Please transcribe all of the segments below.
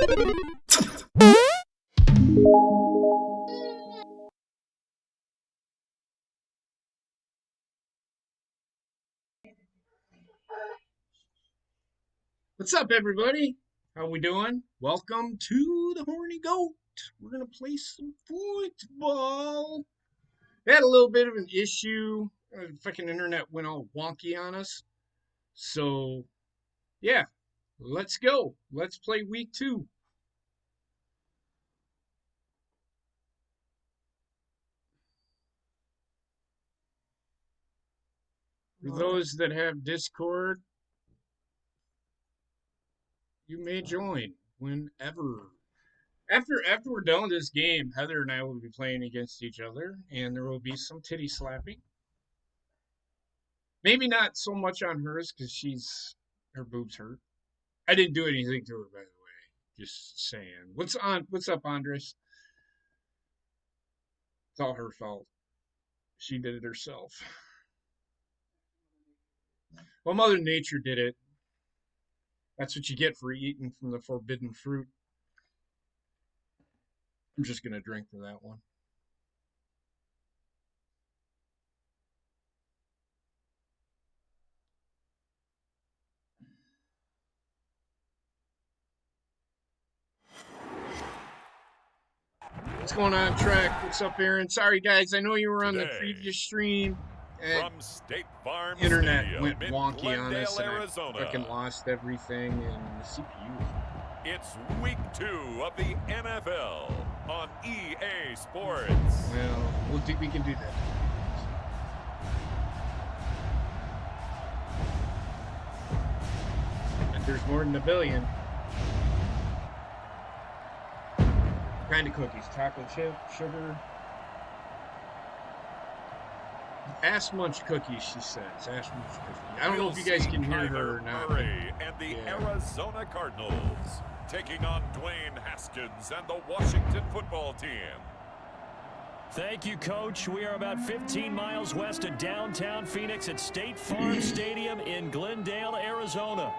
What's up, everybody? How we doing? Welcome to the Horny Goat. We're gonna play some football. We had a little bit of an issue. The fucking internet went all wonky on us. So, yeah, let's go. Let's play week 2. For those that have Discord, you may join whenever. After we're done with this game, Heather and I will be playing against each other, and there will be some titty slapping. Maybe not so much on hers because her boobs hurt. I didn't do anything to her, by the way. Just saying. What's up, Andres? It's all her fault. She did it herself. Well, Mother Nature did it. That's what you get for eating from the forbidden fruit. I'm just going to drink to that one. What's going on, Trek? What's up, Aaron? Sorry, guys. I know you were on the previous stream. From State Farm Internet Stadium went wonky Glendale, on us, and Arizona. I fucking lost everything and the CPU. It's week 2 of the NFL on EA Sports. Well, we can do that. And there's more than a billion. Kind of cookies, chocolate chip, sugar. Ass Munch cookies, she says. Ass Munch cookies. I don't know if you guys can hear her or not. Murray and the Arizona Cardinals taking on Dwayne Haskins and the Washington football team. Thank you, Coach. We are about 15 miles west of downtown Phoenix at State Farm Stadium in Glendale, Arizona.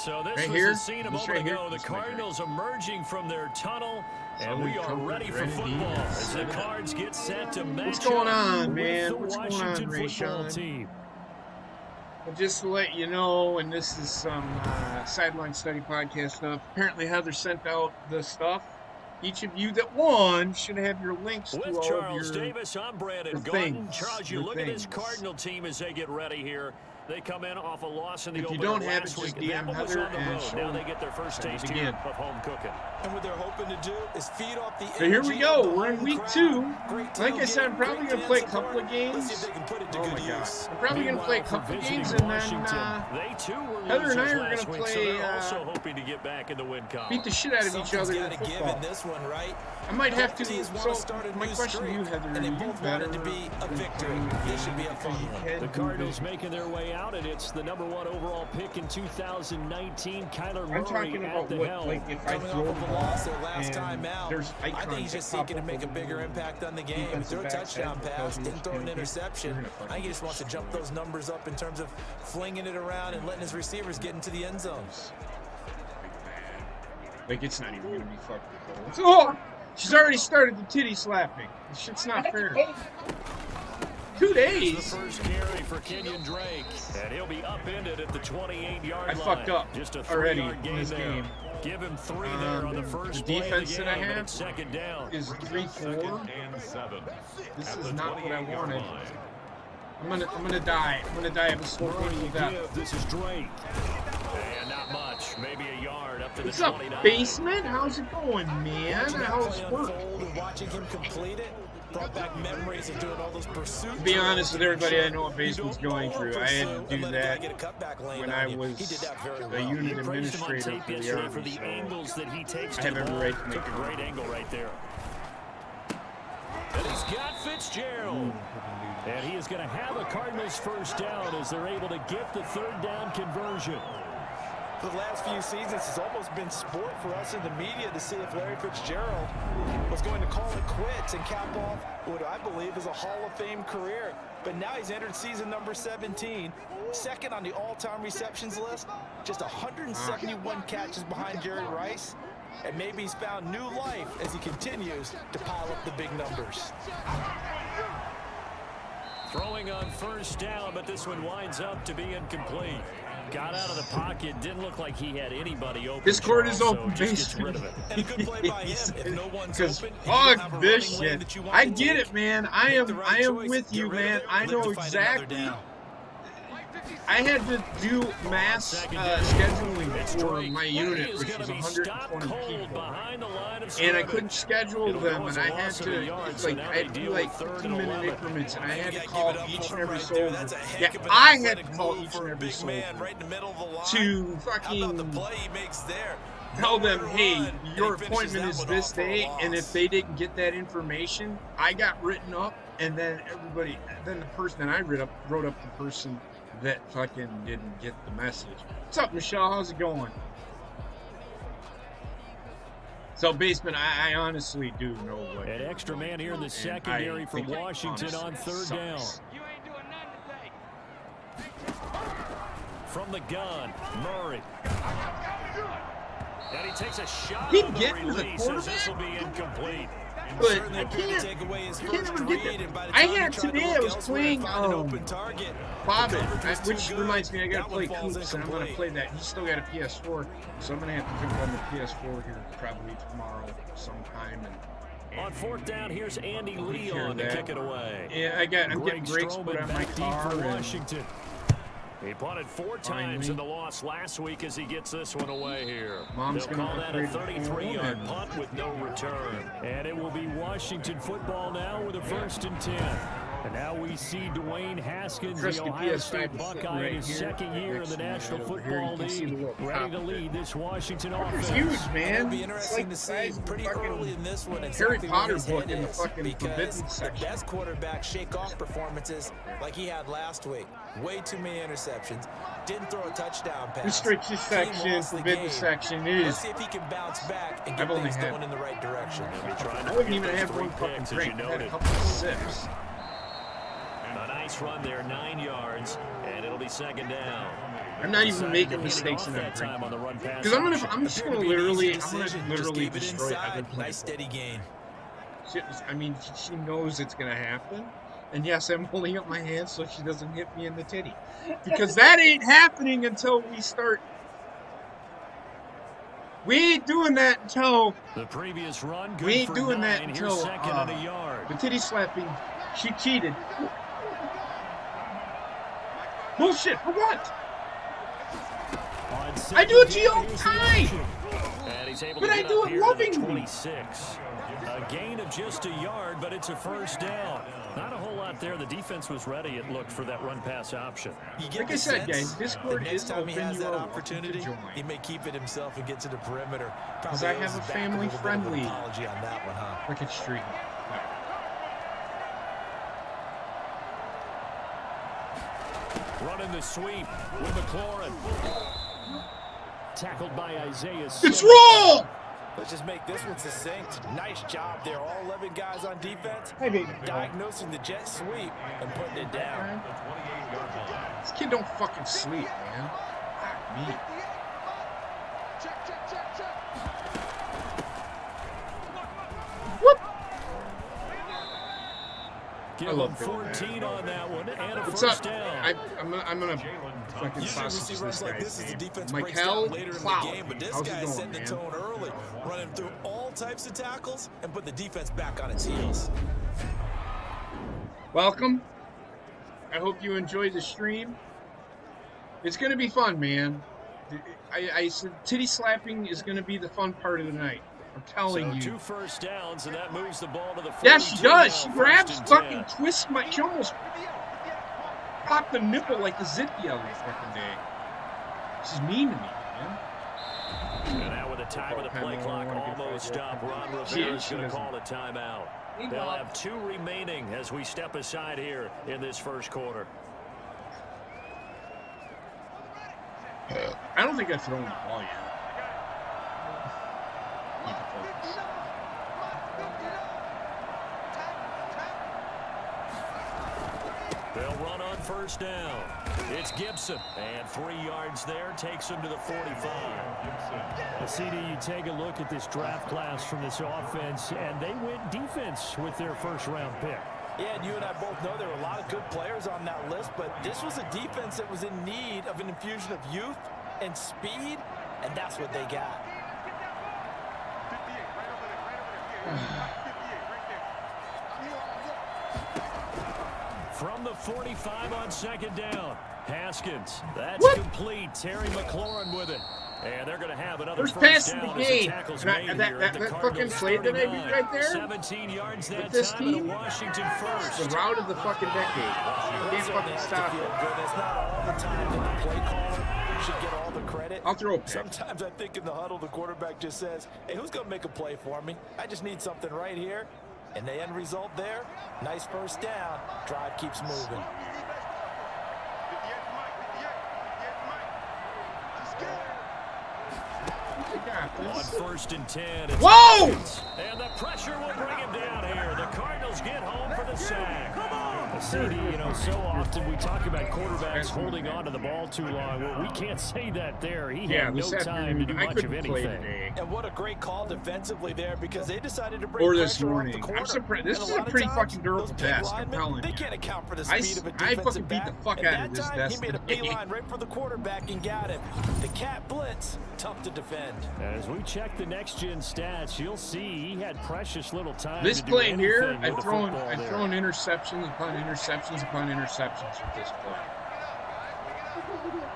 So this was the scene a moment ago. The Cardinals emerging from their tunnel, and we are ready for football as the Cards get set to match up with the Washington football team. Well, just to let you know, and this is some sideline study podcast stuff. Apparently, Heather sent out the stuff. Each of you that won should have your links to all Charles of your Davis, I'm Brandon Gordon. Charles, you look at this Cardinal team as they get ready here. They come in off a loss in the opener last week. That one was on the road. Now they get their first taste here of home cooking. And what they're hoping to do is feed off the energy. So here we go. We're in week 2. Like I said, I'm probably going to play a couple of games. Oh my God. I'm probably going to play a couple of games, and then Heather and I are going to play also hoping to get back in the win column. beat the shit out of each other in football. I might have to. So my question to you, Heather, are you better to be a victory? This should be a fun one. The Cardinals making their way out, and it's the #1 overall pick in 2019, Kyler Murray. I'm talking about what, like, if I throw the last time out, there's I think he's just seeking to make a bigger impact on the game. If throw a touchdown pass, didn't throw an interception, I think he just wants to jump those numbers up in terms of flinging it around and letting his receivers get into the end zones. Like, it's not even going to be fucking close. Oh! She's already started the titty slapping. This shit's not fair. 2 days. The first carry for Kenyon Drake, and he'll be upended at the 28-yard line. I fucked up just a already in this game. Give him 3 there on the first the play defense of the that I game, have second down. is 3-4. This is not what I wanted. I'm gonna die. I'm gonna die of a slow painful death. This is Drake. And not much, maybe a yard up to the 29. What's up, basement? How's it going, man? How's work? Watching him complete it brought back memories of doing all those pursuits. To be honest with everybody, I know what basement's going through. I had to do that when I was a unit administrator for the Army. So I have every right to make a great angle right there. And he's got Fitzgerald. And he is going to have a Cardinals first down as they're able to get the third down conversion. For the last few seasons, it's almost been sport for us in the media to see if Larry Fitzgerald was going to call it quits and cap off what I believe is a Hall of Fame career. But now he's entered season number 17, second on the all-time receptions list, just 171 catches behind Jerry Rice. and maybe he's found new life as he continues to pile up the big numbers. Throwing on first down, but this one winds up to be incomplete. Got out of the pocket, didn't look like he had anybody open. This court is open, so just gets rid of it. And a good play by him. If no one's open, fuck this shit. I get it, man. I am with you, man. I know exactly. I had to do mass scheduling for my unit, which was 120 people, and I couldn't schedule them, and I had to, I had to do like 15-minute increments, and I had to call each and every soldier. Yeah, I had to call each and every soldier to fucking tell them, hey, your appointment is this day, and if they didn't get that information, I got written up, and then the person that I wrote up the person that fucking didn't get the message. What's up, Michelle? How's it going? So, Basement, I honestly do know what. An extra man here in the secondary for Washington on third down. From the gun, Murray. And he takes a shot. He get to the quarterback. This will be incomplete. But I can't ever get that. I had today, I was playing Bobbit, which reminds me, I gotta play Coops, and I'm gonna play that. He's still got a PS4, so I'm gonna have to jump on the PS4 here probably tomorrow sometime. And on fourth down, here's Andy Leon to kick it away. Yeah, I'm getting brakes put on my car. For Washington. He punted 4 times in the loss last week as he gets this one away here. Mom's They'll call that a 33-yard punt with no return. And it will be Washington football now with a 1st and 10. And now we see Dwayne Haskins, the Ohio State Buckeye, in his second year in the National Football League, ready to lead this Washington offense. It's huge, man. It'll be interesting to see pretty early in this one Harry exactly Potter what his book head in the is, fucking because forbidden section. the best quarterbacks shake off performances like he had last week. Way too many interceptions. Didn't throw a touchdown pass. Restricted section, forbidden section is. Let's see if he can bounce back and get things going in the right direction. I wouldn't even have one fucking drink. I had a couple of sips. A nice run there, 9 yards, and it'll be 2nd down. I'm not even making mistakes in that drink. Because I'm just gonna literally destroy other players. Nice steady gain. She knows it's gonna happen. And yes, I'm holding up my hand so she doesn't hit me in the titty. Because that ain't happening until we start. We ain't doing that until. The previous run, we ain't doing that until the titty slapping. She cheated. Bullshit, for what? I do it to you all the time. But I do it lovingly. A gain of just a yard, but it's a 1st down. Not a whole lot there. The defense was ready, it looked, for that run-pass option. Like I said, guys, Discord is open. He has that opportunity. He may keep it himself and get to the perimeter. Because I have a family-friendly apology on that one, huh? Wicked Street. Running the sweep with McLaurin. Tackled by Isaiah. It's wrong! Let's just make this one succinct. Nice job there. All 11 guys on defense. Hey, baby. Diagnosing the jet sweep and putting it down. This kid don't fucking sleep, man. Fuck me. Whoop! Give him 14 on that one and a What's first up? down. I'm gonna fucking Usually sausage runs this like guy's this as the name. defense Michael breaks down later Cloud. in the game, but this How's guy it setting going, the tone early, running through all types of tackles and put the defense back on its heels. Welcome. I hope you enjoyed the stream. It's gonna be fun, man. I said titty slapping is gonna be the fun part of the night. I'm telling you. 2 first downs, and that moves the ball to the 42. Yeah, she does. She grabs, fucking twists my. She almost popped the nipple like the zip the other fucking day. She's mean to me, man. And now with the time of the play clock almost up, Ron Rivera is going to call a timeout. They'll have 2 remaining as we step aside here in this first quarter. I don't think I've thrown the ball yet. They'll run on first down. It's Gibson. And 3 yards there takes him to the 45. Well, CD, you take a look at this draft class from this offense, and they went defense with their first-round pick. Yeah, and you and I both know there were a lot of good players on that list, but this was a defense that was in need of an infusion of youth and speed, and that's what they got. From the 45 on second down, Haskins. That's complete. Terry McLaurin with it. And they're going to have another first pass down of the game. That fucking play that I did right there? 17 yards that this time team? Washington first. The route of the fucking decade. You can't fucking stop it. It's not all the time that the play caller should get all the credit. I'll throw a pick. Sometimes I think in the huddle, the quarterback just says, hey, who's going to make a play for me? I just need something right here. And the end result there, nice first down. Drive keeps moving. On first and 10. Whoa! And the pressure will bring him down here. The Cardinals get home for the sack. CD, you know, so often we talk about quarterbacks holding on to the ball too long. Well, we can't say that there. He had no time to do much of anything. And what a great call defensively there, because they decided to bring or this pressure morning. off the corner. I'm surprised. This is a pretty fucking durable desk. I'm telling They you. can't account for the speed of a defensive I fucking beat the fuck out of this time, desk he made a today. beeline right for the quarterback and got him. The cat blitz, tough to defend. As we check the next-gen stats, you'll see he had precious little time. This to do play here, anything I've with the thrown football there. interceptions upon interceptions upon interceptions with this play.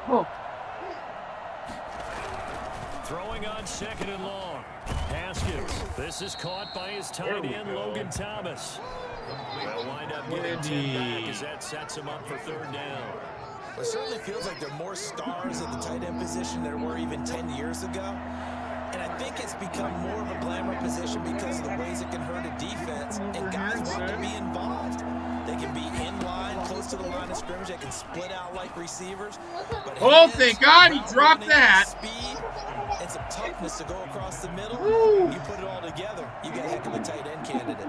Oh. Throwing on second and long. Haskins. This is caught by his tight end, Logan Thomas. They'll wind up getting 10 back as that sets him up for third down. It certainly feels like there are more stars at the tight end position than there were even 10 years ago. And I think it's become more of a glamour position because of the ways it can hurt a defense. And guys want to be involved. They can be in line, close to the line of scrimmage. They can split out like receivers. But oh, thank God he dropped that. Speed and some toughness to go across the middle. Woo. You put it all together, you got a heck of a tight end candidate.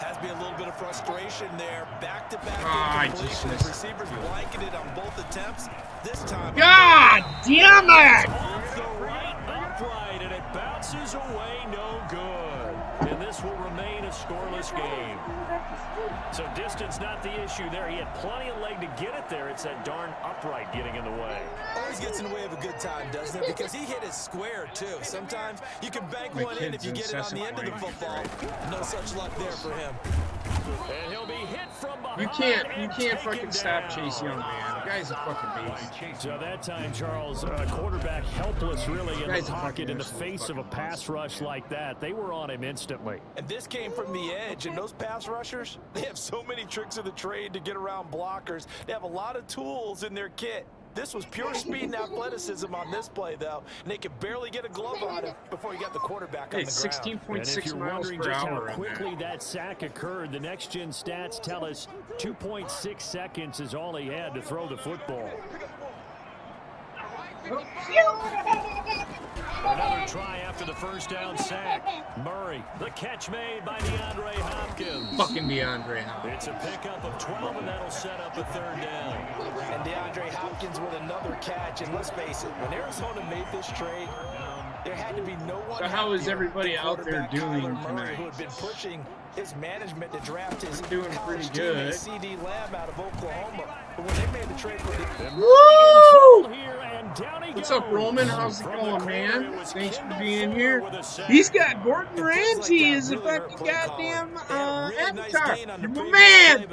Has to be a little bit of frustration there. Back-to-back incompletions. Receivers blanketed on both attempts. This time, God damn it! Off the right upright, and it bounces away, no good. And this will remain a scoreless game. So distance not the issue there. He had plenty of leg to get it there. It's that darn upright getting in the way. Always gets in the way of a good time, doesn't it? Because he hit it square, too. Sometimes you can bank one in if you get it on the end of the football. No such luck there for him. And he'll be hit from behind. You can't fucking stop Chase Young, man. The guy's a fucking beast. So that time, Charles, quarterback helpless really in the pocket in the face of a pass rush like that. They were on him instantly. And this came from the edge, and those pass rushers, they have so many tricks of the trade to get around blockers. They have a lot of tools in their kit. This was pure speed and athleticism on this play, though, and they could barely get a glove on him before he got the quarterback on the ground. 16.6 miles per hour. How quickly that sack occurred, the next-gen stats tell us 2.6 seconds is all he had to throw the football. Another try after the first down sack. Murray, the catch made by DeAndre Hopkins. Fucking DeAndre Hopkins. It's a pickup of 12, and that'll set up a third down. And DeAndre Hopkins with another catch. And let's face it, when Arizona made this trade, there had to be no one. So how is everybody out there doing Murray, tonight? who had been pushing his management to draft his doing pretty good. CD Lamb out of Oklahoma. But when they made the trade for Woo! What's What's up, Roman? How's it going, man? Thanks for being here. He's got Gordon Ramsay as a fucking goddamn avatar. You're my man!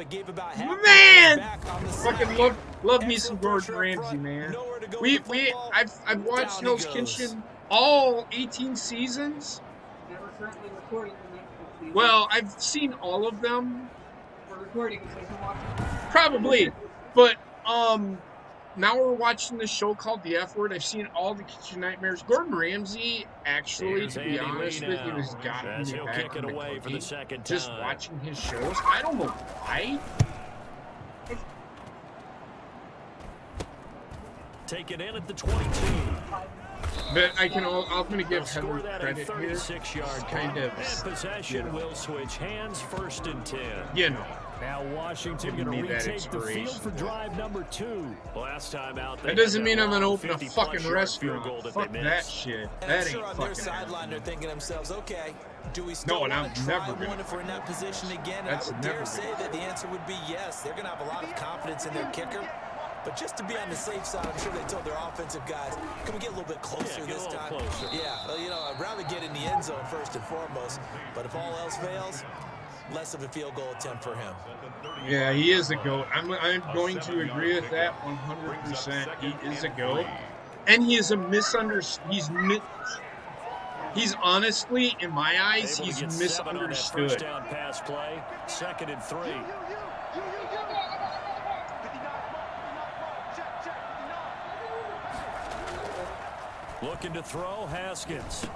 My man! Fucking love me some Gordon Ramsay, man. I've watched Hell's Kitchen all 18 seasons. Never currently recording the next season. Well, I've seen all of them. We're recording, so you can watch it. Probably, but now we're watching this show called The F Word. I've seen all the Kitchen Nightmares. Gordon Ramsay, actually, to be honest with you, has gotten me back into cooking. Just watching his shows. I don't know why. Take it in at the 22. But I'm going to give Heather credit here. 36-yard Kind of, and possession will switch hands first and 10. you know, Now Washington going to retake the field for drive number 2. Last time out, that doesn't mean I'm going to open a fucking restaurant. Fuck that shit. That ain't fucking sideline, they're thinking to themselves, okay, do we still want to try one if we're in that position again? And I would dare say that the answer would be yes. They're going to have a lot of confidence in their kicker. But just to be on the safe side, I'm sure they told their offensive guys, can we get a little bit closer this time? Yeah, well, you know, I'd rather get in the end zone first and foremost. But if all else fails, less of a field goal attempt for him. Yeah, he is a GOAT. I'm going to agree with that 100%. He is a GOAT. And he is a misunderstood. He's honestly, in my eyes, he's misunderstood. First down pass play, 2nd and 3. Looking to throw, Haskins.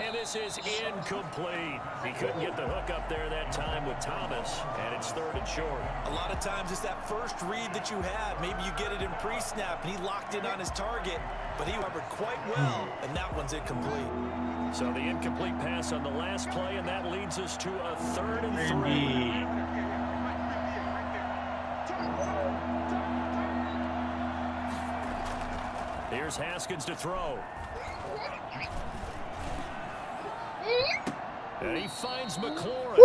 And this is incomplete. He couldn't get the hook up there that time with Thomas, and it's 3rd and short. A lot of times it's that first read that you have. Maybe you get it in pre-snap, and he locked in on his target, but he covered quite well, and that one's incomplete. So the incomplete pass on the last play, and that leads us to a 3rd and 3. Here's Haskins to throw. And he finds McLaurin. He'll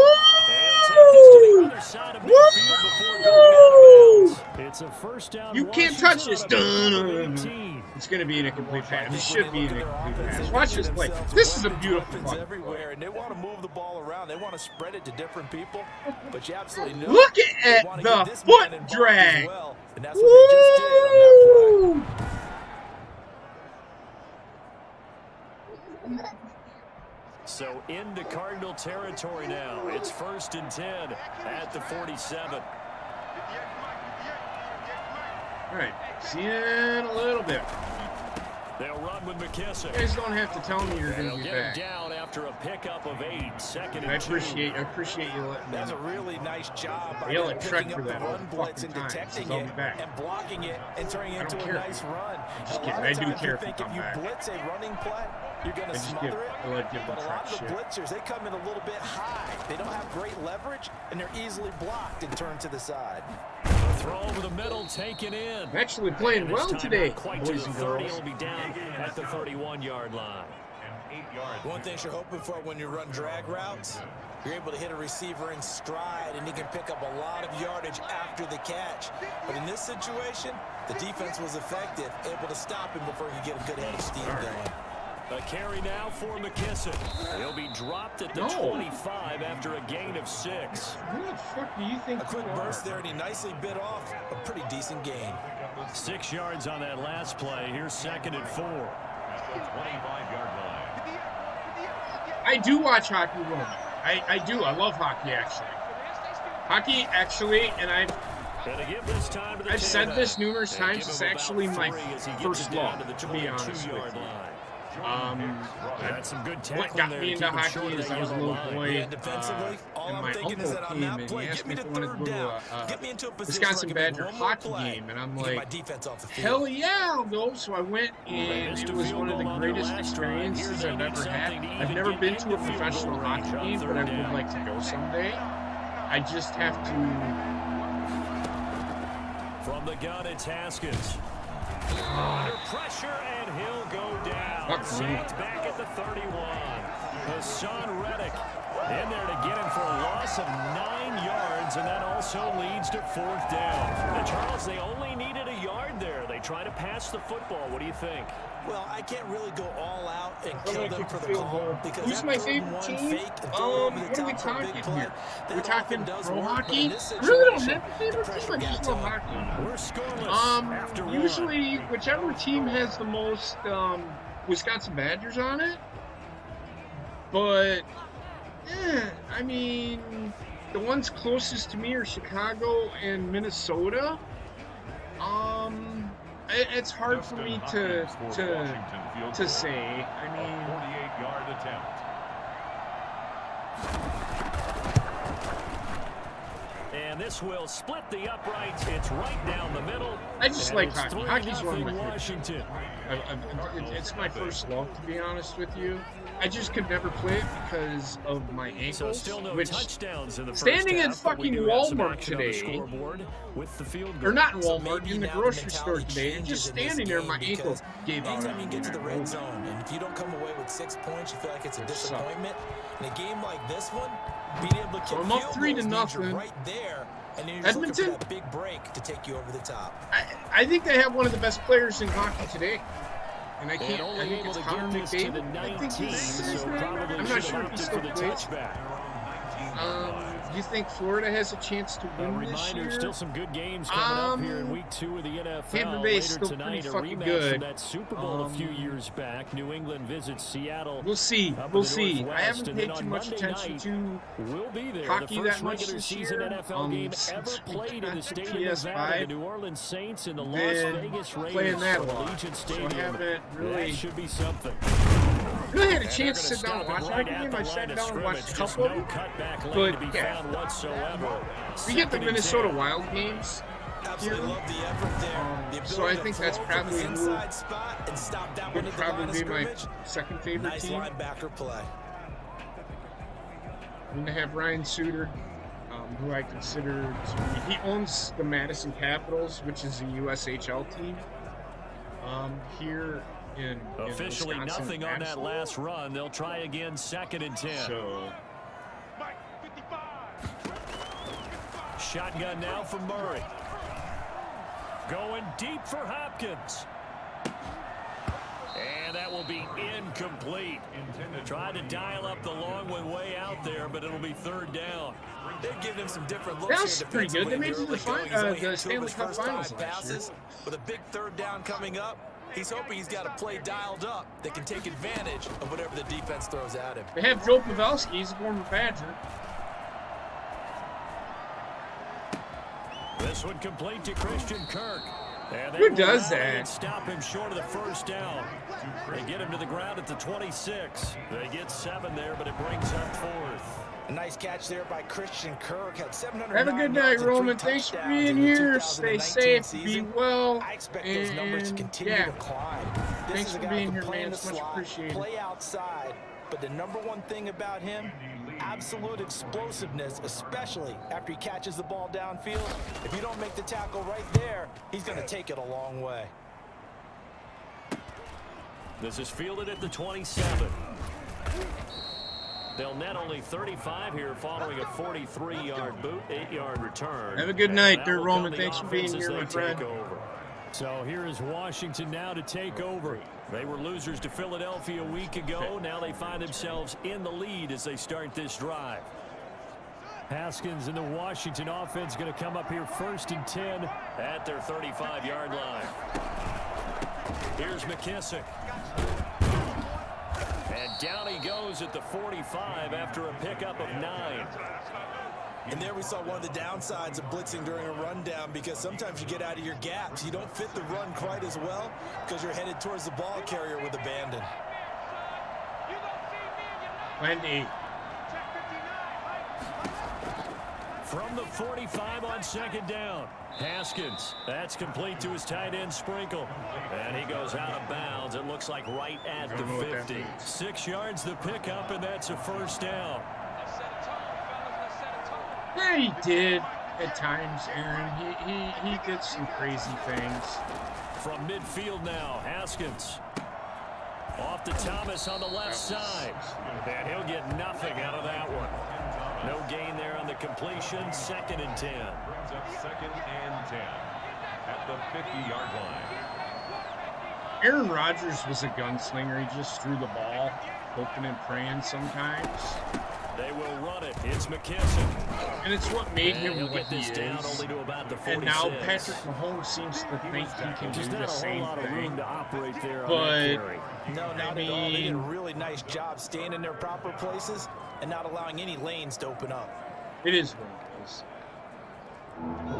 take this to the other side of midfield before going out of bounds. It's a first down. You can't touch this. It's going to be an incomplete pass. It should be an incomplete pass. Watch this play. This is a beautiful play. Everywhere, and they want to move the ball around. They want to spread it to different people. But you absolutely know. Look at the foot drag. Well, and that's what they just did on that play. So into Cardinal territory now. It's 1st and 10 at the 47. All right, see you in a little bit. They'll run with McKissick. You guys don't have to tell me you're going to be get back. Him down after a pickup of 8. 2nd and 2. I appreciate you letting me. That's a really nice job by picking up the run blitz and detecting it and blocking it and turning it into a nice run. Just kidding. I do care if you blitz a running play, you're going to smother it. But a lot of the blitzers, they come in a little bit high. They don't have great leverage, and they're easily blocked and turned to the side. Throw over the middle, taken in. I'm actually playing well today, quite boys and girls. He'll be down at the 31-yard line. One thing you're hoping for when you run drag routes, you're able to hit a receiver in stride, and he can pick up a lot of yardage after the catch. But in this situation, the defense was effective, able to stop him before he could get a good head of steam going. A carry now for McKissick. He'll be dropped at the 25 after a gain of 6. Who the fuck do you think? A quick burst there, and he nicely bit off a pretty decent gain. 6 yards on that last play. Here's 2nd and 4. _25-yard line. I do watch hockey run. I do. I love hockey, actually. And I've said this numerous times. It's actually my first love, to be honest with you. What got me into hockey is I was a little boy, and my uncle came and he asked me if I wanted to go to a Wisconsin Badger hockey game, and I'm like, hell yeah, I'll go. So I went, and it was one of the greatest experiences I've ever had. I've never been to a professional hockey game, but I would like to go someday. I just have to. From the gun, it's Haskins. Under pressure, and he'll go down. Saints back at the 31. Hassan Reddick in there to get him for a loss of 9 yards, and that also leads to 4th down. Now, Charles, they only needed a yard there. They try to pass the football. What do you think? Well, I can't really go all out and kill them for the call. Because who's my favorite team? What are we talking here? We're talking pro hockey? I really don't have a favorite team. I just love hockey. We're scoreless usually, whichever team has the most Wisconsin Badgers on it. But, I mean, the ones closest to me are Chicago and Minnesota. It's hard for me to say. I mean, 48-yard attempt. And this will split the uprights. It's right down the middle. I just like hockey. 3-0 Hockey's one of my Washington. It's my first love, to be honest with you. I just could never play it because of my ankles. So still no which, touchdowns in the first standing in half, but we fucking do have some Walmart action on the today, scoreboard with the field goal. or not in So Walmart, maybe in the now grocery mentality store today, and just changes in this standing there, game my ankle because gave out. anytime you get to the red zone, and if you don't come away with 6 points, you feel like it's a disappointment. In a game like this one, being able to kick So I'm up field 3 to goals means you're nothing. right there, and then you're just looking Edmonton, for that big break to take you over the top. I think they have one of the best players in hockey today. And I can't. I only think able it's to Connor get this to the McDavid. I 19, think he's so probably I'm should not have sure if opted he for still the plays. touchback. Do you think Florida has a chance to A win this reminder, year? still some good games coming up here in week 2 of the NFL. Tampa Bay's Later still tonight, pretty a fucking rematch good. from that Super Bowl a few years back. New England visits Seattle. We'll see. up in We'll the see. I Northwest, haven't and paid then too on much Monday attention night, to we'll be there. hockey the that first much regular this season year. NFL game ever Since we played in the got state of PS5, Nevada. The New Orleans Saints and the Las been Vegas playing Raiders that a from lot. Allegiant So I Stadium. haven't really- That should be something. really had a And chance to they're sit down and gonna watch stop it hockey right game. at I the sat line of down and watched a scrimmage. Just couple of no them. cutback lane But, to be yeah. found whatsoever. We get the 2nd and Minnesota 10. Wild games. Absolutely love the effort there. The So I ability think to that's throw from probably the who inside spot and stop that one would at the line probably of be my scrimmage. second favorite Nice team. linebacker play. I'm going to have Ryan Suter, who I consider to be, he owns the Madison Capitals, which is a USHL team. Here in Officially Wisconsin, nothing on that Madison. last run. They'll try again 2nd and 10. So Shotgun now from Murray. Going deep for Hopkins. And that will be incomplete. Tried to dial up the long one way out there, but it'll be 3rd down. They've given him some different looks That's here pretty good. They made it to the defensively in the early going. He's only the hit 2 of Stanley his Cup first Finals 5 last year. passes. With a big 3rd down coming up, he's hoping he's got a play dialed up that can take advantage of whatever the defense throws at him. They have Joe Pavelski. He's a former Badger. This one complete to Christian Kirk. And they Who will does rally that? and stop him short of the 1st down. They get him to the ground at the 26. They get 7 there, but it brings up 4th. A nice catch there by Christian Kirk. Had 709 Have a good night, yards and 3 Roman. Thanks for touchdowns being in the here. Stay 2019 safe. season. Be well. I expect those numbers to continue to climb. This Thanks is a for guy being who here, can play man. in the It's much slot, appreciated. play outside. But the number one thing about him, absolute explosiveness, especially after he catches the ball downfield. If you don't make the tackle right there, he's going to take it a long way. This is fielded at the 27. They'll net only 35 here following a 43-yard boot, 8-yard return. Have a good night And there, that will Roman. come the Thanks for being offense as here, my they friend. take over. So here is Washington now to take over. They were losers to Philadelphia a week ago. Now they find themselves in the lead as they start this drive. Haskins and the Washington offense going to come up here 1st and 10 at their 35-yard line. Here's McKissick. And down he goes at the 45 after a pickup of 9. And there we saw one of the downsides of blitzing during a rundown, because sometimes you get out of your gaps. You don't fit the run quite as well because you're headed towards the ball carrier with abandon. Wendy. From the 45 on 2nd down. Haskins. That's complete to his tight end Sprinkle. And he goes out of bounds. It looks like right at the 50. 6 yards the pickup, and that's a 1st down. Yeah, he did at times, Aaron. He did some crazy things. From midfield now, Haskins. Off to Thomas on the left side. And he'll get nothing out of that one. No gain there on the completion. 2nd and 10. Brings up 2nd and 10 at the 50-yard line. Aaron Rodgers was a gunslinger. He just threw the ball, hoping and praying sometimes. They will run it. It's McKissick. And it's what made And him he'll what get he this down is. only to about the 46. And now Patrick Mahomes seems to think he can Just do not the a whole same lot of room thing. to operate there on But that carry. No, not at all. They did a really nice job staying in their proper places and not allowing any lanes to open up. It is what it is.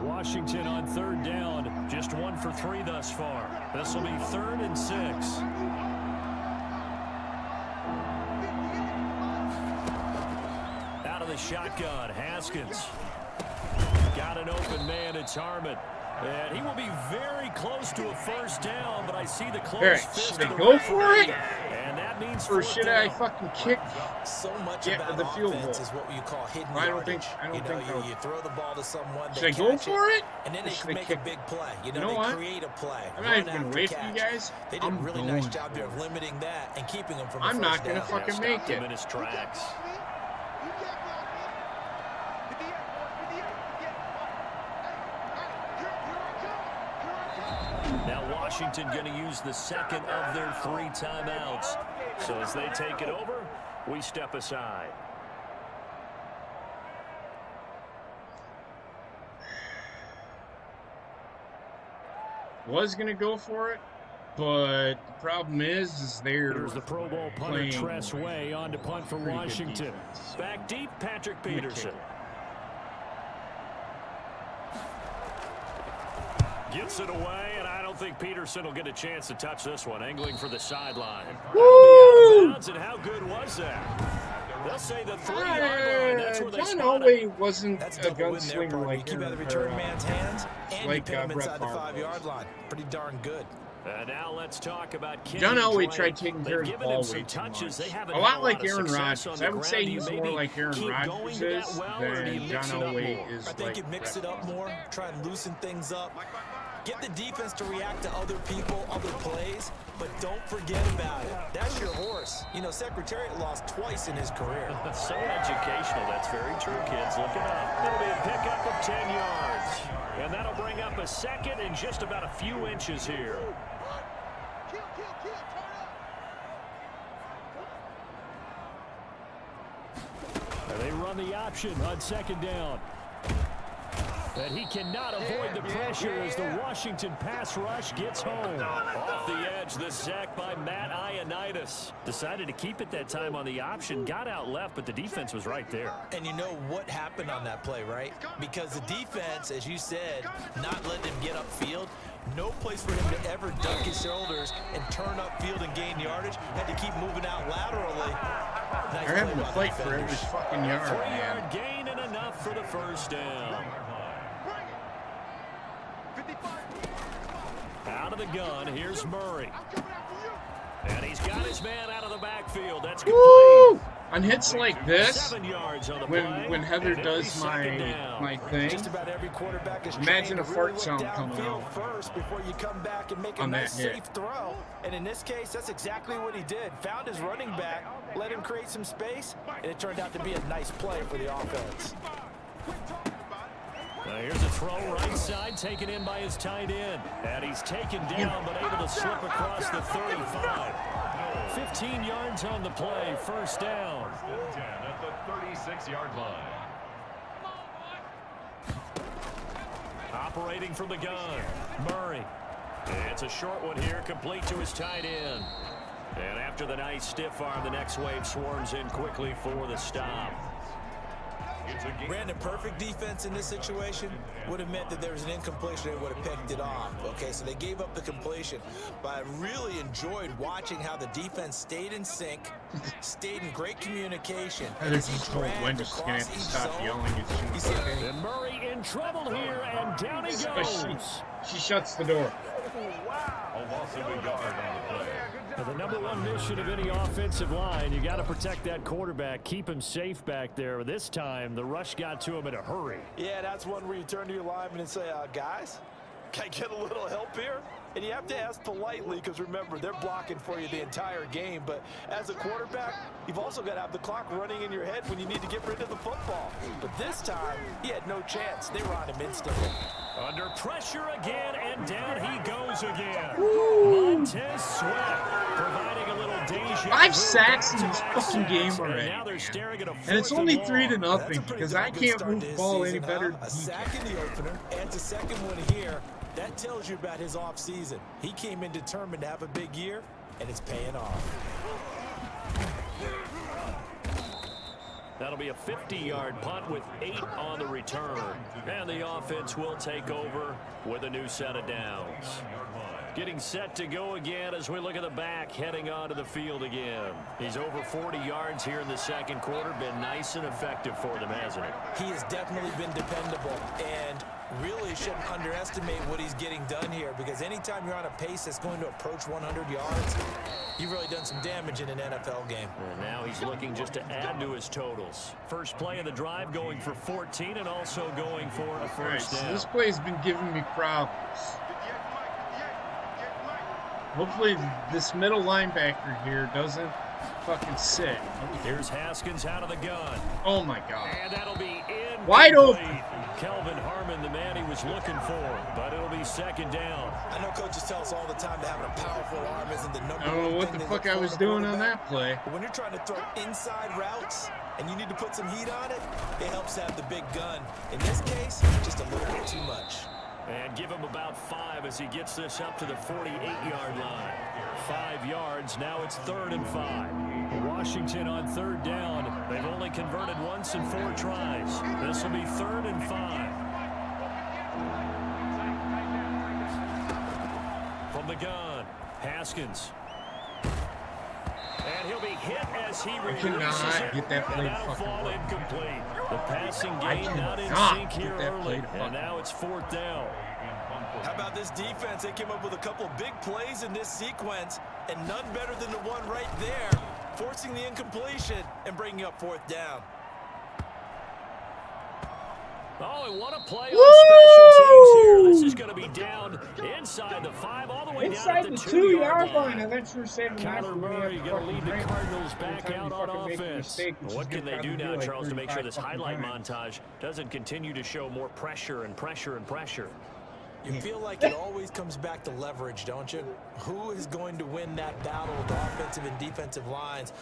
Washington on 3rd down. Just 1 for 3 thus far. This will be 3rd and 6. Out of the shotgun, Haskins. Got an open man. It's Harmon. And he will be very close to a first down, but I see the close fist. Should I go for it? And that means or should I fucking kick so much about the field goal? Is what you call hidden I don't yardage. think you throw the ball to someone. Should I go for it? And then they can make a big play. You know what? they create a play. I'm not even gonna wait for you guys. They did a really nice job there of limiting that and keeping them from. I'm not gonna fucking make it. In his tracks. Now Washington going to use the second of their 3 timeouts. So as they take it over, we step aside. Was going to go for it, but the problem is they're Here's the Pro Bowl punter Tress Way on to punt for Washington. Back deep, Patrick Peterson. Gets it away, and I don't think Peterson will get a chance to touch this one. Angling for the sideline. Woo! Out of bounds, and how good was that? They'll say the 3-yard line. That's where they John spot Elway wasn't That's a double win there, gunslinger like keep out the return man's hands and you pin him inside the 5-yard line. Pretty darn good. Now let's talk about John Elway tried taking care of the ball way too touches. much. A lot like Aaron Rodgers. I would say he's more like Aaron Rodgers is than John Elway is like. I think you mix it up more, try and loosen things up. Get the defense to react to other people, other plays, but don't forget about it. That's your horse. You know, Secretariat lost twice in his career. So educational. That's very true, kids. Look it up. It'll be a pickup of 10 yards. And that'll bring up a second in just about a few inches here. And they run the option on second down. But he cannot avoid the pressure as the Washington pass rush gets home. Off the edge, the sack by Matt Ioannidis. Decided to keep it that time on the option. Got out left, but the defense was right there. And you know what happened on that play, right? Because the defense, as you said, not letting him get upfield. No place for him to ever duck his shoulders and turn upfield and gain yardage. Had to keep moving out laterally. Nice They're having to fight for every fucking yard, 3-yard gain and enough for the first down. Out of the gun, here's Murray. And he's got his man out of the backfield. That's complete. Woo! On hits like this, 7 yards on the when Heather does my thing, just about every quarterback is imagine a fart really sound coming downfield out first before you come back and make a on nice that hit. safe throw. And in this case, that's exactly what he did. Found his running back, let him create some space, and it turned out to be a nice play for the offense. Now here's a throw right side, taken in by his tight end. And he's taken down, but able to slip across the 35. 15 yards on the play, first down. 10 at the 36-yard line. Operating from the gun, Murray. It's a short one here, complete to his tight end. And after the nice stiff arm, the next wave swarms in quickly for the stop. Brandon, perfect defense in this situation would have meant that there was an incompletion. They would have picked it off. Okay, so they gave up the completion. But I really enjoyed watching how the defense stayed in sync, stayed in great communication. And as he told Wendy's going to have to stop yelling at you. And Murray in trouble here, and down he goes. She shuts the door. A loss of a yard on the play. Now, the number one mission of any offensive line, you got to protect that quarterback, keep him safe back there. This time, the rush got to him in a hurry. Yeah, that's one where you turn to your lineman and say, guys, can I get a little help here? And you have to ask politely because, remember, they're blocking for you the entire game. But as a quarterback, you've also got to have the clock running in your head when you need to get rid of the football. But this time, he had no chance. They were on him instantly. Under pressure again, and down he goes again. Montez Sweat providing a little deja vu. 5 sacks in this fucking game already. And now they're staring at a And it's only 3-0 That's a because pretty I can't start move to the his ball any season, better huh? than A he sack can. in the opener, adds a second one here. That tells you about his offseason. He came in determined to have a big year, and it's paying off. That'll be a 50-yard punt with 8 on the return. And the offense will take over with a new set of downs. Getting set to go again as we look at the back, heading onto the field again. He's over 40 yards here in the second quarter. Been nice and effective for them, hasn't he? He has definitely been dependable, and really shouldn't underestimate what he's getting done here, because anytime you're on a pace that's going to approach 100 yards, you've really done some damage in an NFL game. And now he's looking just to add to his totals. First play of the drive going for 14 and also going for a first down. So this play's been giving me problems. Hopefully this middle linebacker here doesn't fucking sit. Here's Haskins out of the gun. Oh my God. And that'll be in. Wide open. Kelvin Harmon, the man he was looking for, but it'll be second down. I know coaches tell us all the time that having a powerful arm isn't the number I don't know one what thing the they fuck look I for was in a doing on quarterback. that play. But when you're trying to throw inside routes and you need to put some heat on it, it helps to have the big gun. In this case, just a little bit too much. And give him about 5 as he gets this up to the 48-yard line. 5 yards, now it's 3rd and 5. Washington on 3rd down. They've only converted once in 4 tries. This will be 3rd and 5. From the gun, Haskins. And he'll be hit as he releases it. Get that play and that'll fucking fall right. incomplete. The passing game not in cannot sync get here that early. play to And fucking now it's 4th down. How about this defense? They came up with a couple of big plays in this sequence, and none better than the one right there, forcing the incompletion and bringing up 4th down. Oh, and what a play on special teams here. This is going to be down inside the 5, all the way Inside down the at the 2-yard line. And that's for saving Kyler Murray going to lead the Cardinals back out on offense. What can they do now, Charles, to make sure this highlight montage doesn't continue to show more pressure and pressure and pressure? You feel like it always comes back to leverage, don't you? Who is going to win that battle with offensive and defensive lines?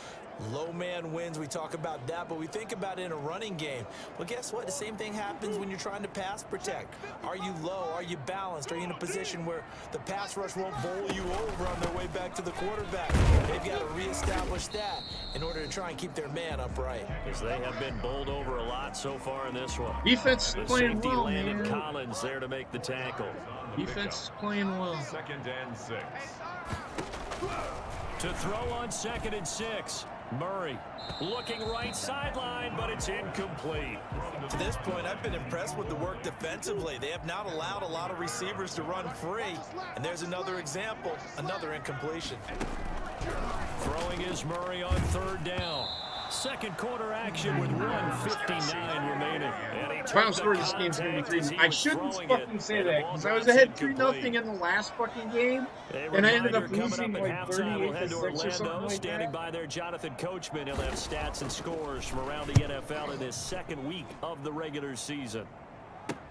Low man wins. We talk about that, but we think about it in a running game. Well, guess what? The same thing happens when you're trying to pass protect. Are you low? Are you balanced? Are you in a position where the pass rush won't bowl you over on their way back to the quarterback? They've got to reestablish that in order to try and keep their man upright. Because they have been bowled over a lot so far in this one. Defense The is playing safety well, landed man. Collins there to make the tackle. Defense is playing well. 2nd and 6. To throw on 2nd and 6. Murray looking right sideline, but it's incomplete. To this point, I've been impressed with the work defensively. They have not allowed a lot of receivers to run free. And there's another example, another incompletion. Throwing is Murray on 3rd down. Second quarter action with 1:59 remaining. Final score of this game is going to be 3. I shouldn't fucking say that because I was ahead 3-0 in the last fucking game, and I ended up losing like 38-6 or something like Standing that. by there, Jonathan Coachman. He'll have stats and scores from around the NFL in his 2nd week of the regular season.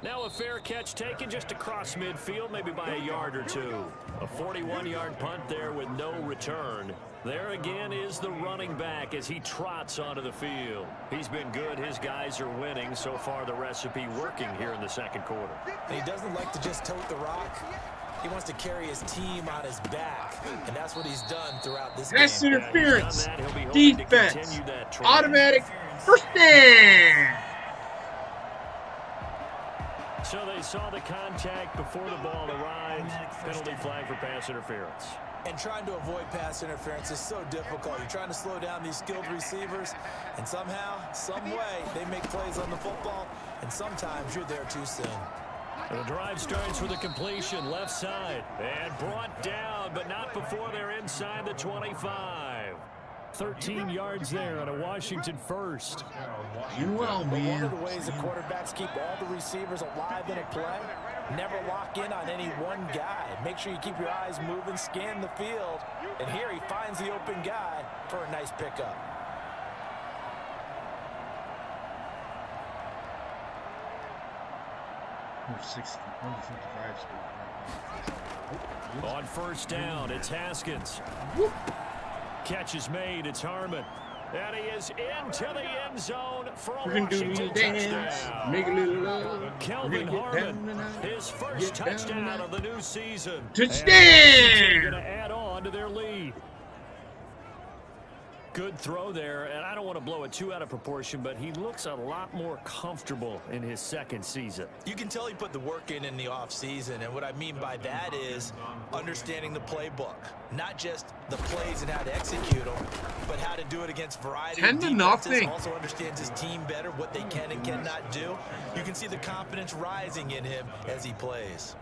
Now a fair catch taken just across midfield, maybe by a yard or 2. A 41-yard punt there with no return. There again is the running back as he trots onto the field. He's been good. His guys are winning. So far, the recipe working here in the 2nd quarter. And he doesn't like to just tote the rock. He wants to carry his team on his back. And that's what he's done throughout this game. Pass interference, He'll be hoping to defense, continue that trend. automatic first down. So they saw the contact before the ball arrived. Penalty flag for pass interference. And trying to avoid pass interference is so difficult. You're trying to slow down these skilled receivers, and somehow, some way, they make plays on the football, and sometimes you're there too soon. The drive starts with a completion left side and brought down, but not before they're inside the 25. 13 yards there on a Washington first. You well, But one man. of the ways the quarterbacks keep all the receivers alive in a play, never lock in on any one guy. Make sure you keep your eyes moving, scan the field, and here he finds the open guy for a nice pickup. On first down, it's Haskins. Catch is made, it's Harmon. And he is into the end zone for a We're going to do a Washington little dance, touchdown. make a little love. Kelvin We're gonna get Harmon, down tonight. his first Get down touchdown tonight. of the new season. Touchdown! And Washington going to add on to their lead. Good throw there, and I don't want to blow it too out of proportion, but he looks a lot more comfortable in his second season. You can tell he put the work in the offseason, and what I mean by that is understanding the playbook. Not just the plays and how to execute them, but how to do it against variety of defenses. Also understands his team better, what they can and cannot do. You can see the confidence rising in him as he plays.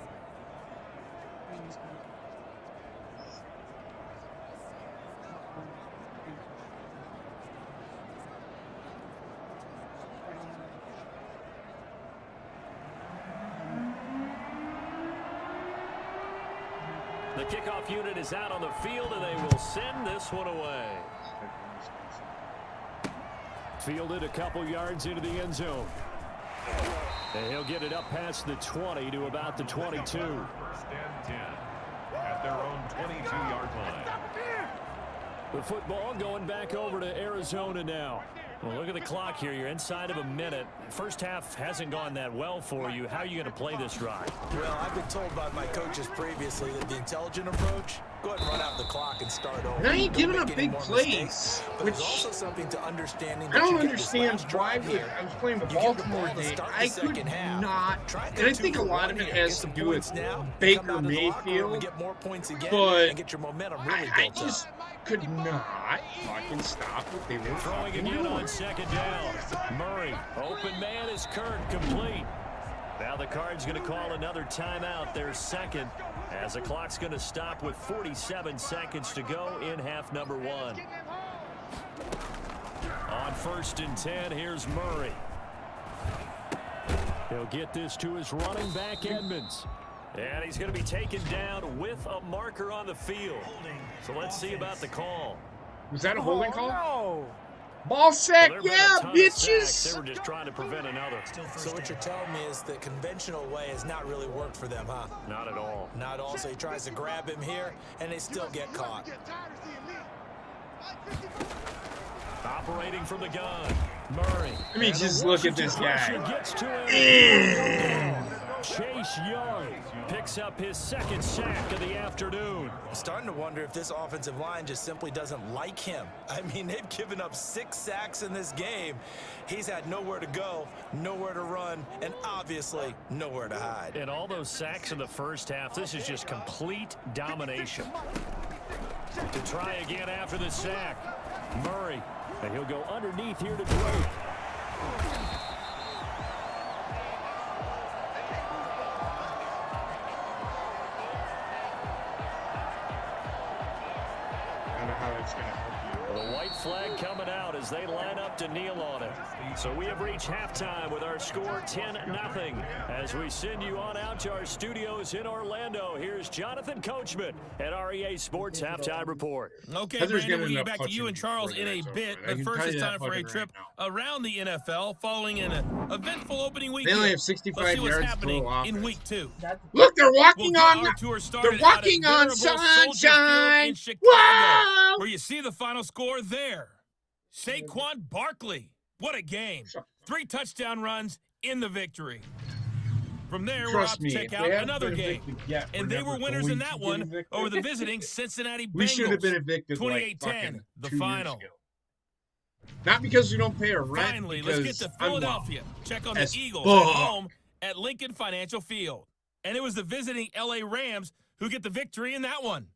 The kickoff unit is out on the field, and they will send this one away. Fielded a couple yards into the end zone. And he'll get it up past the 20 to about the 22. First and 10 at their own 22-yard line. The football going back over to Arizona now. Well, look at the clock here. You're inside of a minute. First half hasn't gone that well for you. How are you going to play this drive? Well, I've been told by my coaches previously that the intelligent approach, go ahead and run out the clock and start over. Now you're giving up big plays, which is also something to understanding. I don't understand why. I was playing with Baltimore today. I could not, and I think a lot of it has to do with Baker Mayfield, but I just could not fucking stop what they were throwing again on second down. Murray, open man is Kirk, complete. Now the Cards going to call another timeout, their second, as the clock's going to stop with 47 seconds to go in half number one. On 1st and 10, here's Murray. He'll get this to his running back, Edmonds. And he's going to be taken down with a marker on the field. So let's see about the call. Was that a holding call? No. Ball sack, yeah, bitches. They were just trying to prevent another. So what you're telling me is the conventional way has not really worked for them, huh? Not at all. Not at all. So he tries to grab him here, and they still get caught. Operating from the gun, Murray. I mean, just look at this guy. Gets to Chase Young picks up his second sack of the afternoon. I'm starting to wonder if this offensive line just simply doesn't like him. I mean, they've given up 6 sacks in this game. He's had nowhere to go, nowhere to run, and obviously nowhere to hide. And all those sacks in the first half, this is just complete domination. To try again after the sack, Murray, and he'll go underneath here to Drake. The white flag coming out as they line up to kneel on it. So we have reached halftime with our score 10-0. As we send you on out to our studios in Orlando, here's Jonathan Coachman at REA Sports Halftime Report. Okay, Brandon, we'll get back to you and Charles in a bit, but first it's time for a trip around the NFL following an eventful opening weekend. They only have 65 yards happening in week 2. Look, they're walking on sunshine. Wow! Where you see the final score there. Saquon Barkley. What a game. 3 touchdown runs in the victory. From there, we're off to check out another game. And they were winners in that one over the visiting Cincinnati Bengals. We should have been evicted 28-10, the final. Not because we don't pay a rent. Finally, let's get to Philadelphia. Check on the Eagles at home at Lincoln Financial Field. And it was the visiting LA Rams who get the victory in that one.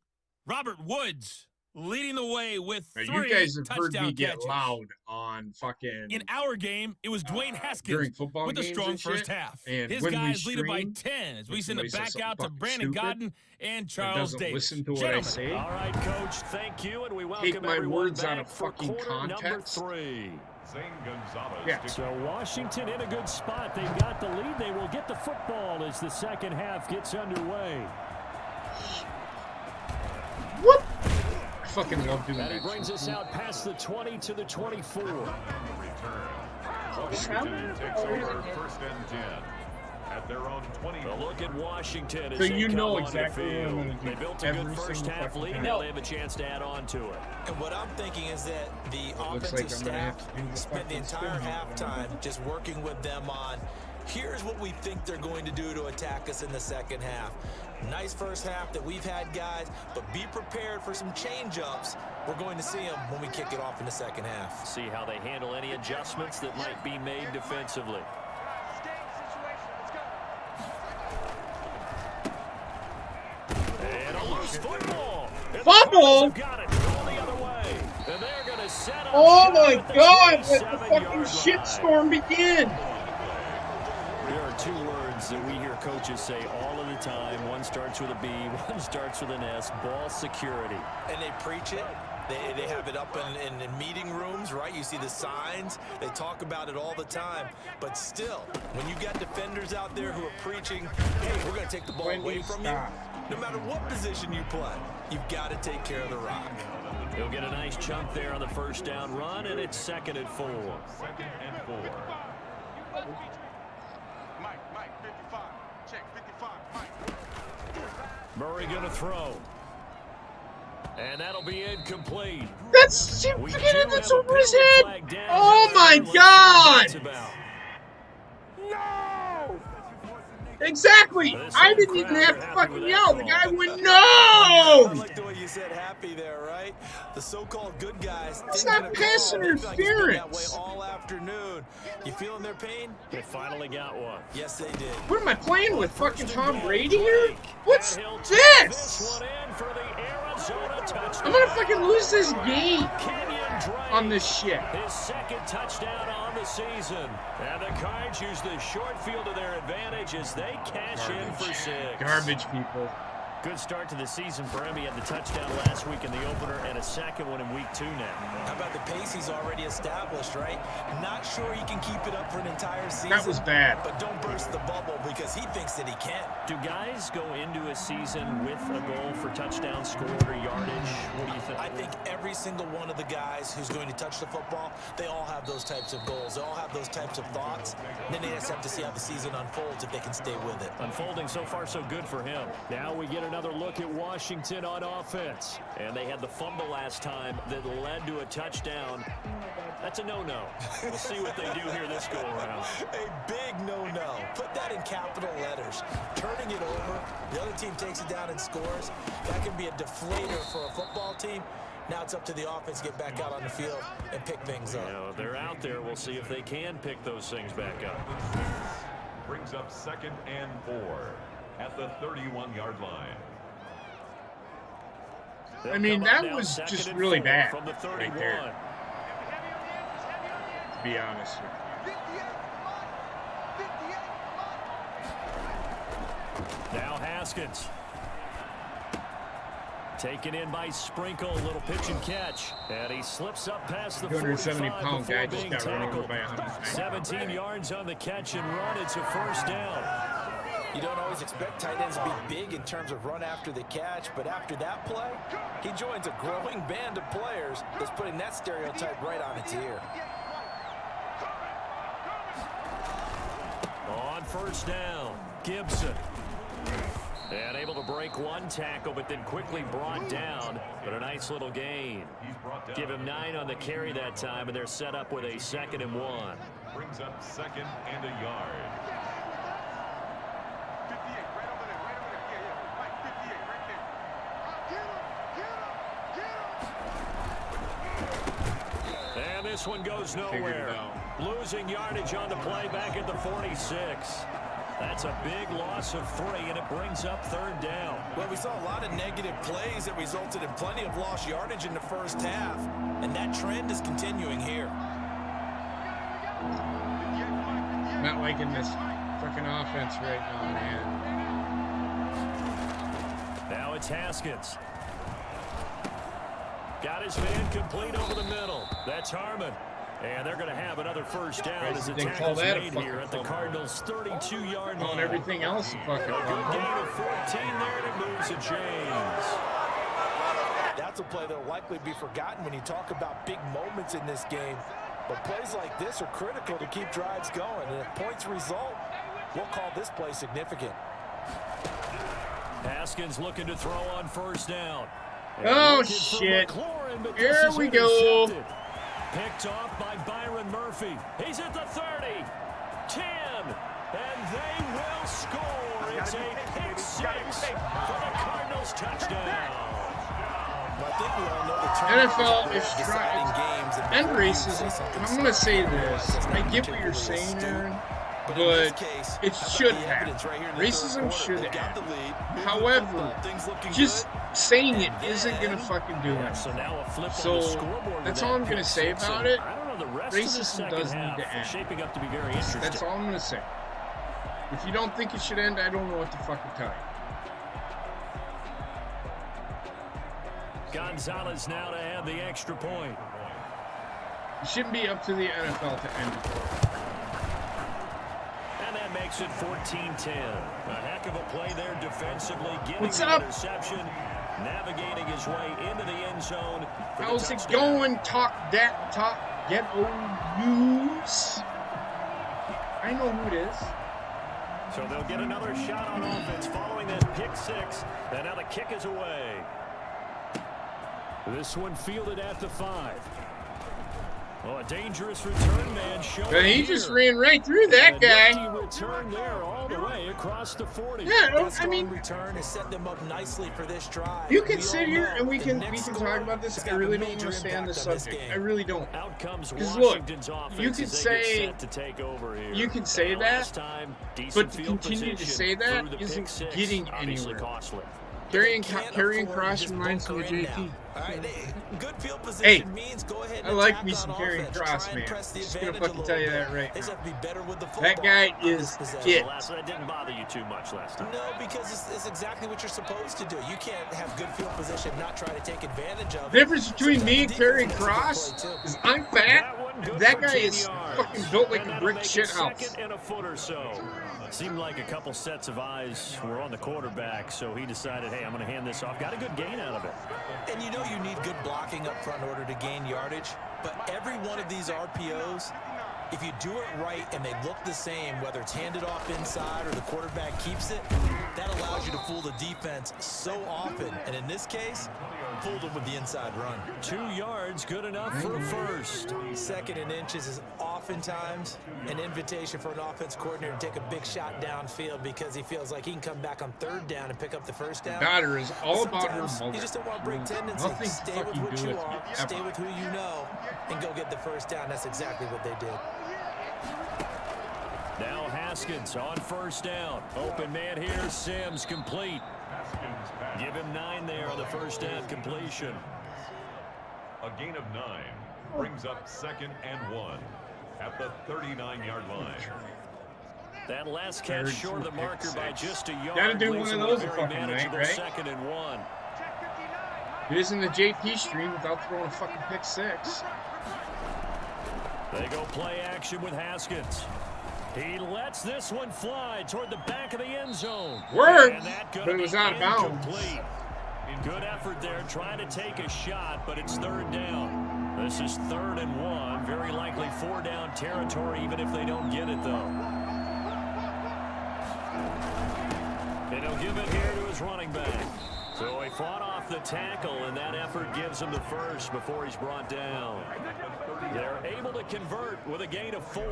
Robert Woods leading the way with 3 touchdown catches. You guys have heard me get loud on fucking... In our game, it was Dwayne Haskins with a strong first half. And his guys lead it by 10 as we send it back out to Brandon Godden and Charles Davis. Listen to what I say. All right, Coach, thank you, and we welcome Take my words back out of fucking context. Number 3. Yeah. So Washington in a good spot. They've got the lead. They will get the football as the second half gets underway. Whoop! I fucking love doing that. And he brings us out past the 20 to the 24. Washington takes over 1st and 10 at their own 20. A look at Washington as so they you know come exactly on the what I'm field. going to do. They built a good first half lead. Now they have a chance to add on to it. And what I'm thinking is that the offensive staff spent the entire halftime just working with them on Here's what we think they're going to do to attack us in the second half. Nice first half that we've had, guys, but be prepared for some change-ups. We're going to see them when we kick it off in the second half. See how they handle any adjustments that might be made defensively. And a loose football. Fumble! Got it. Go the other way. And they're going to set up. Oh my God! Let the fucking shitstorm begin! There are two words that we hear coaches say all of the time. One starts with a B, one starts with an S. Ball security. And they preach it. They have it up in meeting rooms, right? You see the signs. They talk about it all the time. But still, when you got defenders out there who are preaching, hey, we're going to take the ball away from you, no matter what position you play, you've got to take care of the rock. He'll get a nice chunk there on the first down run, and it's 2nd and 4. 2nd and 4. Mike, 55. Check, 55, Mike. Murray going to throw. And that'll be incomplete. That's over his head. Oh my God! No! Exactly. I didn't even have to fucking yell. The guy went no. I like the way you said happy there, right? The so-called good guys. It's not pass interference. All afternoon. You feeling their pain? They finally got one. Yes, they did. What am I playing with? Fucking Tom Brady here? What's this? I'm gonna fucking lose this game on this shit. His 2nd touchdown on the season. And the Cards use the short field to their advantage as they cash in for 6. Garbage people. Good start to the season for him. He had the touchdown last week in the opener and a 2nd one in week 2 now. How about the pace he's already established, right? Not sure he can keep it up for an entire season. That was bad. But don't burst the bubble because he thinks that he can. Do guys go into a season with a goal for touchdown scored or yardage? What do you think? I think every single one of the guys who's going to touch the football, they all have those types of goals. They all have those types of thoughts. Then they just have to see how the season unfolds if they can stay with it. Unfolding so far so good for him. Now we get another look at Washington on offense. And they had the fumble last time that led to a touchdown. That's a no-no. We'll see what they do here this go-around. A big no-no. Put that in capital letters. Turning it over, the other team takes it down and scores. That can be a deflator for a football team. Now it's up to the offense to get back out on the field and pick things up. You know, they're out there. We'll see if they can pick those things back up. Brings up 2nd and 4 at the 31-yard line. I mean, that was just really bad from the 31. Right there. To be honest with you. Now Haskins. Taken in by Sprinkle, a little pitch and catch. And he slips up past the 270-pound guy just got run over by 190. 17 yards on the catch and run. It's a 1st down. You don't always expect tight ends to be big in terms of run after the catch, but after that play, he joins a growing band of players that's putting that stereotype right on its ear. On 1st down, Gibson. And able to break one tackle, but then quickly brought down. But a nice little gain. Give him 9 on the carry that time, and they're set up with a 2nd and 1. Brings up 2nd and a yard. And this one goes nowhere. Losing yardage on the play back at the 46. That's a big loss of 3, and it brings up 3rd down. Well, we saw a lot of negative plays that resulted in plenty of lost yardage in the first half, and that trend is continuing here. Not liking this fucking offense right now, man. Now it's Haskins. Got his man complete over the middle. That's Harmon. And they're going to have another 1st down as the tackle's made here at the Cardinals' 32-yard line. On everything else, a fucking A good gain of 14 there, and it moves to James. That's a play that will likely be forgotten when you talk about big moments in this game. But plays like this are critical to keep drives going. And if points result, we'll call this play significant. Haskins looking to throw on 1st down. Oh, shit. Here we go. Picked off by Byron Murphy. He's at the 30, 10, And they will score. It's a pick six for the Cardinals touchdown. I think we all know the NFL is trying to end racism. And I'm going to say this. I get what you're saying, Aaron, but it should happen. Racism should happen. However, just saying it isn't going to fucking do it. So that's all I'm going to say about it. Racism does need to end. That's all I'm going to say. If you don't think it should end, I don't know what to fucking tell you. Gonzalez now to have the extra point. It shouldn't be up to the NFL to end it. And that makes it 14-10. A heck of a play there defensively. Getting What's the up? interception, navigating his way into the end zone. How's it going? Talk that talk. Get old news. I know who it is. So they'll get another shot on offense following that pick six. And now the kick is away. This one fielded at the 5. Oh, a dangerous return man showing. But he just ran right through that guy. Return there all the way across the 40. Yeah, I mean, return has set them up nicely for this drive. you can sit here and we can talk about this. I really don't want to stay on this subject. I really don't. Because look, you can say that, but to continue to say that isn't getting anywhere. Carrying cross reminds me of JT. Good field position Hey, means go ahead I and like attack me on some carrying offense. cross, Try man. and press the Just gonna advantage fucking a tell you little that bit. right They just now. have to be better with the football. That guy on this is possession. it. That didn't bother you too much last time. No, because it's exactly what you're supposed to do. You can't have good field position, not try to take advantage of it. The difference between me and carrying cross is I'm fat. That guy is fucking built like a brick shit house. And a foot or so. Seemed like a couple sets of eyes were on the quarterback, so he decided, hey, I'm going to hand this off. Got a good gain out of it. And you know you need good blocking up front in order to gain yardage, but every one of these RPOs, if you do it right and they look the same, whether it's handed off inside or the quarterback keeps it, that allows you to fool the defense so often. And in this case, fooled them with the inside run. 2 yards, good enough for a first. Second and inches is oftentimes an invitation for an offense coordinator to take a big shot downfield because he feels like he can come back on third down and pick up the first down. Daughter is all about her Sometimes mother. you just don't want to break tendency. Nothing to Stay with fucking what do you with are, me, stay ever. with who you know, and go get the first down. That's exactly what they did. Now Haskins on first down. Open man here, Sims complete. Give him 9 there on the first down completion. A gain of 9 brings up 2nd and 1 at the 39-yard line. That last catch short of the marker by just a yard. Gotta do one of those a very fucking night, manageable right? 2nd and 1. It isn't the JP stream without throwing a fucking pick six. They go play action with Haskins. He lets this one fly toward the back of the end zone. Worked, but it was out of bounds. Good effort there, trying to take a shot, but it's third down. This is 3rd and 1. Very likely 4-down territory, even if they don't get it, though. And he'll give it here to his running back. So he fought off the tackle, and that effort gives him the first before he's brought down. They're able to convert with a gain of 4.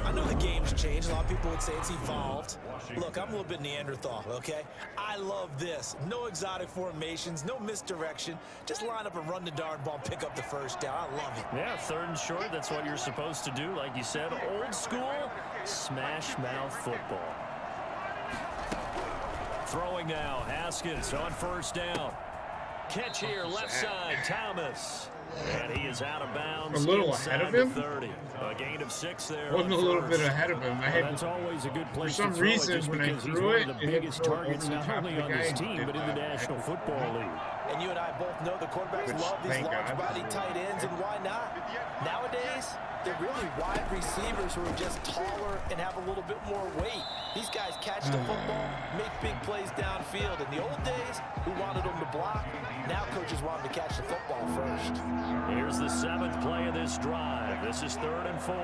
I know the game's changed. A lot of people would say it's evolved. Look, I'm a little bit Neanderthal, okay? I love this. No exotic formations, no misdirection. Just line up and run the darn ball, pick up the first down. I love it. Yeah, 3rd and short, that's what you're supposed to do. Like you said, old school, smash mouth football. Throwing now, Haskins on first down. Catch here, left side, Thomas. And he is out of bounds. A little ahead of him? 30. A gain of 6 there. Wasn't a little bit ahead of him. I had, that's always a good place for some to throw reason, it just when I because he's threw one it, of the it biggest hit over targets the not top only of the on guy his who team, did but in the that. National Football League. And you and I both know the quarterbacks love these thank large God. body tight ends, and why not? Nowadays, they're really wide receivers who are just taller and have a little bit more weight. These guys catch the football, make big plays downfield. In the old days, we wanted them to block. Now coaches want them to catch the football first. Here's the 7th play of this drive. This is 3rd and 4.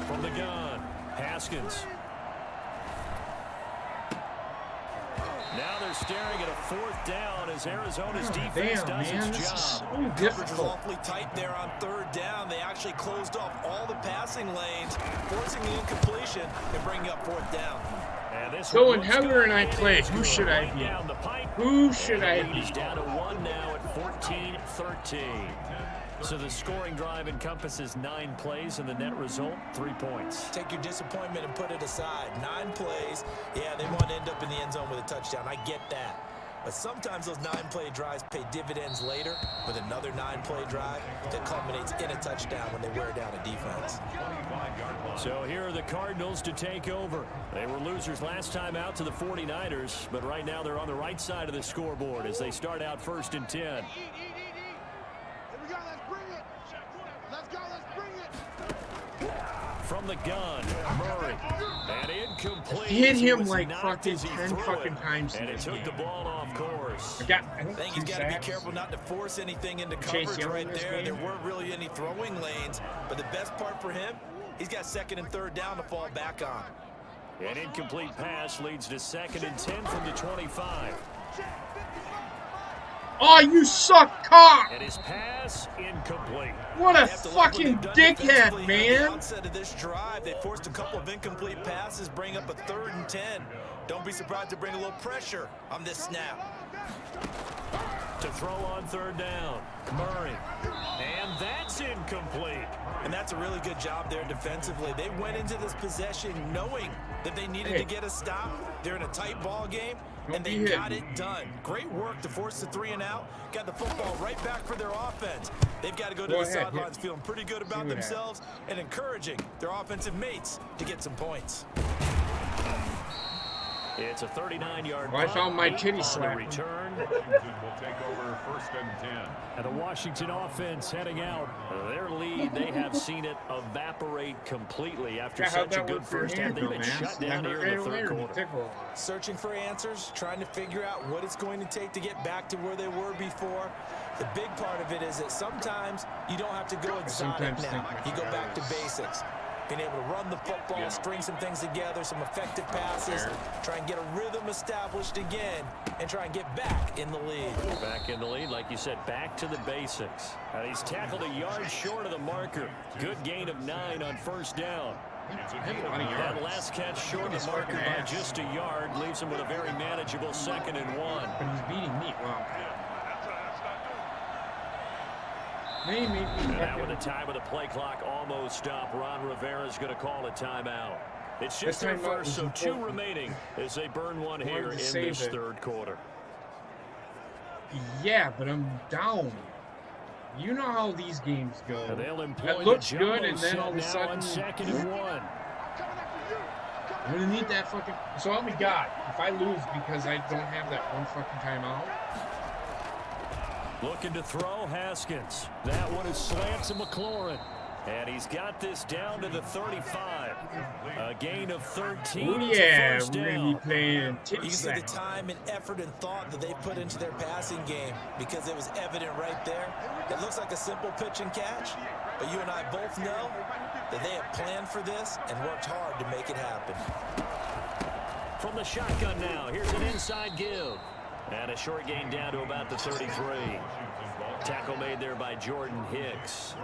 From the gun, Haskins. Now they're staring at a 4th down as Arizona's defense does man, its this job. is so Coverage was difficult. awfully tight there on 3rd down. They actually closed off all the passing lanes, forcing the incompletion and bringing up 4th down. So when Heather and I play, who should I be? Who should I be? He's down to 1 now at 14-13. So the scoring drive encompasses 9 plays, and the net result, 3 points. Take your disappointment and put it aside. 9 plays. Yeah, they want to end up in the end zone with a touchdown. I get that. But sometimes those 9-play drives pay dividends later with another 9-play drive that culminates in a touchdown when they wear down a defense. So here are the Cardinals to take over. They were losers last time out to the 49ers, but right now they're on the right side of the scoreboard as they start out 1st and 10. Here we go, let's bring it. Let's go, let's bring it. From the gun, Murray. And incomplete. Hit him Was like knocked fucking as he 10 threw fucking it, times in and it this took game. the ball off course. I I think he's got to be careful not to force anything into coverage right there. There weren't really any throwing lanes, but the best part for him, he's got 2nd and 3rd down to fall back on. An incomplete pass leads to 2nd and 10 from the 25. Oh, you suck cock! And his pass incomplete. What a They have to like what fucking they've done dickhead, defensively at the man! outset of this drive, they forced a couple of incomplete passes, bring up a 3rd and 10. Don't be surprised to bring a little pressure on this snap. To throw on 3rd down, Murray. And that's incomplete. And that's a really good job there defensively. They went into this possession knowing that they needed to get a stop. They're in a tight ball game, and they got it done. Great work to force the 3 and out. Got the football right back for their offense. They've got to go to the sidelines feeling pretty good about themselves and encouraging their offensive mates to get some points. It's a 39-yard I found my titty slap. Return. Washington will take over 1st and 10. And the Washington offense heading out. Their lead, they have seen it evaporate completely after such a good first half. They've been shut down here in the 3rd quarter. Searching for answers, trying to figure out what it's going to take to get back to where they were before. The big part of it is that sometimes you don't have to go exotic now. You go back to basics. Being able to run the football, string some things together, some effective passes, try and get a rhythm established again, and try and get back in the lead. Back in the lead, like you said, back to the basics. He's tackled a yard short of the marker. Good gain of 9 on 1st down. That last catch short of the marker by just a yard leaves him with a very manageable 2nd and 1. But he's beating me. Wow. And now with the time of the play clock almost up, Ron Rivera's going to call a timeout. It's just their first, so 2 remaining as they burn one here in this 3rd quarter. Yeah, but I'm down. You know how these games go. That looks good, and then all of a sudden, 2nd and 1. I'm gonna need that fucking. So help me God, if I lose because I don't have that one fucking timeout. Looking to throw, Haskins. That one is slant to McLaurin. And he's got this down to the 35. A gain of 13. Oh yeah, we're going to be playing titty You see the time and effort and thought that they put into their passing game because it was evident right there. It looks like a simple pitch and catch, but you and I both know that they have planned for this and worked hard to make it happen. From the shotgun now, here's an inside give. And a short gain down to about the 33. Tackle made there by Jordan Hicks.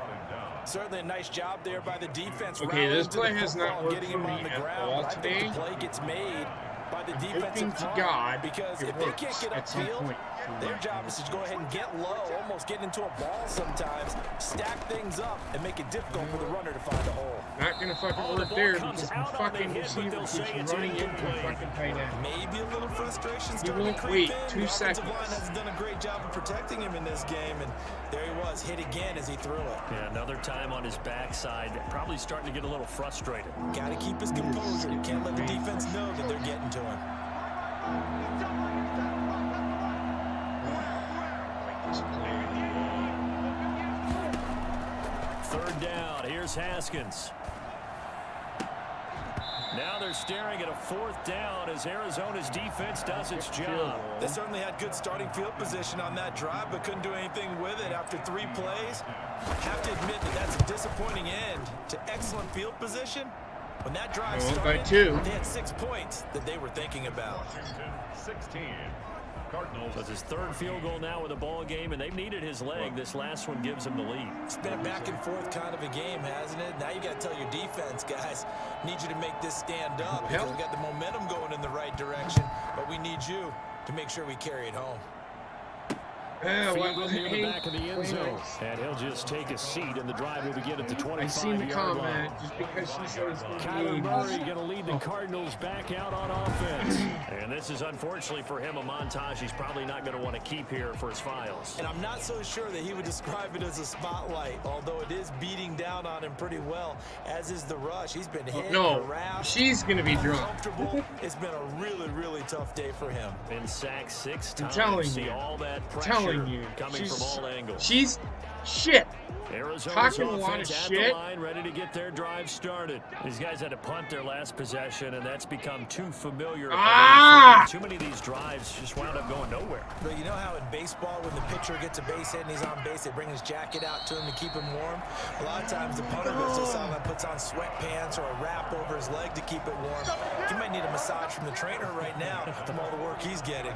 Certainly a nice job there by the defense. Okay, this play has not worked for me at all today. The play gets made by the defensive to God because it if they works can't get at some upfield, point. their job is to go ahead and get low, almost get into a ball sometimes, stack things up, and make it difficult for the runner to find a hole. Not gonna fucking work there because the fucking receiver keeps running into the fucking tight end. Maybe a little frustration He starting won't to creep wait in. 2 The offensive seconds. line has done a great job of protecting him in this game, and there he was, hit again as he threw it. Yeah, another time on his backside, probably starting to get a little frustrated. Got to keep his composure. Can't let the defense know that they're getting to him. Third down, here's Haskins. Now they're staring at a 4th down as Arizona's defense does its job. They certainly had good starting field position on that drive, but couldn't do anything with it after 3 plays. Have to admit that that's a disappointing end to excellent field position. When that drive started, they had 6 points that they were thinking about. 16. Cardinals. That's his third field goal now with a ball game, and they've needed his leg. This last one gives him the lead. It's been a back and forth kind of a game, hasn't it? Now you got to tell your defense, guys, need you to make this stand up because we got the momentum going in the right direction, but we need you to make sure we carry it home. Field goal near the back of the end zone. And he'll just take a seat, and the drive will begin at the 25-yard line. Just because she says Kyler Murray going to lead the Cardinals back out on offense. And this is, unfortunately for him, a montage he's probably not going to want to keep here for his files. And I'm not so sure that he would describe it as a spotlight, although it is beating down on him pretty well, as is the rush. He's been hit, harassed. She's going to be drunk. It's been a really, really tough day for him. Been sacked 6 times. I'm telling See you. all that pressure coming from all angles. She's shit. Arizona's Talking a lot of offense at shit. the line, ready to get their drive started. These guys had to punt their last possession, and that's become too familiar. Too many of these drives just wound up going nowhere. But you know how in baseball, when the pitcher gets a base hit and he's on base, they bring his jacket out to him to keep him warm? A lot of times the punter goes to someone and puts on sweatpants or a wrap over his leg to keep it warm. He might need a massage from the trainer right now from all the work he's getting.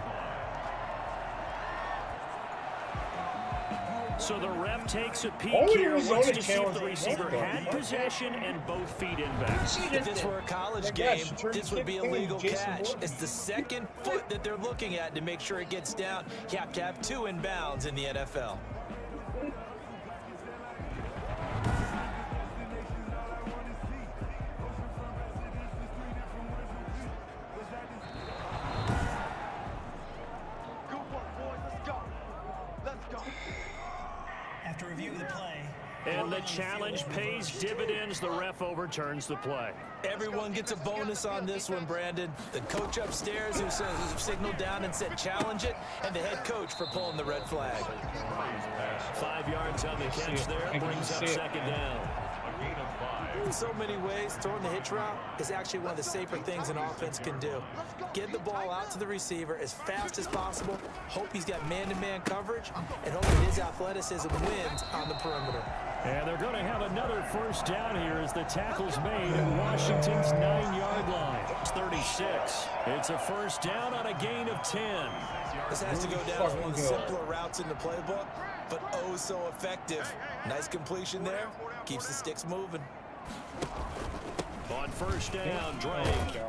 So the ref takes a peek here, looks to see if the receiver had possession and both feet inbound. If this were a college game, this would be a legal catch. It's the second foot that they're looking at to make sure it gets down. You have to have 2 inbounds in the NFL. After review of the play. And the challenge pays dividends. The ref overturns the play. Everyone gets a bonus on this one, Brandon. The coach upstairs who signaled down and said challenge it, and the head coach for pulling the red flag. 5 yards on the catch there. Brings up second down. In so many ways, throwing the hitch route is actually one of the safer things an offense can do. Get the ball out to the receiver as fast as possible, hope he's got man-to-man coverage, and hope that his athleticism wins on the perimeter. And they're going to have another first down here as the tackle's made at Washington's 9-yard line. It's 36. It's a first down on a gain of 10. This has to go down as one of the simpler routes in the playbook, but oh so effective. Nice completion there. Keeps the sticks moving. On first down, Drake.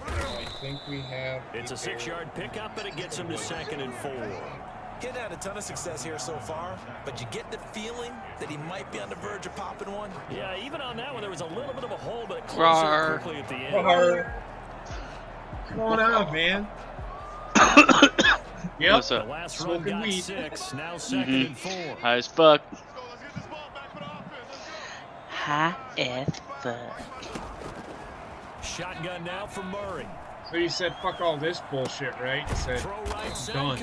I think we have. It's a 6-yard pickup, but it gets him to 2nd and 4. He hadn't had a ton of success here so far, but you get the feeling that he might be on the verge of popping one. Yeah, even on that one, there was a little bit of a hole, but it closed quickly at the end. Come on out, man. Yep. What's up? The last run got 6, now 2nd and 4. High as fuck. High as fuck. Shotgun now for Murray. So you said fuck all this bullshit, right? You said done.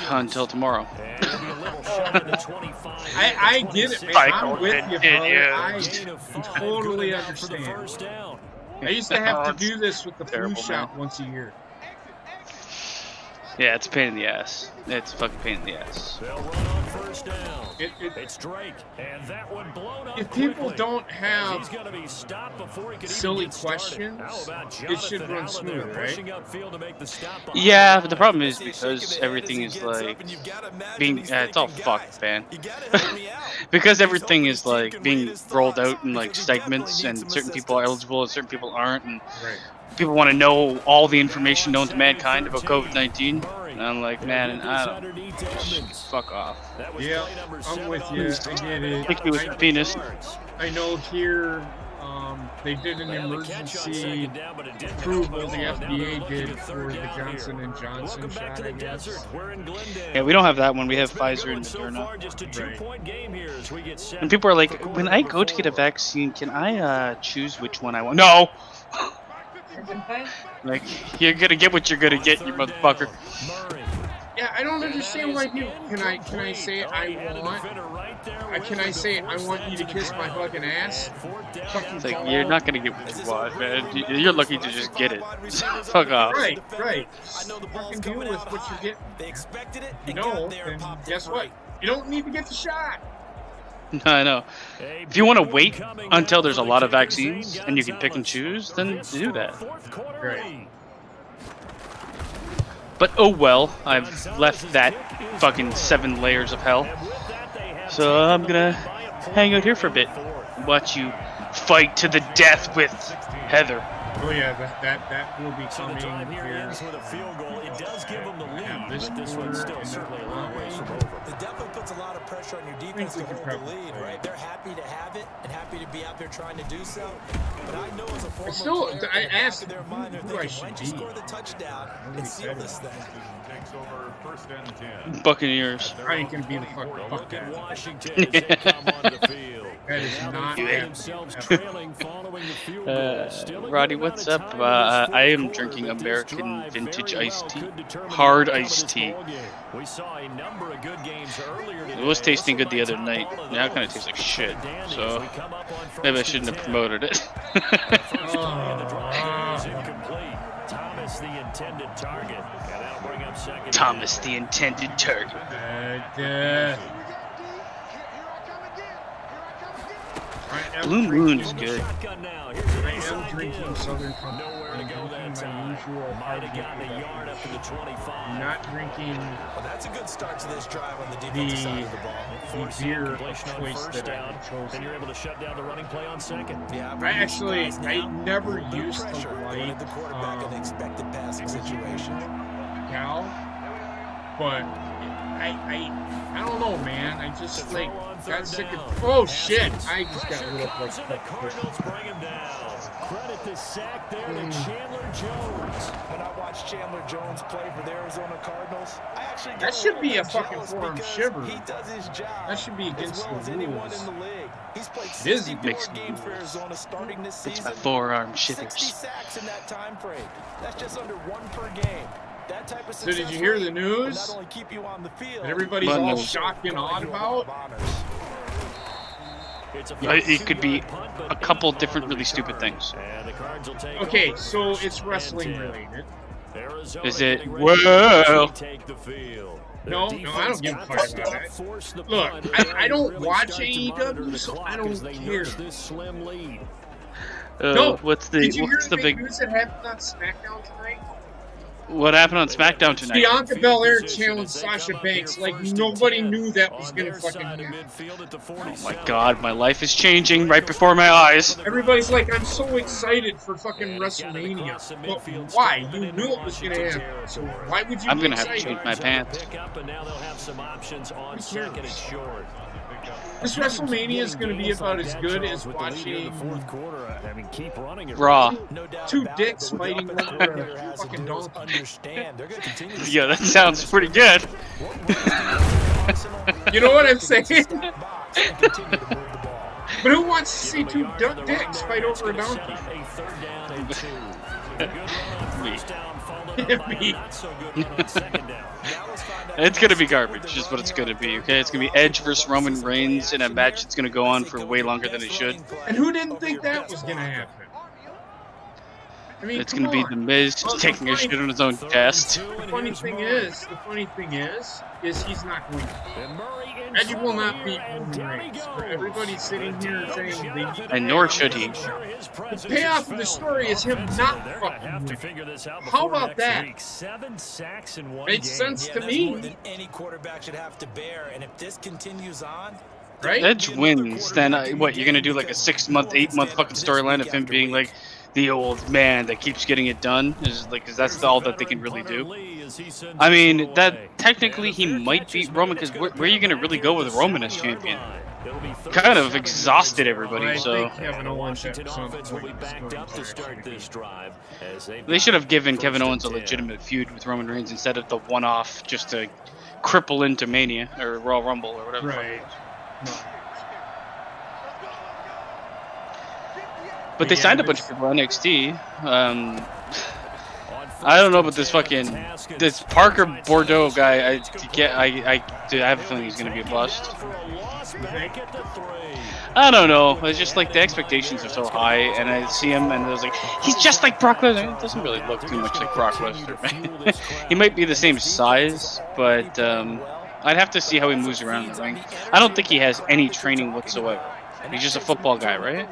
Until tomorrow. I get it, man. I'm with you, brother. I totally understand. I used to have to do this with the flu shot once a year. Yeah, it's a pain in the ass. It's a fucking pain in the ass. They'll run on first down. It's Drake, and that one blown up. If people don't have he's gonna be stopped before he can silly even get questions, it should run smooth, right? Yeah, but the problem is because everything is like being it's all fucked, man. Because everything is like being rolled out in like segments, and certain people are eligible and certain people aren't, and people want to know all the information known to mankind about COVID-19. And I'm like, man, I don't. Fuck off. Yeah, I'm with you. I get it. Pick me with your penis. I know here they did an emergency approval, the FDA did, for the Johnson & Johnson shot, I guess. Yeah, we don't have that one. We have Pfizer and Moderna. Right. And people are like, when I go to get a vaccine, can I choose which one I want? No! Like, you're gonna get what you're gonna get, you motherfucker. Yeah, I don't understand why people. Can I say I want? Can I say I want you to kiss my fucking ass? It's like, you're not gonna get what you want, man. You're lucky to just get it. Fuck off. Right. Just fucking deal with what you're getting. You know, and guess what? You don't need to get the shot. No, I know. If you want to wait until there's a lot of vaccines and you can pick and choose, then do that. Right. But oh well, I've left that fucking 7 layers of hell. So I'm gonna hang out here for a bit. Watch you fight to the death with Heather. Oh yeah, that will be coming here. With a field goal, it does give them the lead, this but this one's still certainly a long ways from over. It definitely puts a lot of pressure on your defense to hold the lead, right? They're happy to have it and happy to be out there trying to do so. But I know as a former player, I asked their mind, they're who I thinking, why should don't you be. score the touchdown and seal this thing? Takes over 1st and 10. Buccaneers. I ain't gonna be the fucking fuck Look at that. Washington as they come onto the field. That is Now not they find happening. themselves trailing following the field goal. Still a good Roddy, amount what's of up? time in this I am fourth drinking quarter, but this American drive vintage very iced well tea. could determine the Hard outcome of iced this tea. ball game. We saw a number of good games earlier today. It was tasting good the other Top night. all of Now it kind of those. tastes like shit. Dandy So as we come up on maybe I 1st shouldn't and have 10. promoted it. First play of the drive is incomplete. Thomas, the intended target. And that'll bring up second. Thomas, the intended target. Blue Moon's good. Shotgun now. Here's an I am inside drinking give. Southern Comfort. Nowhere to go that My time. usual Might have gotten a yard up to the 25. Not drinking Well, that's a good start to this drive on the defensive side of the ball. Forcing beer completion on choice first that I down, chose. then you're able to shut down the running play on second. Yeah, I never Little used to pressure like at the quarterback in the expected passing situation. Cal, but I don't know, man. I just like got sick of. Oh shit! I just got lit up like The Cardinals bring him down. Credit the sack there to Chandler Jones. When I watched Chandler Jones play for the Arizona Cardinals, I actually That get should little be a bit fucking jealous forearm because shiver. He does his job. That should be as against well the as anyone rules. in the league. He's played It is 64 against the games for rules. Arizona starting this It's season. my forearm 60 shivers. sacks in that time frame. That's just under 1 per game. That type of So did success you hear rate the will news? not only keep you on the field, That everybody's Well, all no. shocked and awed you a lot of about? honors. It could be a couple different really stupid things. And the Cards will take Okay, over so first it's wrestling and 10. related. Arizona Is it? getting ready to Whoa! take the field. No, Their no, I don't defense give a got fuck to about that. force the Look, punt, I don't really watch start to monitor AEW, the so clock I as don't they care. nurse this slim lead. No, What's did you hear the big? news that happened on SmackDown tonight? What happened on SmackDown tonight? Bianca Belair challenged Sasha Banks like nobody knew that was gonna fucking happen. Oh my god, my life is changing right before my eyes. Everybody's like, I'm so excited for fucking WrestleMania. But why? You knew it was gonna happen. So why would you I'm be gonna have to excited? change my pants. Pick up, and now they'll have some options on second and short. This WrestleMania is gonna be about as good as With the lead here in the watching fourth quarter. I mean, keep running it. Raw. No doubt two about dicks it, but what fighting the over coordinator a has to fucking do is donkey. understand they're going to continue to Yeah, that sounds pretty good. You know what I'm saying? stack box and continue to move the ball. But who wants to see two dicks fight over a donkey? A third down and 2. A good run on Me. first down, followed up by Me. a not so good run on second down. Now let's find out It's gonna be garbage, is what it's gonna be, okay? It's gonna be Edge versus Roman Reigns in a match that's gonna go on for way longer than it should. And who didn't think that was gonna happen? I mean, It's come gonna be on. The Miz Well, just taking a shit on his own chest. The funny thing is he's not going to. And Murray in Edge will not trouble beat here, and Roman down he Reigns. goes. Everybody's sitting here saying they need And nor should he. The payoff of the story is him not They're gonna fucking have to winning. figure this out How before about next that? week. 7 sacks in one Makes game. sense Yeah, to that's more me, than any quarterback should have to bear. And if this continues on, right? Edge wins, then what? You're gonna do like a 6-month, 8-month fucking storyline of him being like the old man that keeps getting it done? Is like, cause that's all that they can really do. I mean, that technically he might beat Roman, because where are you gonna really go with Roman as champion? Kind of exhausted everybody, I so think Kevin Owens at Washington some offense will be point is backed going up to to start actually this drive. As they should have given Kevin first Owens a and 10. legitimate feud with Roman Reigns instead of the one-off just to cripple into Mania or Royal Rumble or whatever. Right. No. But they signed a bunch of people to NXT. I don't know about this Parker Bordeaux guy. I have a feeling he's gonna be a bust. I don't know. It's just like the expectations are so high, and I see him, and I was like, he's just like Brock Lesnar. It doesn't really look too much like Brock Lesnar, man. He might be the same size, but I'd have to see how he moves around in the ring. I don't think he has any training whatsoever. He's just a football guy, right?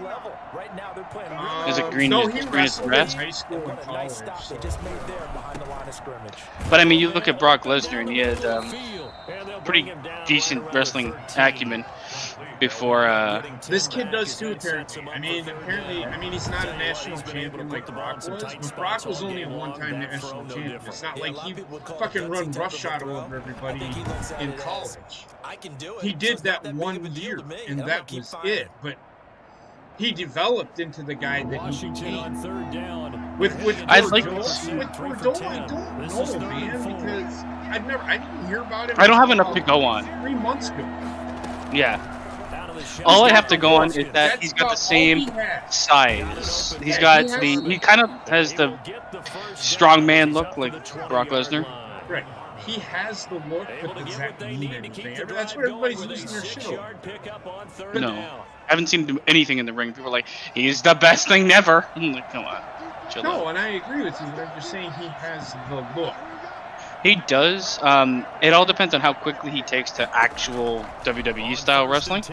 Is it green? No, Is he green as wrestled in grass? high school and college. Nice stop they just made there behind the line of But I mean, you look at Brock Lesnar, and he had pretty decent wrestling acumen before. This kid does too, apparently. I mean, he's not a national champion like Brock was, but Brock was only a one-time national champion. It's not like he fucking run roughshod over everybody in college. He did that 1 year, and that was it. But he developed into the guy that he became. With Bordeaux, I don't know, man, because I didn't hear about him. I don't have enough to go on. 3 months ago. Yeah. All I have to go on is that he's got the same size. He kind of has the strong man look like Brock Lesnar. Right. He has the look, but does that mean anything? That's what everybody's losing their shit over. No. I haven't seen him do anything in the ring. People are like, he's the best thing ever. I'm like, come on. No, and I agree with you, but I'm just saying he has the look. He does. It all depends on how quickly he takes to actual WWE style wrestling.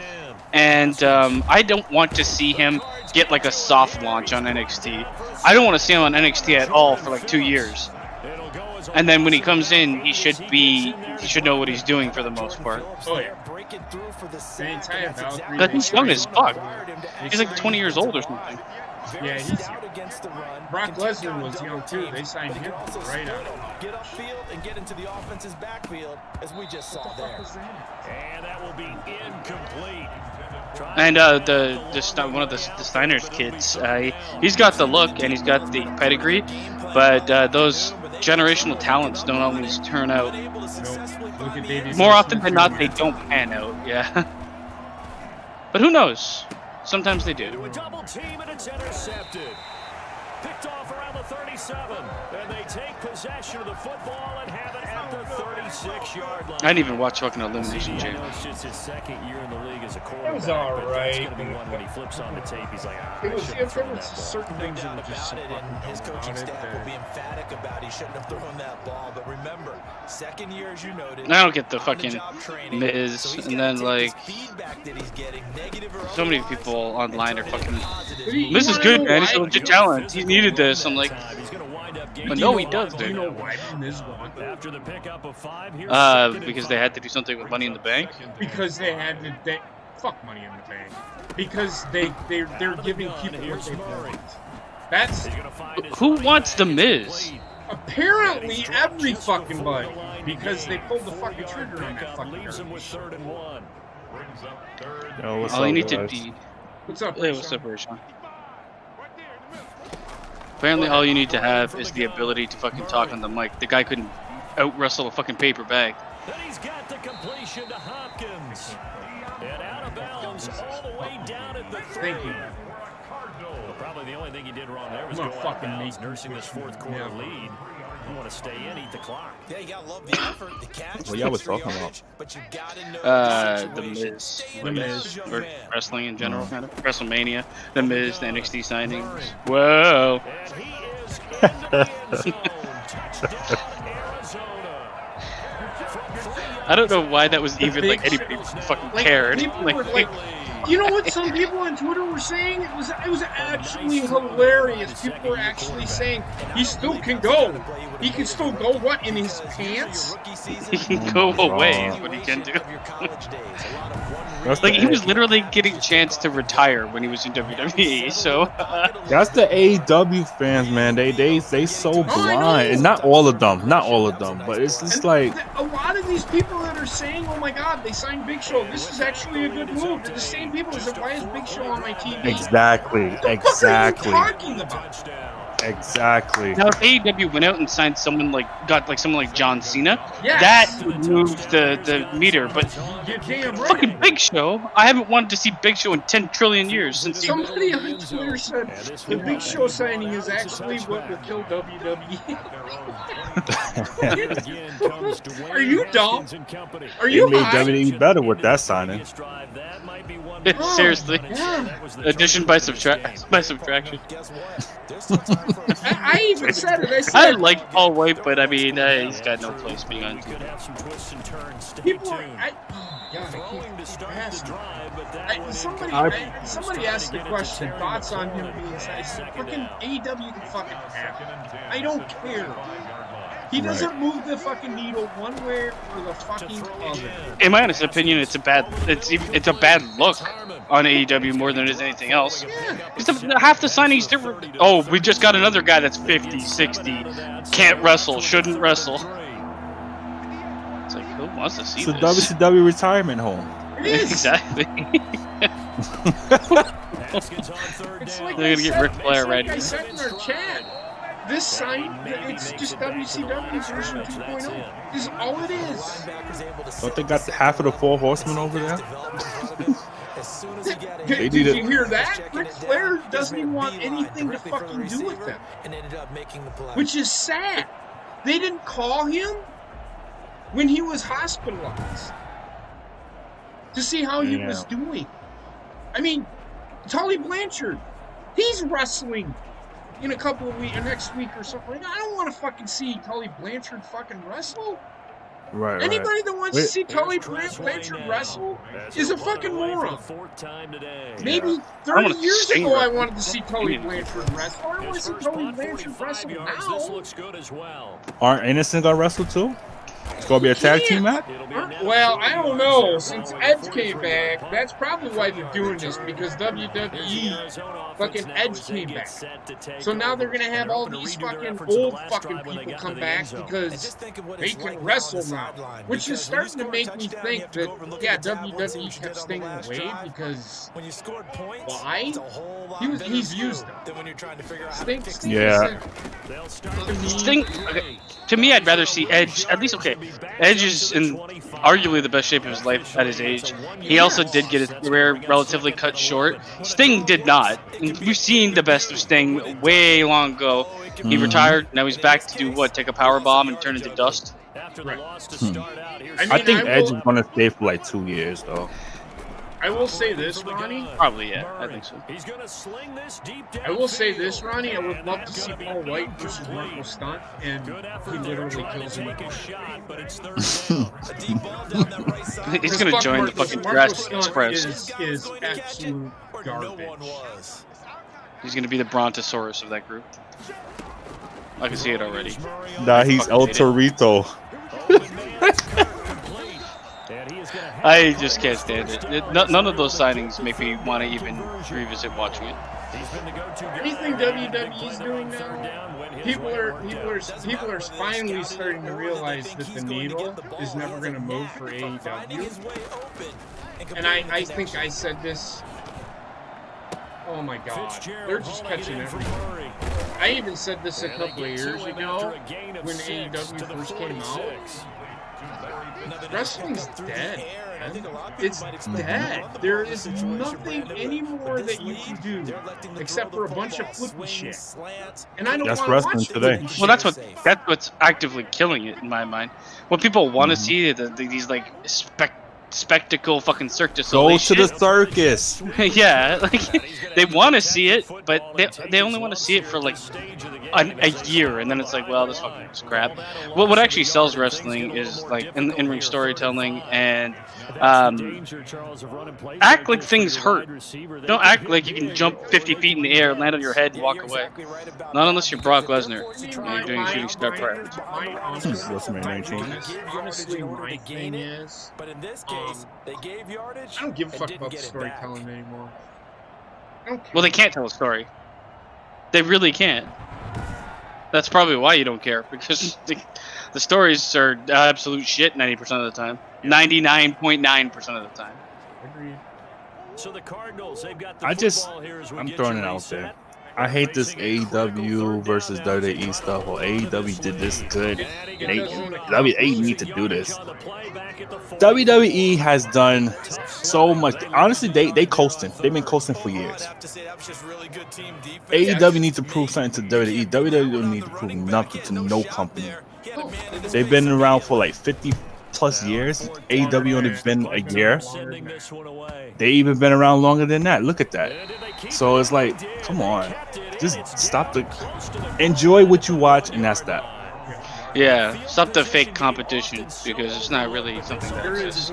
And I don't want to see him get like a soft launch on NXT. I don't want to see him on NXT at all for like 2 years. And then when he comes in, he should know what he's doing for the most part. Oh yeah. But he's young as fuck. He's like 20 years old or something. Yeah, he's young. Brock Lesnar was young too. They signed him right out. Get upfield and get into the offense's backfield, as we just saw there. And that will be incomplete. And one of the Steiner's kids, he's got the look and he's got the pedigree, but those generational talents don't always turn out. More often than not, they don't pan out. Yeah. But who knows? Sometimes they do. A double team and it's intercepted. Picked off around the 37, and they take possession of the football and have it at the 36-yard line. I didn't even watch fucking Elimination Chamber. It's just his second year in the league as a quarterback. It was all right. It's going to be one when he flips on the tape. He's like, it was certain things that were just his coaching staff will be emphatic about he shouldn't have thrown that ball. But remember, second year, as you noted, I don't get the fucking Miz, and then like so many people online are fucking. Miz is good, man. He's a legit talent. He needed this. I'm like, but no, he does, dude. After the pickup of 5 here. Because they had to do something with Money in the Bank. Because they had to. Fuck Money in the Bank. Because they're giving people what they want. That's who wants the Miz. Apparently every fucking body, because they pulled the fucking trigger on that fucking garbage. All you need to be. What's up? Hey, what's up, Rishon? Apparently, all you need to have is the ability to fucking talk on the mic. The guy couldn't out-wrestle a fucking paper bag. Then he's got the completion to Hopkins. And out of bounds all the way down at the 3. Thank you. Well, probably the only thing he did wrong there was go out of bounds, nursing this fourth quarter lead. You want to stay in, eat the clock. Yeah, you gotta love the effort, the catch. What y'all was talking about? But you gotta know the Miz, or wrestling in general, kind of. WrestleMania, the Miz, the NXT signings. Whoa. And he is into the end zone. Touchdown, Arizona. I don't know why that was even like anybody fucking cared. You know what some people on Twitter were saying? It was actually hilarious. People were actually saying he still can go. He can still go what, in his pants? He can go away is what he can do. Like he was literally getting a chance to retire when he was in WWE. So that's the AEW fans, man. They so blind, and not all of them, but it's just like a lot of these people that are saying, "Oh my God, they signed Big Show. This is actually a good move." They're the same people that said, "Why is Big Show on my TV?" Exactly. What the fuck are you talking about? Exactly. Now, if AEW went out and signed someone like John Cena, yes, that would move the meter. But fucking Big Show, I haven't wanted to see Big Show in 10 trillion years since. Somebody on Twitter said the Big Show signing is actually what will kill WWE. Are you dumb? Are you made WWE better with that signing? Seriously, yeah. Addition by subtraction. I even said it. I like Paul White, but I mean, he's got no place being on TV. People are, somebody asked the question, thoughts on him being signed. Fucking AEW can fucking have it. I don't care. He doesn't move the fucking needle one way or the fucking other. In my honest opinion, it's a bad look on AEW more than it is anything else. Because half the signings, oh, we just got another guy that's 50, 60, can't wrestle, shouldn't wrestle. It's like, who wants to see this? It's a WCW retirement home. Exactly. It's like they're gonna get Ric Flair ready. I said in our chat, this site, it's just WCW version 2.0. This is all it is. Don't they got half of the 4 horsemen over there? Did you hear that? Ric Flair doesn't even want anything to fucking do with them. Which is sad. They didn't call him when he was hospitalized to see how he was doing. I mean, Tully Blanchard, he's wrestling in a couple of weeks, next week or something. I don't want to fucking see Tully Blanchard fucking wrestle. Right. Anybody that wants to see Tully Blanchard wrestle is a fucking moron. Maybe 30 years ago I wanted to see Tully Blanchard wrestle. I don't want to see Tully Blanchard wrestle now. Aren't Innocent gonna wrestle too? It's gonna be a tag team match? Well, I don't know. Since Edge came back, that's probably why they're doing this, because WWE fucking Edge came back. So now they're gonna have all these fucking old fucking people come back because they can wrestle now. Which is starting to make me think that, yeah, WWE kept Sting away because why? He's used them. Sting yeah. Sting, okay. To me, I'd rather see Edge. At least, okay, Edge is in arguably the best shape of his life at his age. He also did get his career relatively cut short. Sting did not. We've seen the best of Sting way long ago. He retired. Now he's back to do what? Take a power bomb and turn into dust. Right. I think Edge is gonna stay for like 2 years though. I will say this, Ronnie. Probably, yeah. I think so. I will say this, Ronnie. I would love to see Paul White versus Marco Stunt, and he literally kills him. He's gonna join the fucking Jurassic Express. Is absolute garbage. He's gonna be the Brontosaurus of that group. I can see it already. Nah, he's El Torito. I just can't stand it. None of those signings make me want to even revisit watching it. Anything WWE's doing now, people are finally starting to realize that the needle is never going to move for AEW. And I think I said this. Oh my God, they're just catching everything. I even said this a couple of years ago when AEW first came out. Wrestling's dead. It's dead. There is nothing anymore that you can do except for a bunch of flippy shit. And I don't want to watch today. Well, that's what's actively killing it in my mind. What people want to see these like spectacle fucking Cirque du Soleil Go to the circus. Yeah, like they want to see it, but they only want to see it for like a year, and then it's like, well, this fucking is crap. Well, what actually sells wrestling is like in-ring storytelling and act like things hurt. Don't act like you can jump 50 feet in the air, land on your head, and walk away. Not unless you're Brock Lesnar and you're doing shooting star prayers. Honestly, my thing is, but in this case, they gave yardage. I don't give a fuck about the storytelling anymore. Well, they can't tell a story. They really can't. That's probably why you don't care, because the stories are absolute shit 90% of the time. 99.9% of the time. Agreed. So the Cardinals, they've got the I'm throwing it out there. I hate this AEW versus WWE stuff. Well, AEW did this good. WWE need to do this. WWE has done so much. Honestly, they coasting. They've been coasting for years. AEW needs to prove something to WWE. WWE don't need to prove nothing to no company. They've been around for like 50 plus years. AEW only been a year. They even been around longer than that. Look at that. So it's like, come on, just stop enjoy what you watch, and that's that. Yeah, stop the fake competition because it's not really something that exists.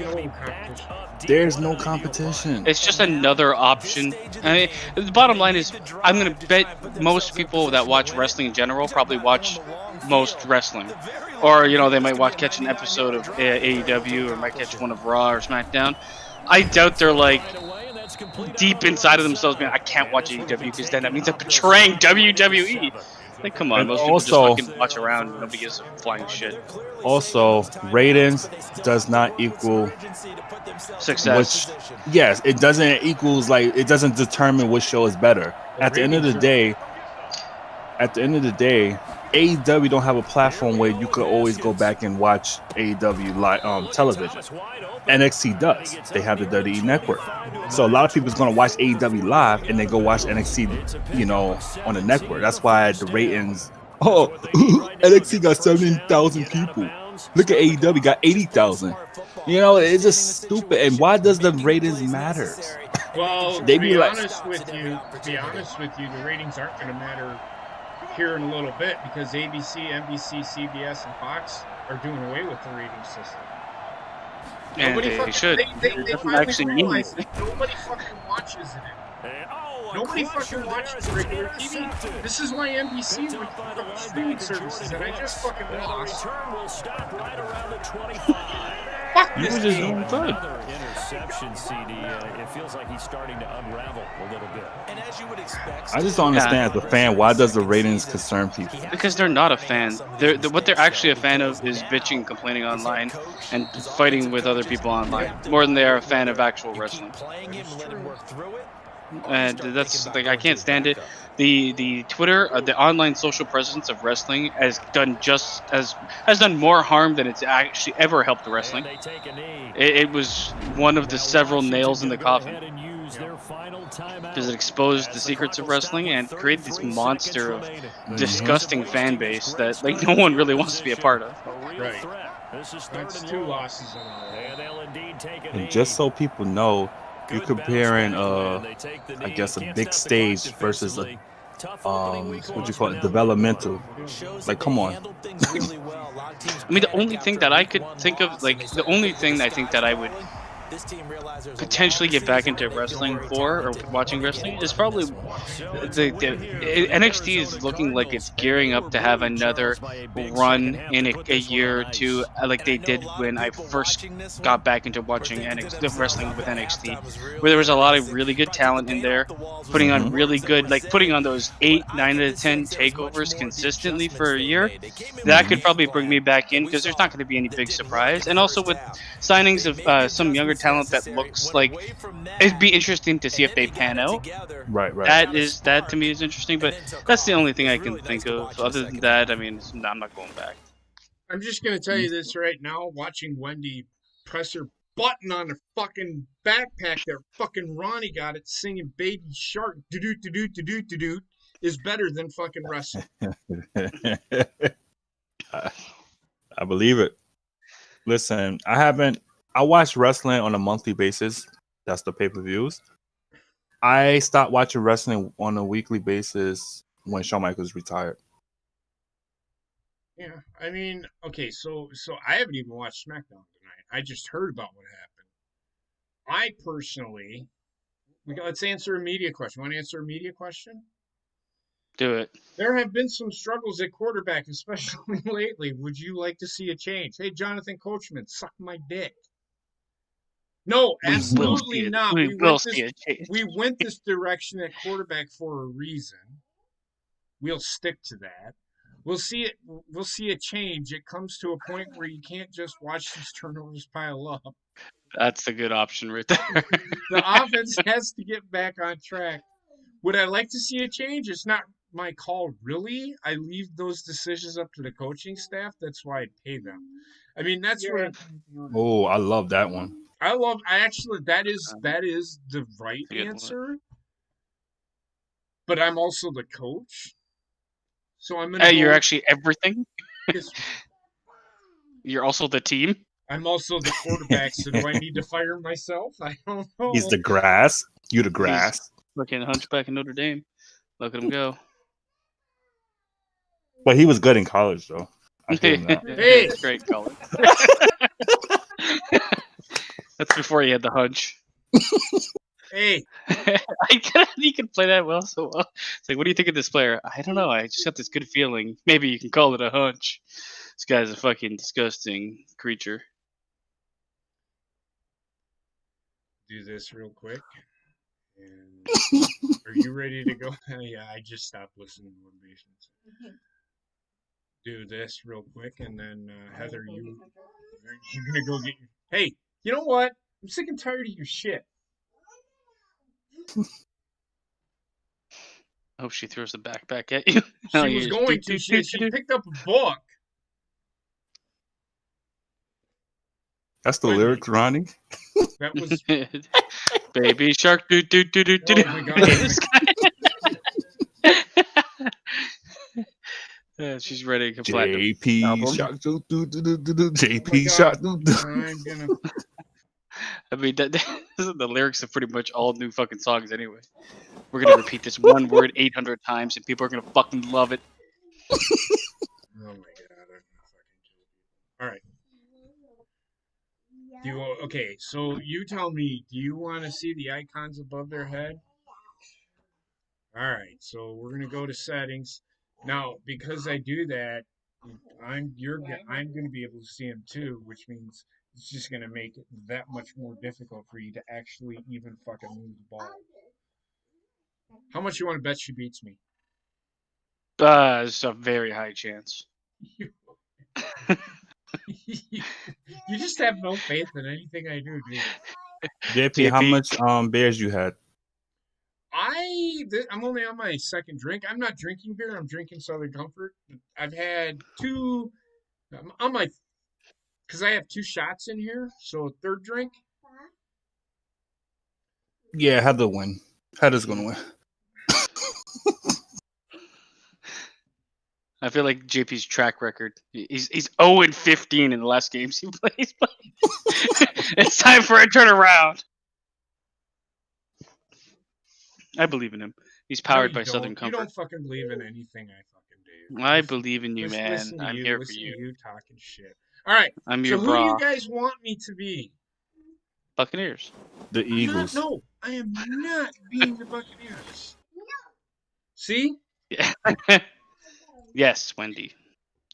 There's no competition. It's just another option. I mean, the bottom line is, I'm gonna bet most people that watch wrestling in general probably watch most wrestling, or they might catch an episode of AEW or might catch one of Raw or SmackDown. I doubt they're like deep inside of themselves, man. I can't watch AEW because then that means I'm betraying WWE. Like, come on, And most people just fucking watch around. Nobody gives a flying shit. Also, ratings does not equal success. Yes, it doesn't equals it doesn't determine which show is better. At the end of the day, AEW don't have a platform where you could always go back and watch AEW live television. NXT does. They have the WWE Network. So a lot of people is going to watch AEW live and then go watch NXT, on the network. That's why the ratings. Oh, NXT got 70,000 people. Look at AEW got 80,000. It's just stupid. And why does the ratings matter? Well, to be honest with you, the ratings aren't going to matter here in a little bit because ABC, NBC, CBS, and Fox are doing away with the rating system. And nobody should. They finally realize nobody fucking watches it. Nobody fucking watches regular TV. This is why NBC went to streaming services, and I just fucking lost. Fuck this game. Interception, CD. It feels like he's starting to unravel a little bit. And as you would expect, I just don't understand as a fan, why does the ratings concern people? Because they're not a fan. What they're actually a fan of is bitching, complaining online, and fighting with other people online, more than they are a fan of actual wrestling. And that's I can't stand it. The Twitter, the online social presence of wrestling has done more harm than it's actually ever helped the wrestling. It was one of the several nails in the coffin because it exposed the secrets of wrestling and created this monster of disgusting fan base that no one really wants to be a part of. Right. That's 2 losses in a row. And just so people know, you're comparing I guess a big stage versus a developmental. Come on. I mean, the only thing that I could think of, the only thing I think that I would potentially get back into wrestling or watching wrestling is probably the NXT is looking like it's gearing up to have another run in a year or two, like they did when I first got back into watching wrestling with NXT, where there was a lot of really good talent in there, putting on really good, putting on those 8, 9 out of 10 takeovers consistently for a year. That could probably bring me back in because there's not going to be any big surprise, and also with signings of some younger talent that looks like it'd be interesting to see if they pan out. Right. That to me is interesting, but that's the only thing I can think of. Other than that, I mean, I'm not going back. I'm just gonna tell you this right now. Watching Wendy press her button on the fucking backpack that fucking Ronnie got it singing Baby Shark do is better than fucking wrestling. I believe it. Listen, I watch wrestling on a monthly basis. That's the pay-per-views. I stopped watching wrestling on a weekly basis when Shawn Michaels retired. Yeah, I mean, okay, so I haven't even watched SmackDown tonight. I just heard about what happened. I personally, let's answer a media question. Want to answer a media question? Do it. There have been some struggles at quarterback, especially lately. Would you like to see a change? Hey, Jonathan Coachman, suck my dick. No, absolutely not. We went this direction at quarterback for a reason. We'll stick to that. We'll see it. We'll see a change. It comes to a point where you can't just watch these turnovers pile up. That's a good option right there. The offense has to get back on track. Would I like to see a change? It's not my call, really. I leave those decisions up to the coaching staff. That's why I pay them. I mean, that's what. Oh, I love that one. That is the right answer. But I'm also the coach. So I'm gonna. You're actually everything. You're also the team. I'm also the quarterback. So do I need to fire myself? I don't know. He's the grass. You the grass. He's looking hunchback in Notre Dame. Look at him go. But he was good in college, though. I give him that. Hey! Great color. That's before he had the hunch. Hey! You can play that well so well. It's like, what do you think of this player? I don't know. I just got this good feeling. Maybe you can call it a hunch. This guy's a fucking disgusting creature. Do this real quick. And are you ready to go? Yeah, I just stopped listening to motivations. Do this real quick, and then Heather, you're gonna go get your. Hey, you know what? I'm sick and tired of your shit. I hope she throws the backpack at you. She was going to. She picked up a book. That's the lyrics, Ronnie. That was Baby Shark. Do do do do do. Oh my god! Yeah, she's ready to play. JP Shark. JP Shark. I'm gonna. I mean, the lyrics of pretty much all new fucking songs anyway. We're gonna repeat this one word 800 times, and people are gonna fucking love it. Oh my god! I'm gonna fucking kill you. All right. Okay, so you tell me, do you want to see the icons above their head? All right, so we're gonna go to settings. Now, because I do that, I'm going to be able to see them too, which means it's just going to make it that much more difficult for you to actually even fucking move the ball. How much you want to bet she beats me? It's a very high chance. You just have no faith in anything I do, dude. JP, how much beers you had? I'm only on my second drink. I'm not drinking beer. I'm drinking Southern Comfort. I've had two on my, because I have 2 shots in here. So third drink. Yeah, Heather win. Heather's gonna win. I feel like JP's track record. He's 0-15 in the last games he plays. It's time for a turnaround. I believe in him. He's powered by Southern Comfort. You don't fucking believe in anything I fucking do. I believe in you, man. I'm here for you. You talking shit. All right. I'm your bra. So who do you guys want me to be? Buccaneers. The Eagles. No, I am not being the Buccaneers. See? Yeah. Yes, Wendy.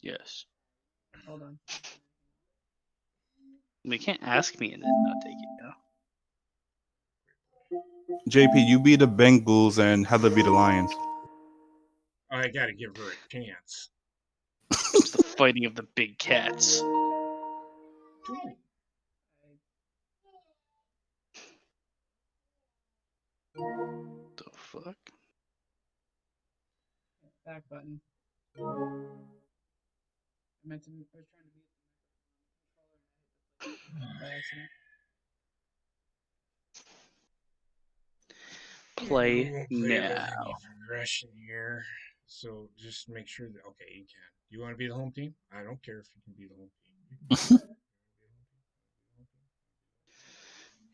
Yes. Hold on. You can't ask me and then not take it now. JP, you be the Bengals and Heather be the Lions. I gotta give her a chance. It's the fighting of the big cats. The fuck? Back button. I was trying to be by accident. Play now. Progression here, so just make sure that you can. Do you want to be the home team? I don't care if you can be the home team.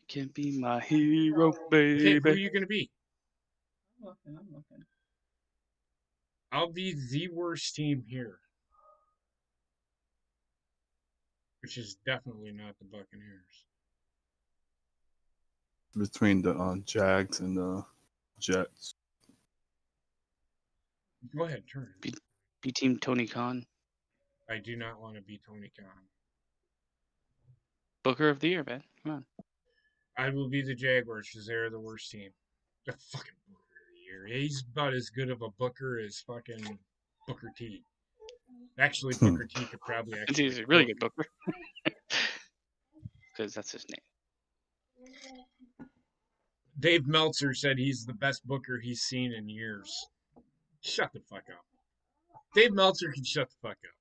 Can be my hero, baby. Okay, who are you gonna be? I'm looking. I'll be the worst team here, which is definitely not the Buccaneers. Between the Jags and the Jets. Go ahead, turn. Be team Tony Khan. I do not want to be Tony Khan. Booker of the year, man. Come on. I will be the Jaguars because they're the worst team. The fucking Booker of the year. He's about as good of a Booker as fucking Booker T. Actually, Booker T could probably actually. He's a really good Booker. Because that's his name. Dave Meltzer said he's the best Booker he's seen in years. Shut the fuck up. Dave Meltzer can shut the fuck up.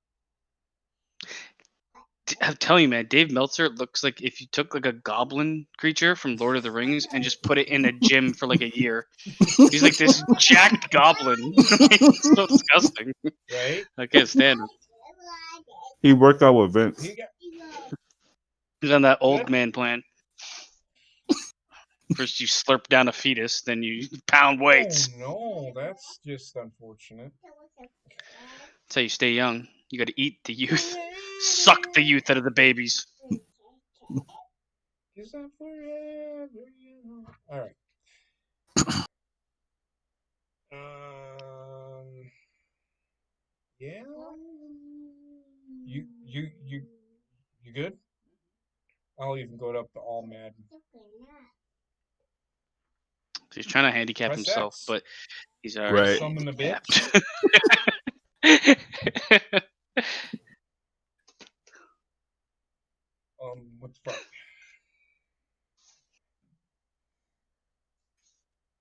I'm telling you, man, Dave Meltzer looks like if you took like a goblin creature from Lord of the Rings and just put it in a gym for like a year. He's like this jacked goblin. It's so disgusting. Right? I can't stand him. He worked out with Vince. He's on that old man plan. First you slurp down a fetus, then you pound weights. Oh, no, that's just unfortunate. That's how you stay young. You got to eat the youth, suck the youth out of the babies. Is that forever? All right. Yeah. You good? I'll even go up to all Madden. He's trying to handicap Press himself, X. but he's already Summon the handicapped. What the fuck?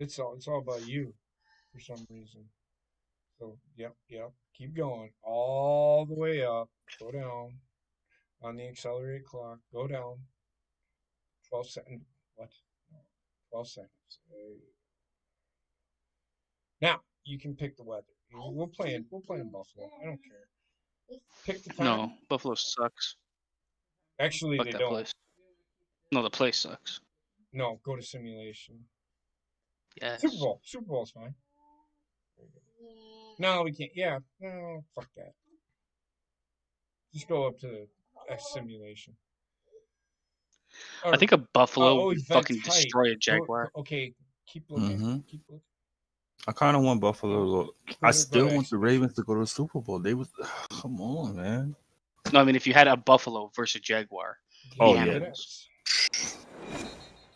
It's all about you for some reason. So yep. Keep going all the way up. Go down on the accelerate clock. Go down. 12 seconds. What? 12 seconds. Now you can pick the weather. We'll play in Buffalo. I don't care. Pick the time. No, Buffalo sucks. Actually, Fuck they that don't. place. No, the place sucks. No, go to simulation. Yes. Super Bowl's fine. No, we can't. Yeah, no, fuck that. Just go up to the simulation. I think a Buffalo would fucking destroy a Jaguar. Okay, keep looking. Keep looking. I kind of want Buffalo to go. I still want the Ravens to go to the Super Bowl. They was, come on, man. No, I mean if you had a Buffalo versus Jaguar. Oh yeah.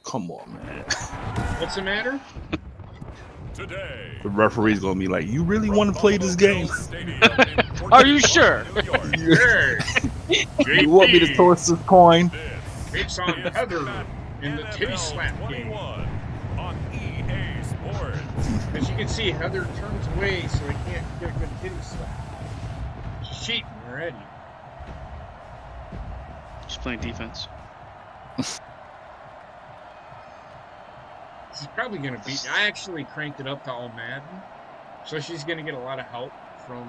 Come on, man. What's the matter? Today, the referee's gonna be like, "You really want to play this game? Are you sure? You want me to toss this coin?" It's on Heather in the titty slap game. On EA Sports. As you can see, Heather turns away so he can't get a good titty slap. She's cheating already. She's playing defense. She's probably going to beat. I actually cranked it up to all Madden, so she's going to get a lot of help from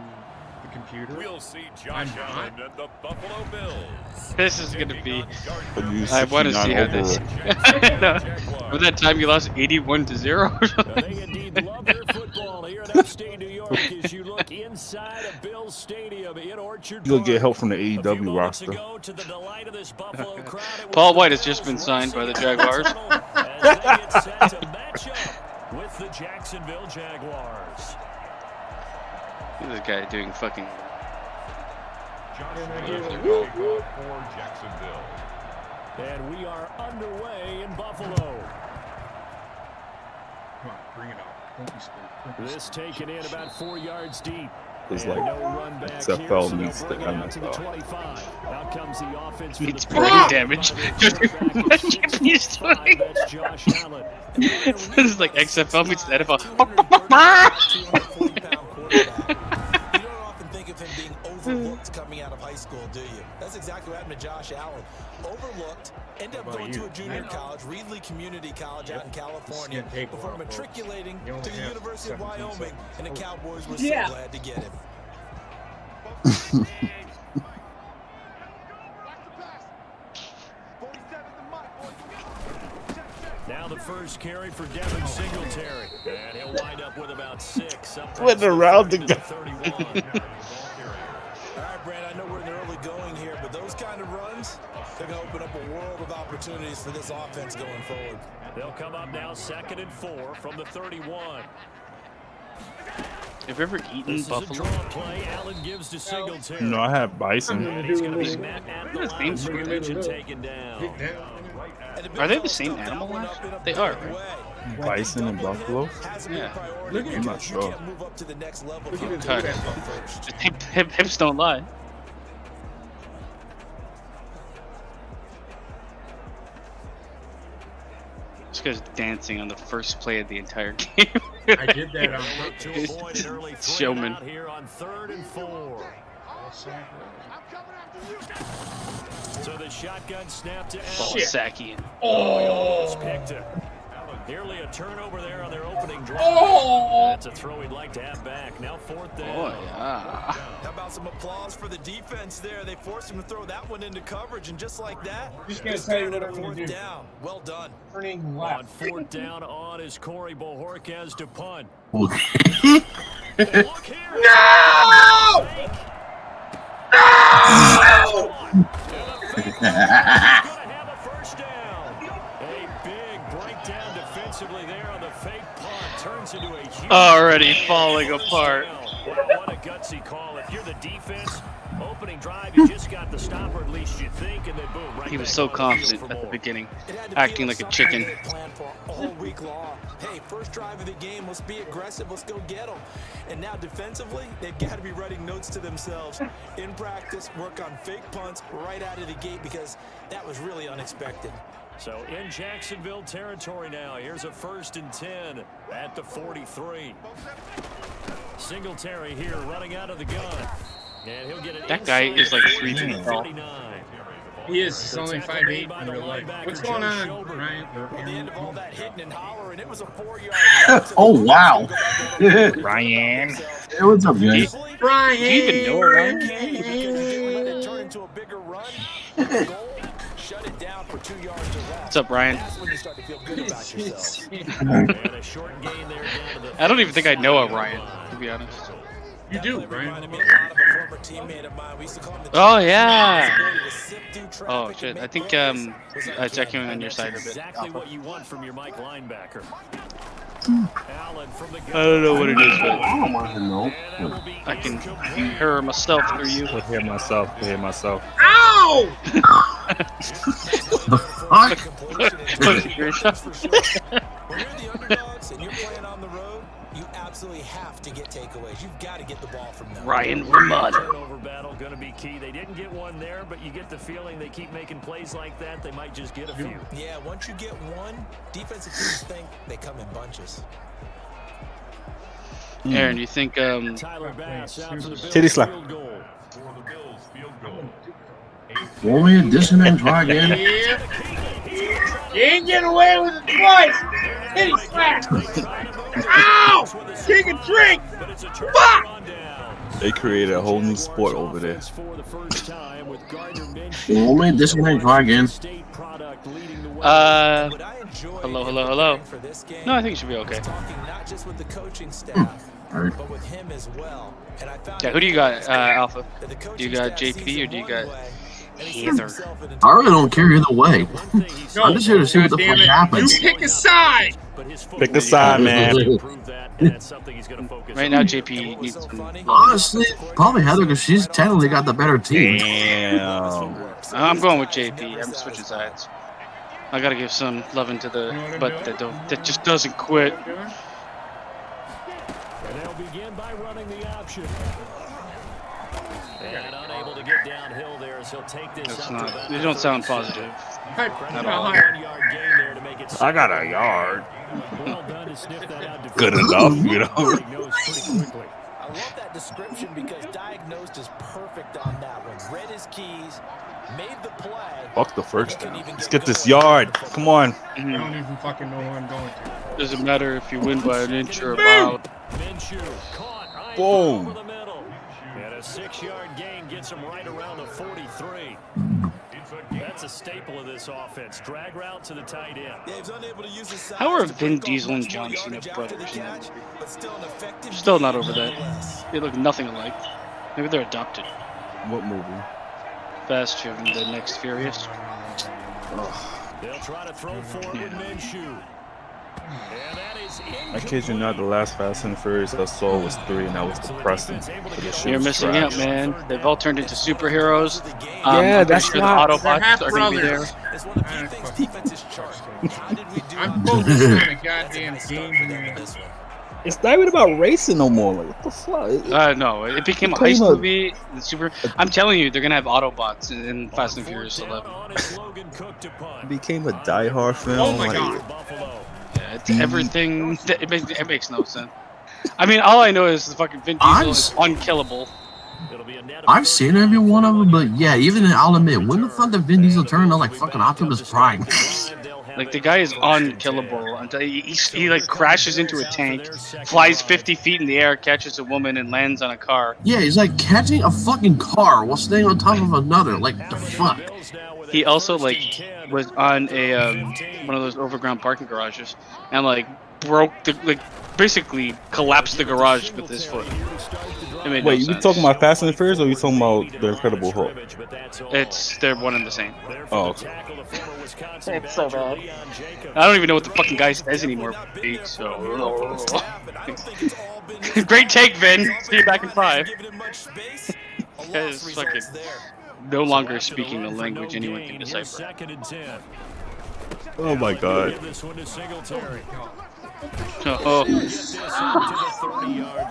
the computer. We'll see Josh Allen and the Buffalo Bills. This is going to be. I want to see how this. Remember that time you lost 81-0? They indeed love their football here in upstate New York as you look inside of Bills Stadium in Orchard You'll Park. get help from the AEW roster. Paul White has just been signed by the Jaguars. As they get set to match up with the Jacksonville Jaguars. Look at this guy doing fucking. For Jacksonville. And we are underway in Buffalo. Come on, bring it up. Don't be scared. This taken in about 4 yards deep. It's And like no run back XFL here, so meets they'll the bring it out to the NFL. 25. Out comes the offense for It's the brain damage. He's doing. That's Josh Allen. This is like XFL meets the NFL. You don't often think of him being overlooked coming out of high school, do you? That's exactly what happened to Josh Allen. Overlooked, ended up going to a junior college, Reedley Community College out in California, before matriculating to the University of Wyoming, and the Cowboys were so glad to get him. Now the first carry for Devin Singletary. And he'll wind up with about 6. Went around the guy. 31. All right, Brad, I know we're in the early going here, but those kind of runs, they're going to open up a world of opportunities for this offense going forward. They'll come up now 2nd and 4 from the 31. Have you ever eaten buffalo? Play. Allen gives to Singletary. No, I have bison. And he's going to be met at the line of scrimmage and taken down. Are they the same animal? They are, right? Bison and buffalo? Yeah. I'm not sure. Hips don't lie. This guy's dancing on the first play of the entire game. I did that on It's showman. Here on 3rd and 4. So the shotgun snap to Ball sacking. Oh! Picked it. Nearly a turnover there on their opening drive. Oh! That's a throw he'd like to have back. Now 4th down. Oh, yeah. How about some applause for the defense there? They forced him to throw that one into coverage, and just like that, Just gonna tell you what a I'm gonna 4th do. down. Well done. Turning On left. 4th down on is Corey Bojorquez to punt. No! Already falling apart. What a gutsy call. If you're the defense, opening drive, you just got the stopper, at least you think, and then boom, right. He was so confident at the beginning, acting like a chicken. All week long. Hey, first drive of the game, let's be aggressive, let's go get them. And now defensively, they've got to be writing notes to themselves. In practice, work on fake punts right out of the gate because that was really unexpected. So in Jacksonville territory now, here's a 1st and 10 at the 43. Singletary here running out of the gun. And he'll get it. That guy is like 3 feet tall. He is. He's only 5'8" in real life. What's going on, Ryan? At the end of all that hitting and hollering, it was a 4-yard. Oh, wow. Ryan. Hey, what's up, guys? Ryan. Do you even know Ryan? Because you didn't let it turn into a bigger run. The goal, shut it down for 2 yards to rest. What's up, Ryan? That's when you start to feel good about yourself. I don't even think I know a Ryan, to be honest. You do, Ryan. Oh, yeah. Oh, shit. I think checking on your side a bit. Exactly what you want from your Mike linebacker. I don't know what it is, but I don't want to know. I can hear myself through you. I hear myself. I hear myself. Ow! Fuck. When you're the underdogs and you're playing on the road, you absolutely have to get takeaways. You've got to get the ball from them. Ryan Ramon. Turnover battle going to be key. They didn't get one there, but you get the feeling they keep making plays like that. They might just get a few. Yeah, once you get one, defensive teams think they come in bunches. Aaron, do you think Tyler Bass out for the Bills Titty slap. field goal. Want me to dissonate try again? Yeah. You ain't getting away with it twice. Titty slap. Ow! Take a drink. Fuck! They created a whole new sport over there. Want me to dissonate try again? Hello. No, I think it should be okay. Not just with the coaching staff, Alright. but with him as well. And I found Yeah, who do you got, Alpha? that the Do coaching you got staff sees JP or do you it got one way, and he sees Heather? himself in a I really don't care either way. No, I'm just here to see what the goddamn fuck it. happens. You pick a side. Pick a side, man. Right now, JP needs some. Honestly, probably Heather because she's technically got the better team. Damn. I'm going with JP. I'm switching sides. I gotta give some loving to the butt that just doesn't quit. And they'll begin by running the option. And unable to get downhill there as he'll take this That's up to not. about They don't sound positive. Hey, At all. 1-yard gain there to make it I got a yard. well done to sniff that out Good defensively. enough, you know. Knows pretty quickly. I love that description because diagnosed is perfect on that one. Read his keys, made the play. Fuck the first down. Let's get this yard. Come on. I don't even fucking know who I'm going to. Doesn't matter if you win by an inch or a mile. Minshew caught right Boom. over the middle. And a 6-yard gain gets him right around the 43. That's a staple of this offense. Drag route to the tight end. Yeah, he was unable to use his size How are to Vin break off Diesel and much more John Cena yardage after the brothers? catch, but still an effective Still gain not over that. nonetheless. They look nothing alike. Maybe they're adopted. What movie? Fast and the Next Furious. They'll try to throw forward with Minshew. And that is I kid you not, the last Fast and Furious I saw was 3, and that was depressing. But the shit You're was missing trash. out, man. They've all turned into superheroes. Yeah, I'm pretty that's sure why- the They're Autobots half are going to be there. brothers. It's one of the few things defenses chart. How did we do I'm on focused defense? on the That's a goddamn good start game, for them in man. this one. It's not even about racing no more. Like, what the fuck? No, it became a Talking heist about- movie. The super. I'm telling you, they're gonna have Autobots in Fast and Furious 11. It became a Die-Hard film. Oh my like, god. Yeah, it's everything. It makes no sense. I mean, all I know is the fucking Vin Diesel is unkillable. I've seen every one of them, but yeah, even I'll admit, when the fuck did Vin Diesel turn on like fucking Optimus Prime? Like, the guy is unkillable until he like crashes into a tank, flies 50 feet in the air, catches a woman, and lands on a car. Yeah, he's like catching a fucking car while staying on top of another. Like, the fuck? He also like was on a one of those overground parking garages and like broke the basically collapsed the garage with his foot. Wait, you talking about Fast and the Furious, or you talking about the Incredible Hulk? They're one and the same. Oh, okay. It's so bad. I don't even know what the fucking guy says anymore. So great take, Vin. See you back in 5. Guys fucking no longer speaking the language anyone can decipher. Oh my god.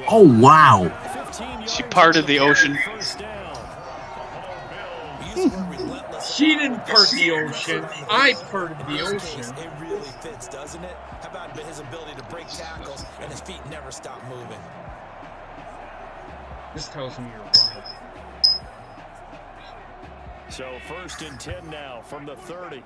Oh wow. She parted the ocean. She didn't part the ocean. I parted the ocean. It really fits, doesn't it? How about his ability to break tackles and his feet never stop moving? This tells me you're wrong. So 1st and 10 now from the 30.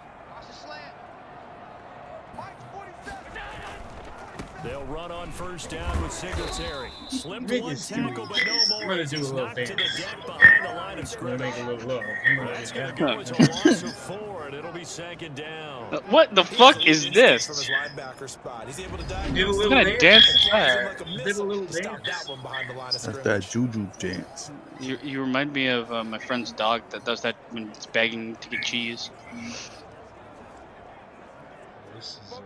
They'll run on 1st down with Singletary. Slipped one tackle, but no more. I'm going to do a little dance. To the deck behind the line of scrimmage. Make a little love. That's going to go as a loss of 4, and it'll be 2nd down. What the fuck is this? Did a little dance. Dance Did a little dance. That's that juju dance. You remind me of my friend's dog that does that when it's begging to get cheese. This is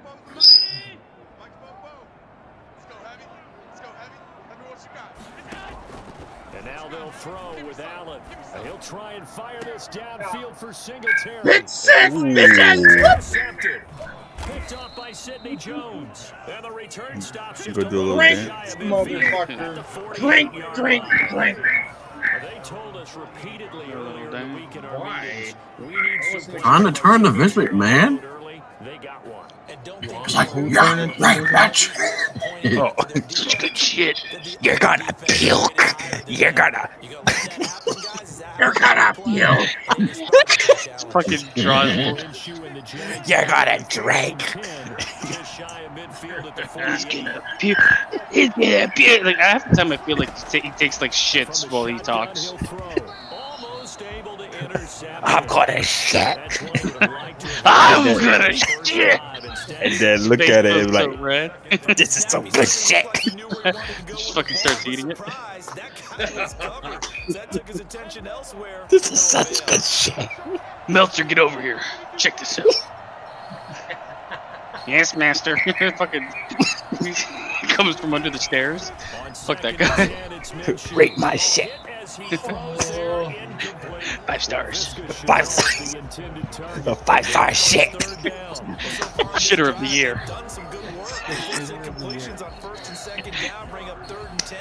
And now they'll throw with Allen. He'll try and fire this downfield for Singletary. It's intercepted. Picked off by Sidney Jones. And the return stops just Go do a little Clink, dance. motherfucker. Clink, clink, clink. They told us repeatedly earlier in the week in our meetings, we need some Trying to turn the Vince McMahon. They got one. It's like, yeah, right, match. Oh, good shit. You're gonna puke. You're gonna. You're gonna puke. Fucking draws. You're gonna drink. He's gonna puke. He's gonna puke. Like half the time, I feel like he takes like shits while he talks. I'm gonna shit. I'm gonna shit. And then look at it and like, red. this is some good shit. Just fucking starts eating it. This is such good shit. Meltzer, get over here. Check this out. Yes, master. Fucking comes from under the stairs. Fuck that guy. Rate my shit. 5 stars. 5 stars. The 5-star shit. Shitter of the year. Completions on 1st and 2nd down bring up 3rd and 10.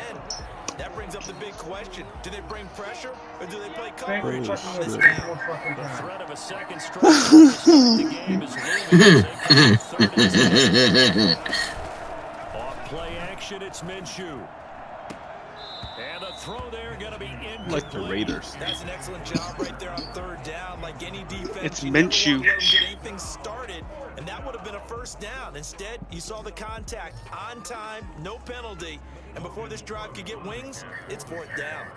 That brings up the big question. Do they bring pressure or do they play coverage? The threat of a second strike to start the game is looming. Off play action, it's Minshew. And the throw there gonna be incomplete. Like the Raiders. That's an excellent job right there on 3rd down. Like any defense, It's you never Minshew. want to let them get anything started, and that would have been a 1st down. Instead, you saw the contact on time, no penalty, and before this drive could get wings, it's 4th down.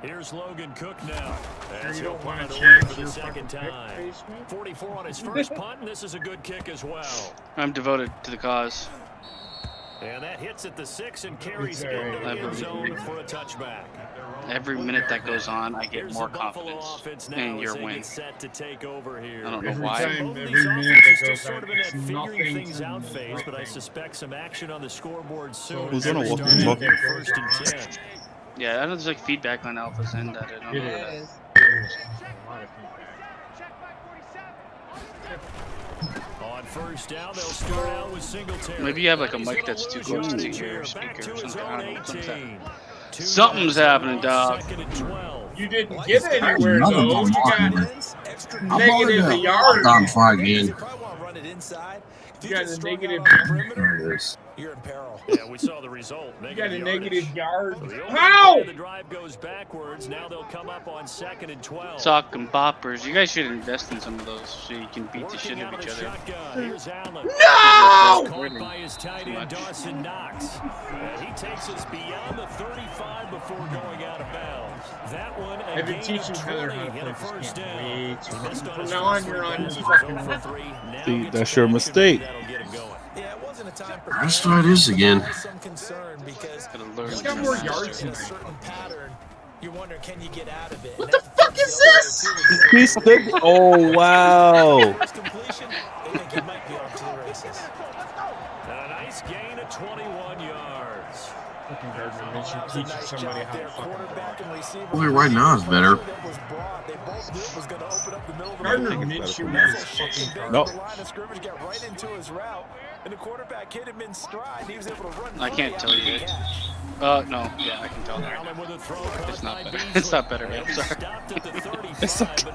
Here's Logan Cook now. As You he'll don't want punt to it away change for your the 2nd fucking time. pick, face, man? 44 on his first punt, and this is a good kick as well. I'm devoted to the cause. And that hits at the 6 and carries It's all into right. the end zone for a touchback. Every minute that goes on, I get Here's more the Buffalo confidence offense now in as your they win. get set to take over here. I don't know Every why. time, Both every these minute offenses that still goes sort on, of in it's that figuring nothing things to out phase, but I nothing. suspect some action on the scoreboard soon. Who's as gonna we walk start in? out here 1st and 10. Yeah, I know there's like feedback on Alpha's end that I don't It know. is. On 1st down, they'll start out with Singletary. Maybe you have like a mic that's too close to Here, your back speaker to or his something. own I don't know. Something's 18. happening. Something's happening, dog. 2nd and 12. You didn't get anywhere, Another though. one You got I'm negative a yard. on fire again. They probably want to run it inside. If You got get a strung out negative- on the perimeter, There it is. you're in peril. Yeah, we saw the result. You got a yardage. negative yard. The opening How? play of the drive goes backwards. Now they'll come up on 2nd and 12. Talking boppers. You guys should invest in some of those so you can beat the shit Working out of out each a other. shotgun. Here's Allen. No! Caught by his tight end Dawson Knox. And he takes us beyond the 35 before going out of bounds. That one, a I've been gain of teaching Tyler 20 how to and play a this first game down. way too much. Missed on From his now on, first you're on three your passes, fucking 0 for mouth. 3. Now See, gets that's your back, mistake. that'll get him going. Yeah, it wasn't Let's try this again. He's got more yards than pattern. You're wondering, can you get out of it? What the fuck is this? He's still. Oh wow! Completion, they think he might be off to the races. And a nice gain of 21 yards. Fucking Gardner Minshew teaching somebody how to fucking block. Boy, right now is better. Gardner Minshew is fucking No. I can't tell you. No, yeah, I can tell that. It's not better. It's not better. I'm sorry. It's okay.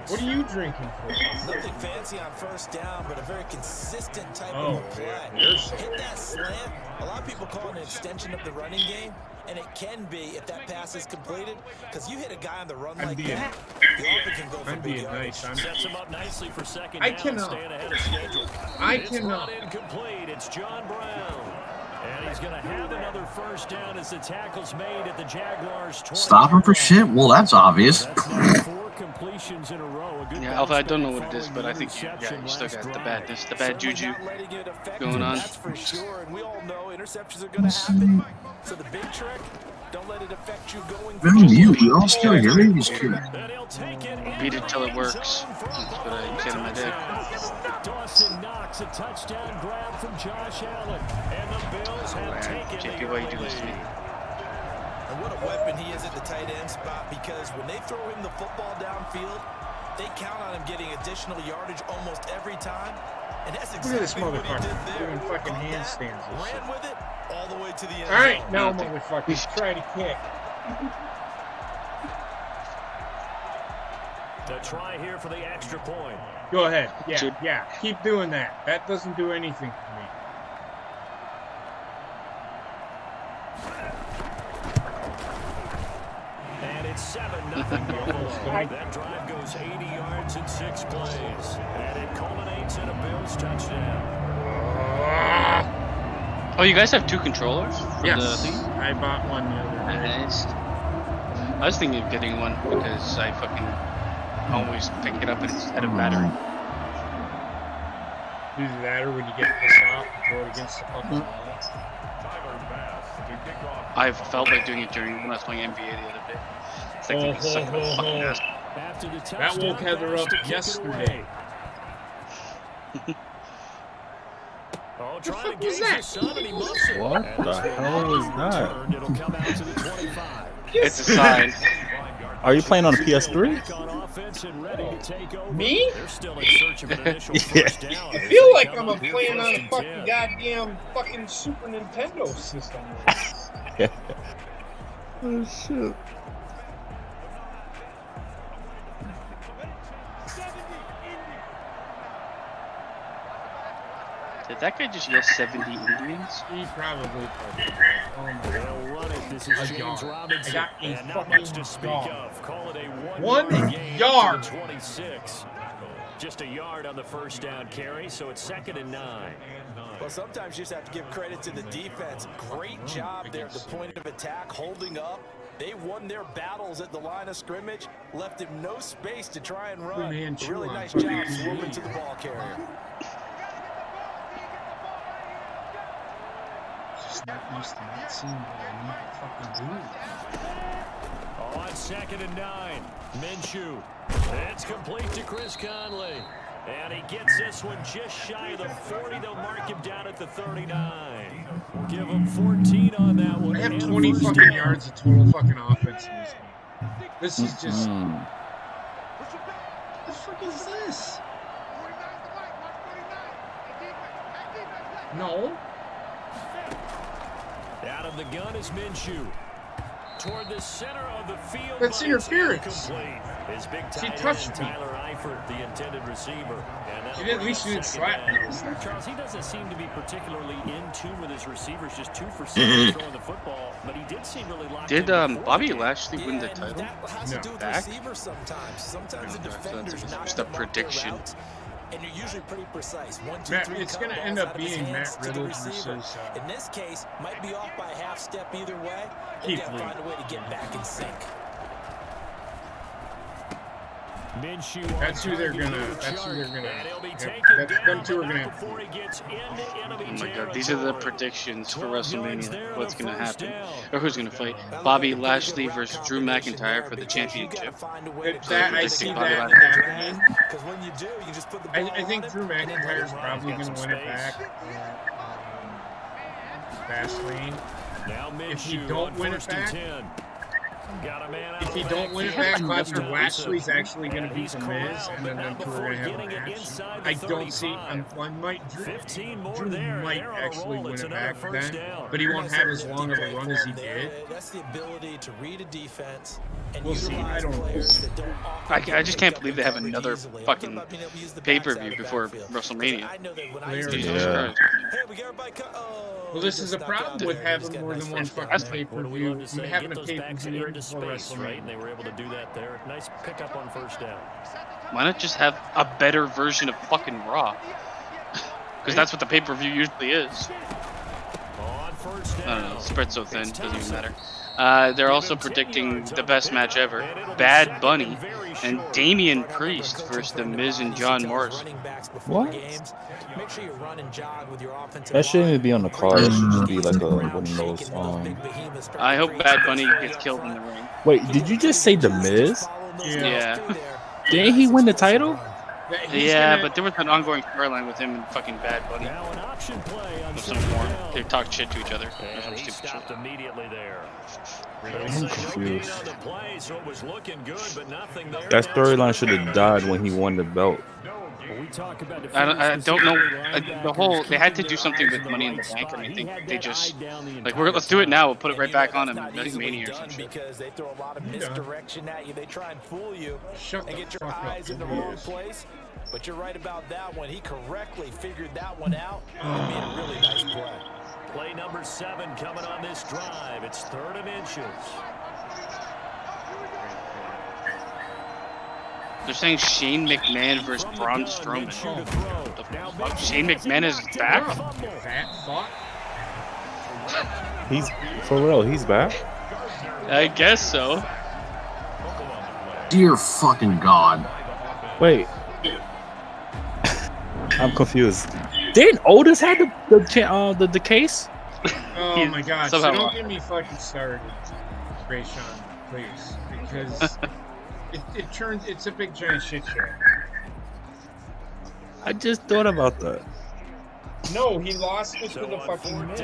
What are you drinking for? Nothing fancy on first down, but a very consistent type Oh, of play. yeah. Hit that slant. A lot of people call it an extension of the running game, and it can be if that pass is completed, because you hit a guy on the run like that, you often can go for big yardage. Sets him up nicely for second I down, cannot. staying ahead of schedule. It's not incomplete. It's John Brown. And he's going to have another first down as the tackle's made at the Jaguars' 20. Stop him for shit? Well, that's obvious. That's 4 completions in a row. Yeah, Alpha, I don't know what it is, but I think you still got the bad juju going on. That's for sure, and we all know interceptions are going to happen. So the big trick, don't let it affect you going Very new. We all still hearing this kid. Beat it till it works. That's what I said in my day. Dawson Knox, a touchdown grab from Josh Allen, and the Bills have taken JP, why you do this to me? And what a weapon he is at the tight end spot, because when they throw him the football downfield, they count on him getting additional yardage almost every time. And that's Look at this exactly what he did motherfucker there. doing fucking Caught that, handstands and shit. ran with it all the way to the end All right, zone. now motherfuckers, try to kick. To try here for the extra point. Go ahead. Yeah. Keep doing that. That doesn't do anything for me. And it's 7-0. That drive goes 80 yards in 6 plays. And it culminates in a Bills touchdown. Oh, you guys have 2 controllers? For Yes. the thing? I bought one the other day. Nice. I was thinking of getting one because I fucking always pick it up and it's out of battery. Either that or when you get pissed off, you throw it against the fucking wall. I felt like doing it when I was playing NBA the other day. It's like being sucked in the fucking ass. That woke Heather up yesterday. Oh, trying to fuck was gauge that? the sun, and he muffs it. What the hell was that? It'll come out to the 25. It's a sign. Are you playing on a PS3? Back on offense and ready to take over. Me? They're still in search of an initial Yeah. first down. I feel like I'm playing on a fucking goddamn fucking Super Nintendo system. Oh shit. Did that guy just yell 70 Indians? He probably. Oh my They'll god. run it. This A is James yard. Robinson. I got a And not fucking much to speak yard. of. Call it a 1 1 gain yard. to the 26. Just a yard on the first down carry, so it's 2nd and 9. Well, sometimes you just have to give credit to the defense. Great job there at the point of attack, holding up. They won their battles at the line of scrimmage, left him no space to try and run. Man, A really chew on nice fucking job swarming TV. to the ball carrier. Just not used to not seeing what I need to fucking do. On 2nd and 9, Minshew. It's complete to Chris Conley. And he gets this one just shy of the 40. They'll mark him down at the 39. Give him 14 on that one. I have and a 20 first fucking down. yards of total fucking offense in this game. This is just. Mm. What the fuck is this? No. Out of the gun is Minshew. Toward the center of the field. That's but interference. it's incomplete. His big He tight end, touched me. Tyler Eifert, the intended receiver. And that'll He didn't- at bring least up he didn't 2nd slap me down. this time. Charles, he doesn't seem to be particularly in tune with his receivers, just 2 for 7 throwing the football, but he did seem really locked Did in before Bobby the game. Lashley win the and title? that has No. to do with Back? receivers sometimes. Sometimes the No, that's defenders knock just a them off their prediction. routes, and you're usually pretty precise. 1, 2, Matt, 3 it's going to cut end balls up out of his being hands Matt to the Riddle receiver. versus. In this case, might be off by a half step either way. They Keith got to Lee. find a way to get back in sync. That's who they're gonna. Them two are gonna have. Oh my god, these are the predictions for WrestleMania. What's gonna happen, or who's gonna fight? Bobby Lashley versus Drew McIntyre for the championship. I see that happening. I think Drew McIntyre's probably gonna win it back. Fastlane. If he don't win it back. If he don't win it back, Bobby Lashley's actually going to beat The Miz, and then them two are going to have a match. I don't see. Drew might actually win it back then, but he won't have as long of a run as he did. That's the ability to read a defense. We'll see. I don't know. I just can't believe they have another fucking pay-per-view before WrestleMania. Yeah. Well, this is a problem with having more than one fucking pay-per-view. Having a pay-per-view right before WrestleMania. They were able to do that there. Nice pickup on first down. Why not just have a better version of fucking Raw? Because that's what the pay-per-view usually is. I don't know. Spread so thin, doesn't even matter. They're also predicting the best match ever: Bad Bunny and Damian Priest versus The Miz and John Morrison. What? That shouldn't even be on the card. It should just be like one of those. I hope Bad Bunny gets killed in the ring. Wait, did you just say The Miz? Yeah. Didn't he win the title? Yeah, but there was an ongoing storyline with him and fucking Bad Bunny. Or some more. They talked shit to each other. Or some stupid shit. I'm confused. That storyline should have died when he won the belt. I don't know. They had to do something with Money in the Bank, and I think they just like let's do it now. We'll put it right back on him. Like Mania or some shit. Because they throw a lot of misdirection at you. They try and fool you and get your eyes in the wrong place. But you're right about that one. He correctly figured that one out and made a really nice play. Play number 7 coming on this drive. It's 3rd and inches. They're saying Shane McMahon versus Braun Strowman. Shane McMahon is back? He's for real. He's back. I guess so. Dear fucking God. Wait. I'm confused. Didn't Otis have the case? Oh my gosh! So don't get me fucking started, Ray Sean, please, because it's a big giant shit show. I just thought about that. No, he lost it to the fucking Miz.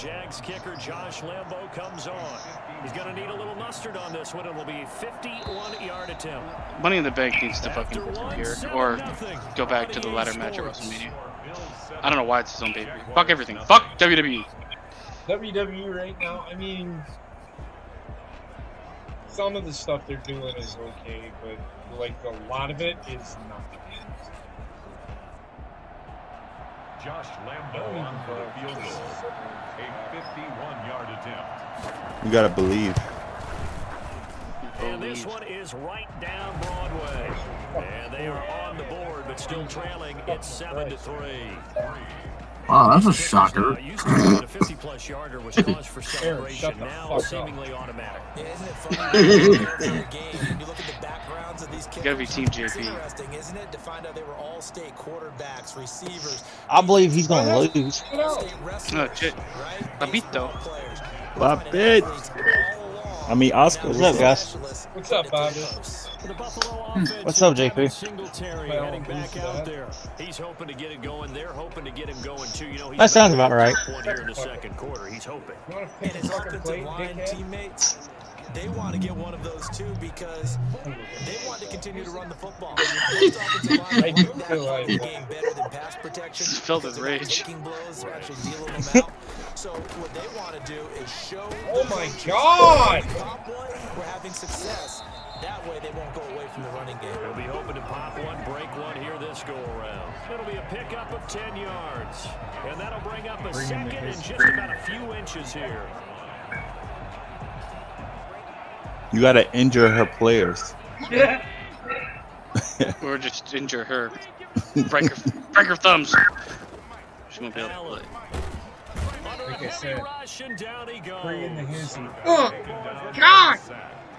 Jags kicker Josh Lambo comes on. He's going to need a little mustard on this one. It will be a 51-yard attempt. Money in the Bank needs to fucking disappear or go back to the ladder match at WrestleMania. I don't know why it's his own baby. Fuck everything. Fuck WWE. WWE right now, I mean, some of the stuff they're doing is okay, but like a lot of it is not. Josh Lambo on for the field goal. A 51-yard attempt. You gotta believe. And this one is right down Broadway. And they are on the board, but still trailing. It's 7-3. Wow, that's a shocker. Used to be a 50-plus yarder was cause for celebration. Now seemingly automatic. Isn't it funny? You look at the backgrounds of these kids. You gotta be Team JP. It's interesting, isn't it, to find out they were all state quarterbacks, receivers. I believe he's gonna lose. Oh shit. Papito. Papit. I mean, Oscar. What's up, guys? What's up, Bobby? What's up, JP? Heading back out there. He's hoping to get it going. They're hoping to get him going too. You know, That sounds about right. Here in the second quarter, he's hoping. And his offensive line teammates, they want to get one of those too because they want to continue to run the football. Most offensive line game better than pass protection. Filled with rage. Blows, actually dealing them out. So what they want to do is show. Oh my God! We're having success. That way they won't go away from the running game. They'll be hoping to pop one, break one here this go-around. It'll be a pickup of 10 yards. And that'll bring up a second and just about a few inches here. You gotta injure her players. Yeah. Or just injure her. Break her thumbs. She won't be able to play. Like I said, bring in the hizzy. Oh, God!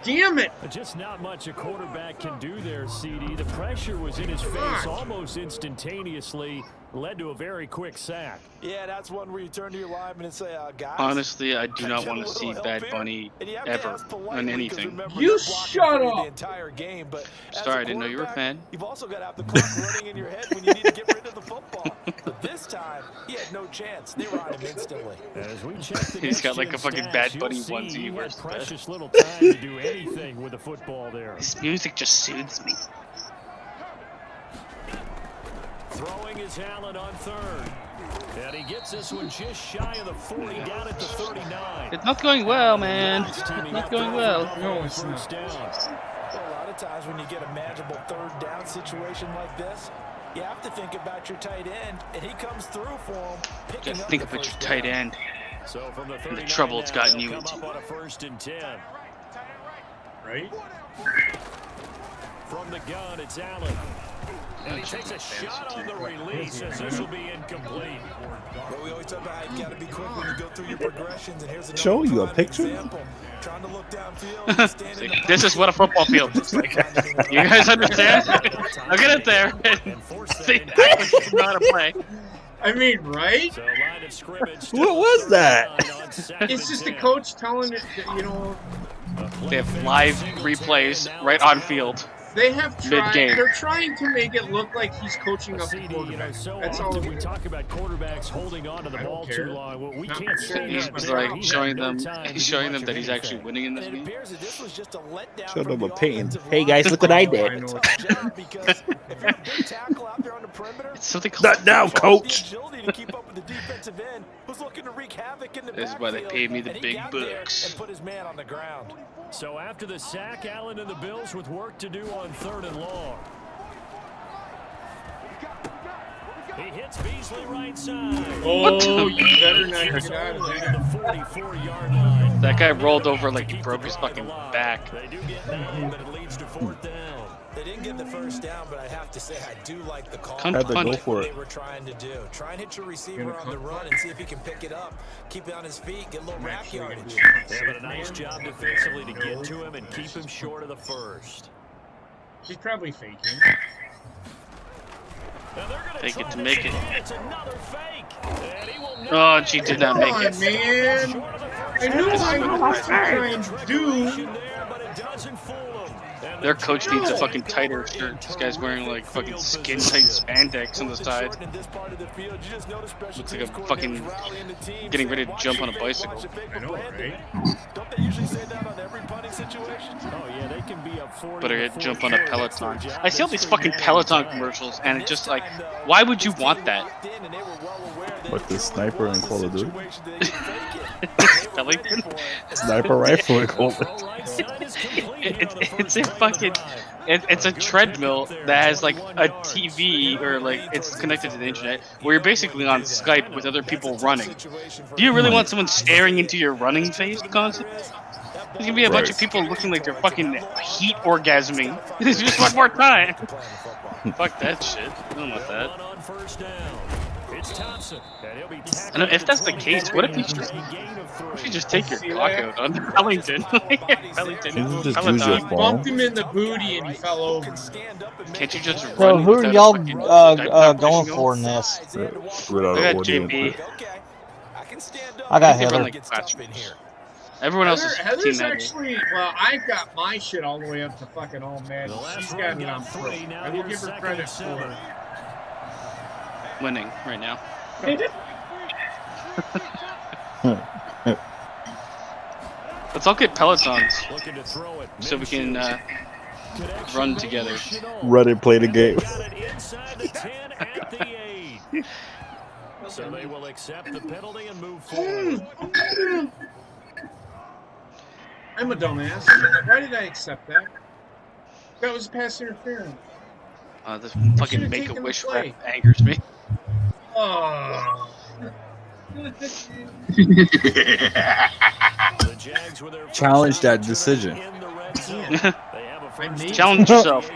Damn it! Just not much a quarterback can do there, CD. The pressure was in his face almost instantaneously. Led to a very quick sack. Yeah, that's one where you turn to your lineman and say, guys. Honestly, I do not want to see Bad Bunny ever on anything. You shut up! Sorry, I didn't know you were a fan. You've also got to have the clock running in your head when you need to get rid of the football. But this time, he had no chance. They were on him instantly. As we check the He's got like a fucking stats, Bad Bunny you'll see he onesie. had precious little time to do anything with the football there. This music just soothes me. Throwing is Allen on third. And he gets this one just shy of the 40, down at the 39. It's not going well, man. It's not going well. No, it's not. Well, a lot of times when you get a manageable third down situation like this, you have to think about your tight end, and he comes through for him. Just think about your tight end So from the and the trouble it's gotten you into. into. On a 1st and 10. Right? From the gun, it's Allen. And he takes a shot on the release as this will be incomplete. But we always talk about how you got to be quick when you go through your progressions. And here's another Show you a picture? example. Trying to look downfield. This is what a football field looks like. You guys understand? I'll get it there. See, that's not a play. I mean, right? So line of scrimmage. What was that? It's just the coach telling it, you know. They have live replays right on field. They have tried. Mid-game. They're trying to make it look like he's coaching up the quarterback. So That's all. often we talk about quarterbacks holding on to the ball too long. Well, we Not can't say He's that. like showing them that he's actually winning in this game. Showed them a pain. Hey guys, look what I did. It's something called Not now, coach. This is why they paid me the big bucks. So after the sack, Allen and the Bills with work to do on 3rd and long. He hits Beasley right side. Oh, you better not get out of there. The 44-yard line. That guy rolled over like he broke his fucking back. They do get 9, but it leads to 4th down. They didn't get the first down, but I have to say I do like the call. Had to go for it. They were trying to do. Try and hit your receiver on the run and see if he can pick it up. Keep it on his feet, get a little rack yardage. They have a nice job defensively to get to him and keep him short of the first. She's probably faking. They get to make it. It's another fake. And he will Oh, she did not make Come it. on, man. I knew what to try and do. there, but it doesn't fool him. And Their coach needs a fucking tighter shirt. This guy's wearing like fucking skin tight spandex on the side. Looks like a fucking getting ready to jump on a bicycle. I know, right? Don't they usually say that on every punting situation? Oh yeah, they can be up 40. Better jump on a Peloton. I see all these fucking Peloton commercials, and it's just like, why would you want that? What, the sniper in Call of Duty? Pelican? Sniper rifle in Call of Duty. It's a fucking, it's a treadmill that has like a TV or like it's connected to the internet where you're basically on Skype with other people running. Do you really want someone staring into your running face constantly? There's gonna be a bunch of people looking like they're fucking heat orgasming. Just one more time. Fuck that shit. I don't want that. I know, if that's the case, what if you just take your cock out on Pellington? Pellington. He bumped him in the booty and he fell over. Can't you just run? So who are y'all going pushing for in this? I got JB. I got They run Heather. like everyone else is Heather's team actually, well, I got my shit all the way up to fucking all Madden. She's got it on pro. I will give her credit for it. winning right now. Let's all get Pelotons so we can run together. Run and play the game. So they will accept the penalty and move forward. I'm a dumbass. Why did I accept that? That was pass interference. This fucking Make-A-Wish rep angers me. Oh. Challenge that decision. Challenge yourself.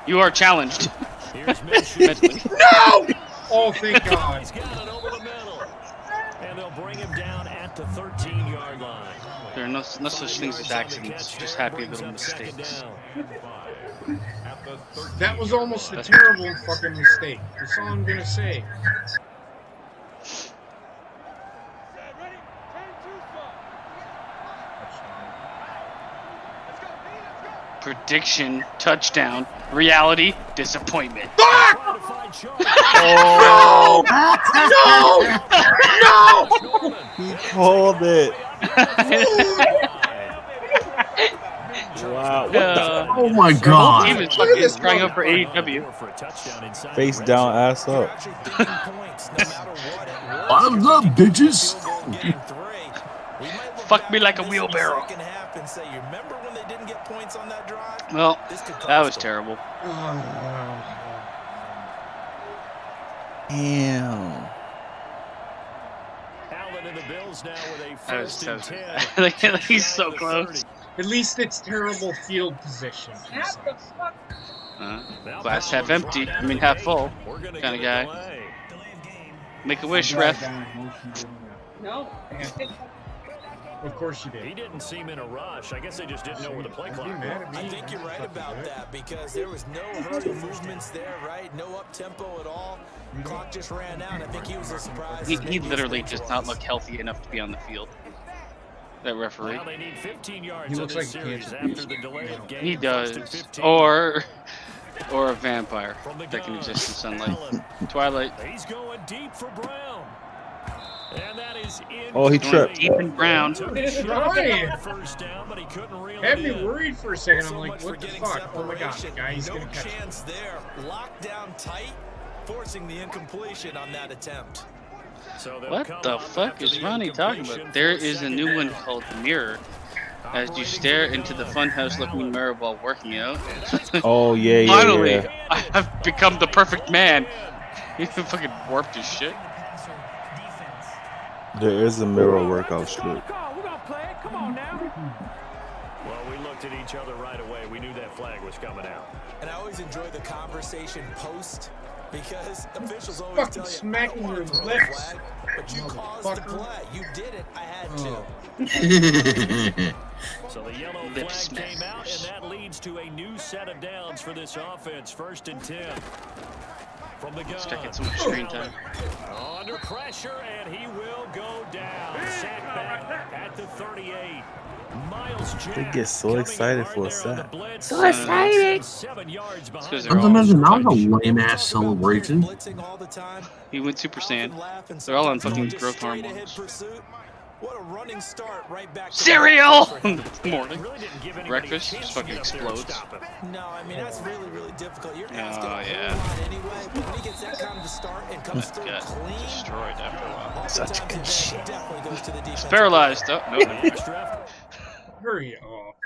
You are challenged. No! Oh, thank God. He's got it over the middle. And they'll bring him down at the 13-yard line. There are no such things as accidents, just happy little mistakes. That was almost a terrible fucking mistake. That's all I'm gonna say. Prediction, touchdown. Reality, disappointment. Fuck! Oh! No! He called it. Wow. What the? Oh my god. Team is fucking trying out for AEW. Face down, ass up. Bottoms up, bitches. Fuck me like a wheelbarrow. Well, that was terrible. Damn. That was he's so close. At least it's terrible field position. Glass half empty. I mean half full. Kind of guy. Make a wish, ref. No. Of course you did. He didn't seem in a rush. I guess they just didn't know where the play clock was. I think you're right about that because there was no hurry movements there, right? No up tempo at all. Clock just ran out. I think he was as surprised. He literally does not look healthy enough to be on the field. That referee. Well, they need 15 yards He looks in this like series after the delay of game. He does. Or a vampire that can exist in sunlight. Twilight. He's going deep for Brown. And that is Oh, he tripped. Deep and Brown. First down, but he couldn't reel Had it me in. worried for a second. I'm like, what the fuck? Oh my god, the guy, he's no gonna catch it. chance there. Locked down tight, forcing the incompletion on that attempt. So they'll What come the up fuck after is the Ronnie talking incompletion about? There for is a second new one down. called Mirror. As you stare into the funhouse looking mirror while working out. Oh, yeah, yeah, Finally, yeah. I have become the perfect man. He fucking warped his shit. There is a mirror workout strip. Well, we looked at each other right away. We knew that flag was coming out. And I always enjoy the conversation post because officials always Fucking tell you, smacking I don't your want to throw a lips. flag, but you caused the Motherfucker. play. You did it. I had Oh. to. So the yellow Lip flag came out, and smackers. that leads to a new set of downs for this offense. 1st and 10. From the gun. Let's check it some screen time. Under pressure, and he will go down. Sack back at the 38. Miles Jack They get so coming excited hard for a there on the sack. blitz. So excited. 7 yards behind. because Not to mention, that was a lame ass celebration. Blitzing all the time. He went Super Saiyan. Laugh and They're all on sometimes fucking just growth straight ahead hormones. pursuit. What a running start right back to Cereal! the In the morning. Really didn't give anybody Breakfast a chance just to fucking get up there and explodes. stop him. No, I mean that's really difficult. You're asking a whole yeah. lot anyway, but when he gets that kind of a start and comes through Got clean, destroyed after a while. such a good shit. Definitely goes to the defense. He's paralyzed. Oh, no. Extra effort. Hurry up.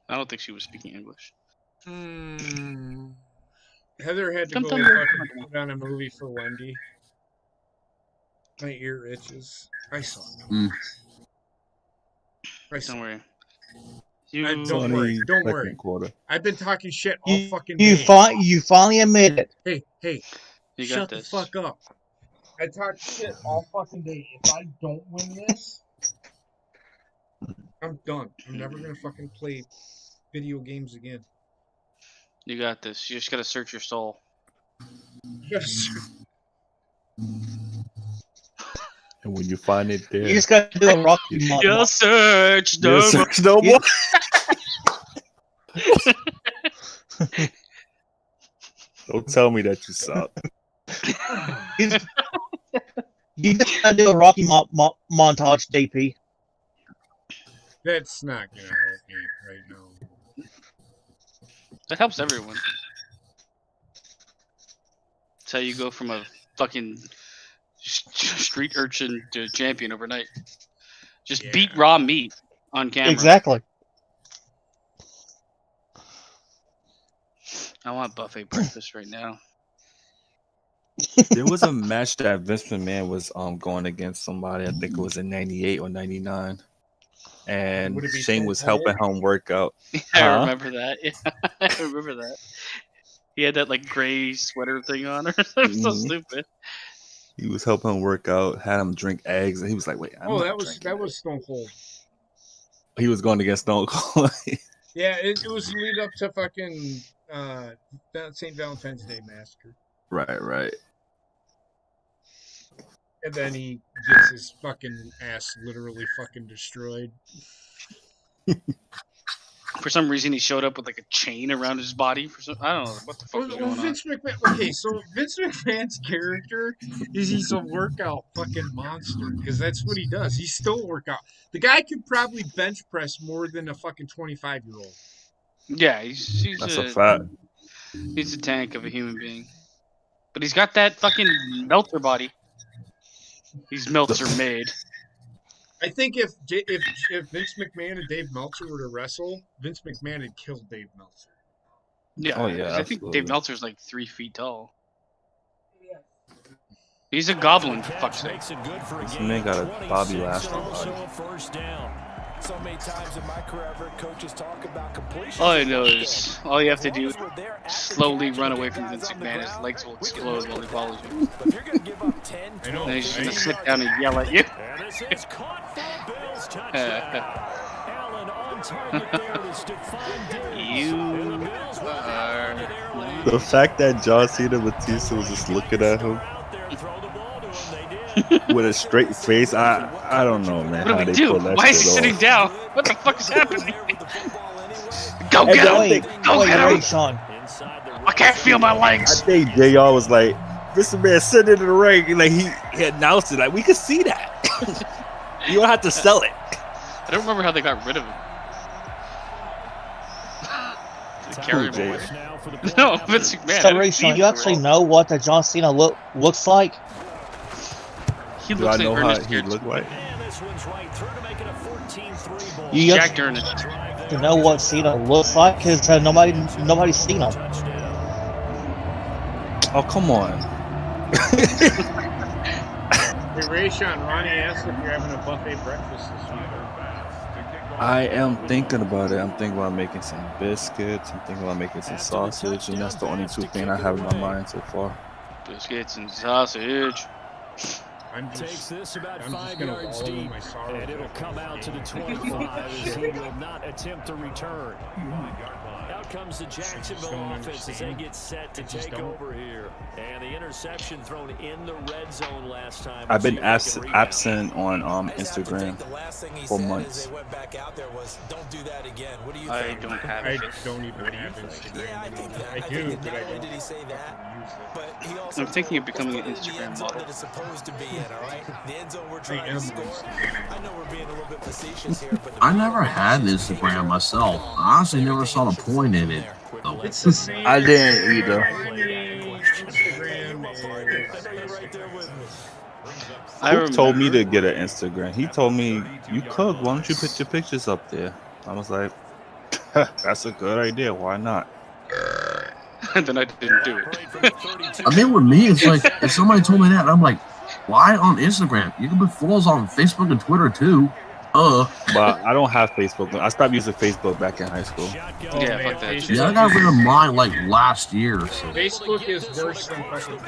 I don't think she was speaking English. Heather had to Dum go dum. fucking put on a movie for Wendy. My ear itches. I saw it. I saw Don't it. worry. Don't worry. Don't worry. Second quarter. I've been talking shit all fucking You day. you finally admit it. Hey, You got shut this. the fuck up. I talk shit all fucking day. If I don't win this, I'm done. I'm never gonna fucking play video games again. You got this. You just gotta search your soul. Yes. And when you find it there, You just got to do a Rocky Mountain. You'll search no you more. search no more. Don't tell me that you suck. You just got to do a Rocky montage, DP. That's not gonna help me right now. That helps everyone. That's how you go from a fucking street urchin to champion overnight. Just beat raw meat on camera. Exactly. I want buffet breakfast right now. There was a match that Vince McMahon was going against somebody. I think it was in '98 or '99, and Would it be Shane Stone was Cold? helping him work out. I remember that. Yeah, I remember that. He had that like gray sweater thing on or something. So Mhm. stupid. He was helping him work out, had him drink eggs, and he was like, "Wait, that was Stone Cold." He was going against Stone Cold. Yeah, it was lead up to fucking St. Valentine's Day Massacre. Right. And then he gets his fucking ass literally fucking destroyed. For some reason, he showed up with like a chain around his body. I don't know what the fuck was going on. Vince McMahon. Okay, so Vince McMahon's character he's a workout fucking monster because that's what he does. He's still workout. The guy could probably bench press more than a fucking 25-year-old. Yeah, that's a fact. He's a tank of a human being, but he's got that fucking Meltzer body. He's Meltzer made. I think if Vince McMahon and Dave Meltzer were to wrestle, Vince McMahon would kill Dave Meltzer. Yeah, oh yeah. I think Dave Meltzer's like 3 feet tall. He's a goblin, for fuck's sake. This man got a Bobby Lashley body. So many times in my career, I've heard coaches talk about completion. All I know is all you have to do is slowly run away from Vince McMahon. His legs will explode while he follows you. If you're going to give up 10, and he's just going to sit down and yell at you. You are... The fact that John Cena Batista was just looking at him with a straight face, I don't know, man. What do we do? Why is he sitting down? What the fuck is happening? Go get him! Go get him! Sean. I can't feel my legs. I think JR was like, Mr. Man sitting in the ring, and like he announced it, like we could see that. You don't have to sell it. I don't remember how they got rid of him. No, Vince McMahon. So, Sean, you actually know what the John Cena looks like? He looks I know like how he looked like? You Jack Durden. To know what Cena looks like, because nobody's seen him. Oh, come on. Hey, Ray Sean, Ronnie asked if you're having a buffet breakfast this week. I am thinking about it. I'm thinking about making some biscuits. I'm thinking about making some sausage, and that's the only two things I have in my mind so far. Biscuits and sausage. Takes this about 5 yards deep, and it'll come out to the 25 as he will not attempt to return. Out comes the Jacksonville offense as they get set to take over here. And the interception thrown in the red zone last time. I've been absent on Instagram for months. I don't have it. I don't even have Instagram. I do, but I don't. Did he say that? I'm thinking of becoming an Instagram model. That it's supposed to be in, all right? The end zone we're trying to score. I know we're being a little bit facetious here, but I never had Instagram myself. I honestly never saw the point in it. It's the same. I didn't either. Who told me to get an Instagram? He told me, you cook, why don't you put your pictures up there? I was like, that's a good idea, why not? And then I didn't do it. I mean, with me, it's like, if somebody told me that, I'm like, why on Instagram? You can put photos on Facebook and Twitter too. But I don't have Facebook. I stopped using Facebook back in high school. Yeah, fuck that shit. Yeah, I got rid of mine like last year. So. Facebook is worse than fucking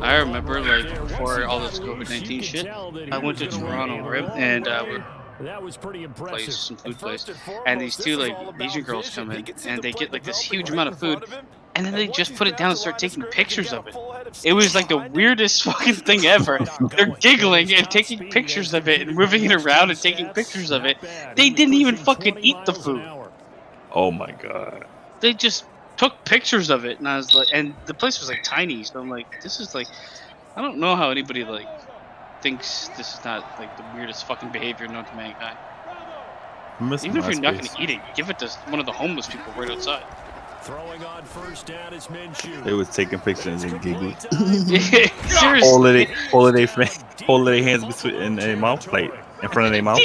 I remember, like, before all this COVID-19 shit, I went to Toronto, right? And that was pretty impressive. Place, some food place, and these two like Asian girls come in, and they get like this huge amount of food, and then they just put it down and start taking pictures of it. It was like the weirdest fucking thing ever. They're giggling and taking pictures of it and moving it around and taking pictures of it. They didn't even fucking eat the food. Oh my god. They just took pictures of it, and I was like, and the place was like tiny, so I'm like, this is like, I don't know how anybody like thinks this is not like the weirdest fucking behavior known to mankind. Even if you're not gonna eat it, give it to one of the homeless people right outside. Throwing on first down is Minshew. They was taking pictures and giggling. Seriously. Holding their hands between their mouth plate in front of their mouth.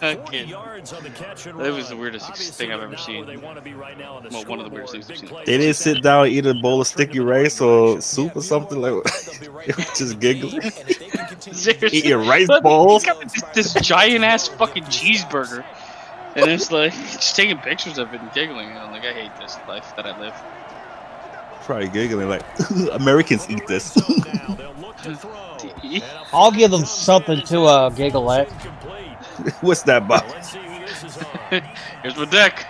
That was the weirdest thing I've ever seen. Well, one of the weirdest things I've seen. They didn't sit down and eat a bowl of sticky rice or soup or something like that. They were just giggling. Seriously. Eating rice bowls. This giant ass fucking cheeseburger. And it's like just taking pictures of it and giggling. And I'm like, I hate this life that I live. Probably giggling like Americans eat this. I'll give them something to giggle at. What's that, Bob? Here's my deck.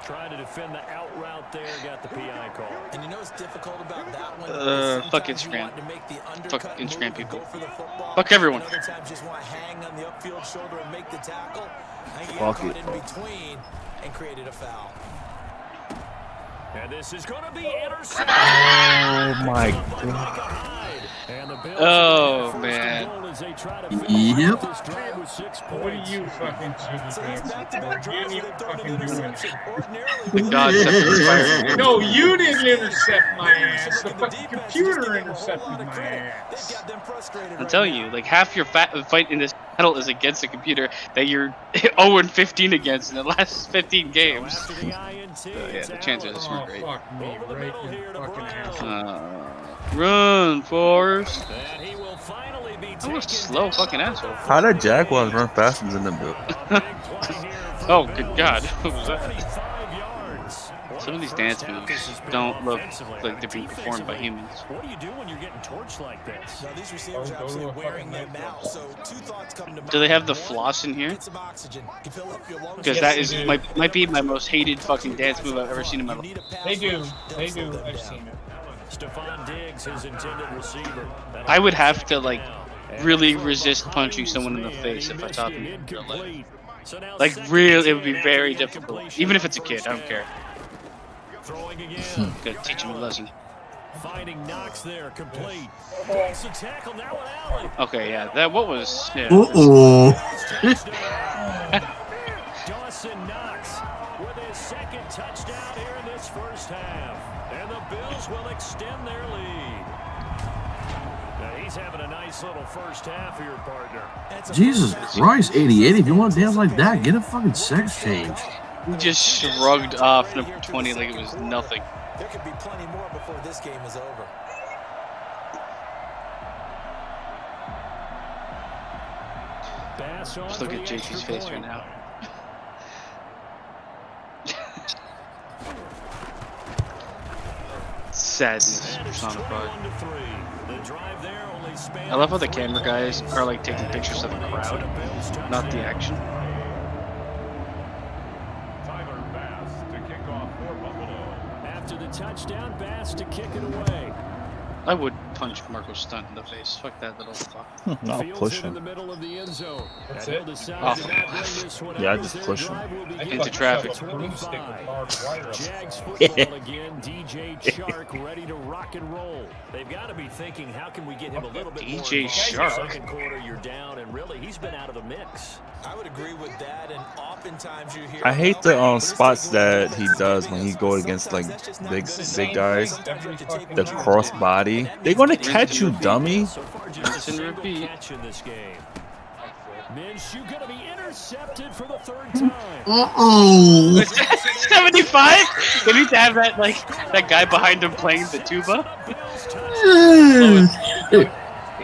Trying to defend the out route there, got the PI call. And you know what's difficult about that one? Fuck Instagram. Fuck Instagram people. Fuck everyone. Other times just want to hang on the upfield shoulder and make the tackle. And you Fuck got it. in between and created a foul. And this is going to be intercepted. Oh my god. Oh man. Yep. What are you fucking The god separated. No, you didn't intercept my ass. The fucking computer intercepted my ass. I'm telling you, like half your fight in this battle is against a computer that you're 0-15 against in the last 15 games. So, yeah, the chances are great. Fuck me, right in the fucking asshole. Run, Forrest. That was slow fucking asshole. How did Jaguars run faster than them, dude? Oh, good God. What was that? Some of these dance moves don't look like they're being performed by humans. What do you do when you're getting torched like this? Now, these receivers are absolutely wearing them out. So two thoughts come to mind. Do they have the floss in here? Because that is might be my most hated fucking dance move I've ever seen in my life. They do. They do. I've seen it. Stephon Diggs, his intended receiver. I would have to like really resist punching someone in the face if I taught them in real life. Like really, it would be very difficult. Even if it's a kid, I don't care. Gotta teach him a lesson. Finding Knox there, complete. Breaks the tackle, now an alley. Okay, yeah, that what was. Yeah, Dawson Knox with his second touchdown here in this first half. And the Bills will extend their lead. Now he's having a nice little first half here, partner. Jesus Christ, 88. If you want to dance like that, get a fucking sex change. He just shrugged off number 20 like it was nothing. There could be plenty more before this game is over. Just look at JP's face right now. Sadness personified. I love how the camera guys are like taking pictures of the crowd, not the action. After the touchdown, Bass to kick it away. I would punch Marco Stunt in the face. Fuck that little fuck. I'll push him. That's it. Awful. Yeah, I just push him. Into traffic. Jags football again. DJ Shark ready to rock and roll. They've got to be thinking, how can we get him a little bit more DJ Shark. Second quarter, you're down, and really, he's been out of the mix. I would agree with that, and oftentimes you hear. I hate the spots that he does when he goes against like big guys. The cross body. They're gonna catch you, dummy. So far, just a single catch in this game. Minshew gonna be intercepted for the third time. 75? They need to have that like that guy behind him playing the tuba.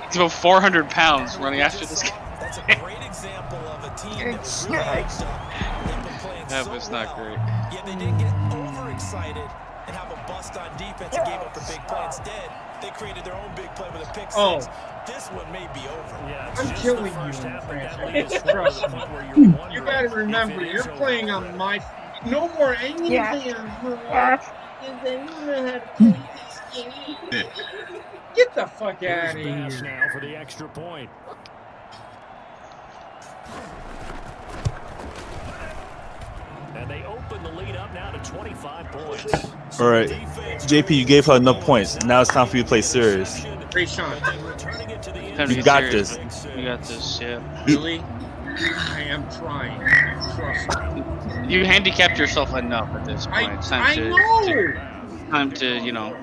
He's about 400 pounds running after this guy. That's a great example of a team that really That was not great. Yeah, they didn't get overexcited and have a bust on defense and gave up the big play. Instead, they created their own big play with a pick six. This one may be over. Yeah, I'm killing you, Francis. Trust me. You gotta remember, you're playing on my. No more anything on her. Get the fuck out of here. Now for the extra point. And they open the lead up now to 25 points. All right, JP, you gave her enough points. Now it's time for you to play serious. Great shot. You got this. You got this, yeah. Really? I am trying. Trust me. You handicapped yourself enough at this point. It's I know. Time to, you know,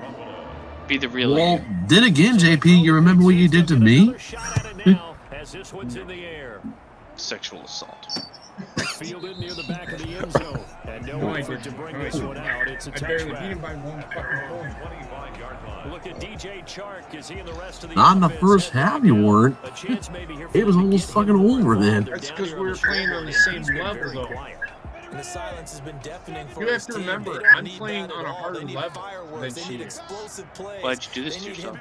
be the real. Well, then again, JP, you remember what you did to me? Sexual assault. Fielded near the back of the end zone. And no effort to bring this one out. It's a touchback. I barely beat him by one fucking point. Look at DJ Chark. Is he in the rest of the Not in the first half, you weren't. It was almost fucking over then. That's because we were playing on the same level, though. And the silence has been deafening for You have to remember, I'm playing on a harder level than she is. Why'd you do this to yourself?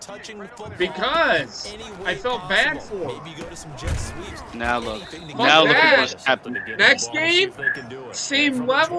Because I felt bad for her. Now look. Now look at what's happening. Next game, same level.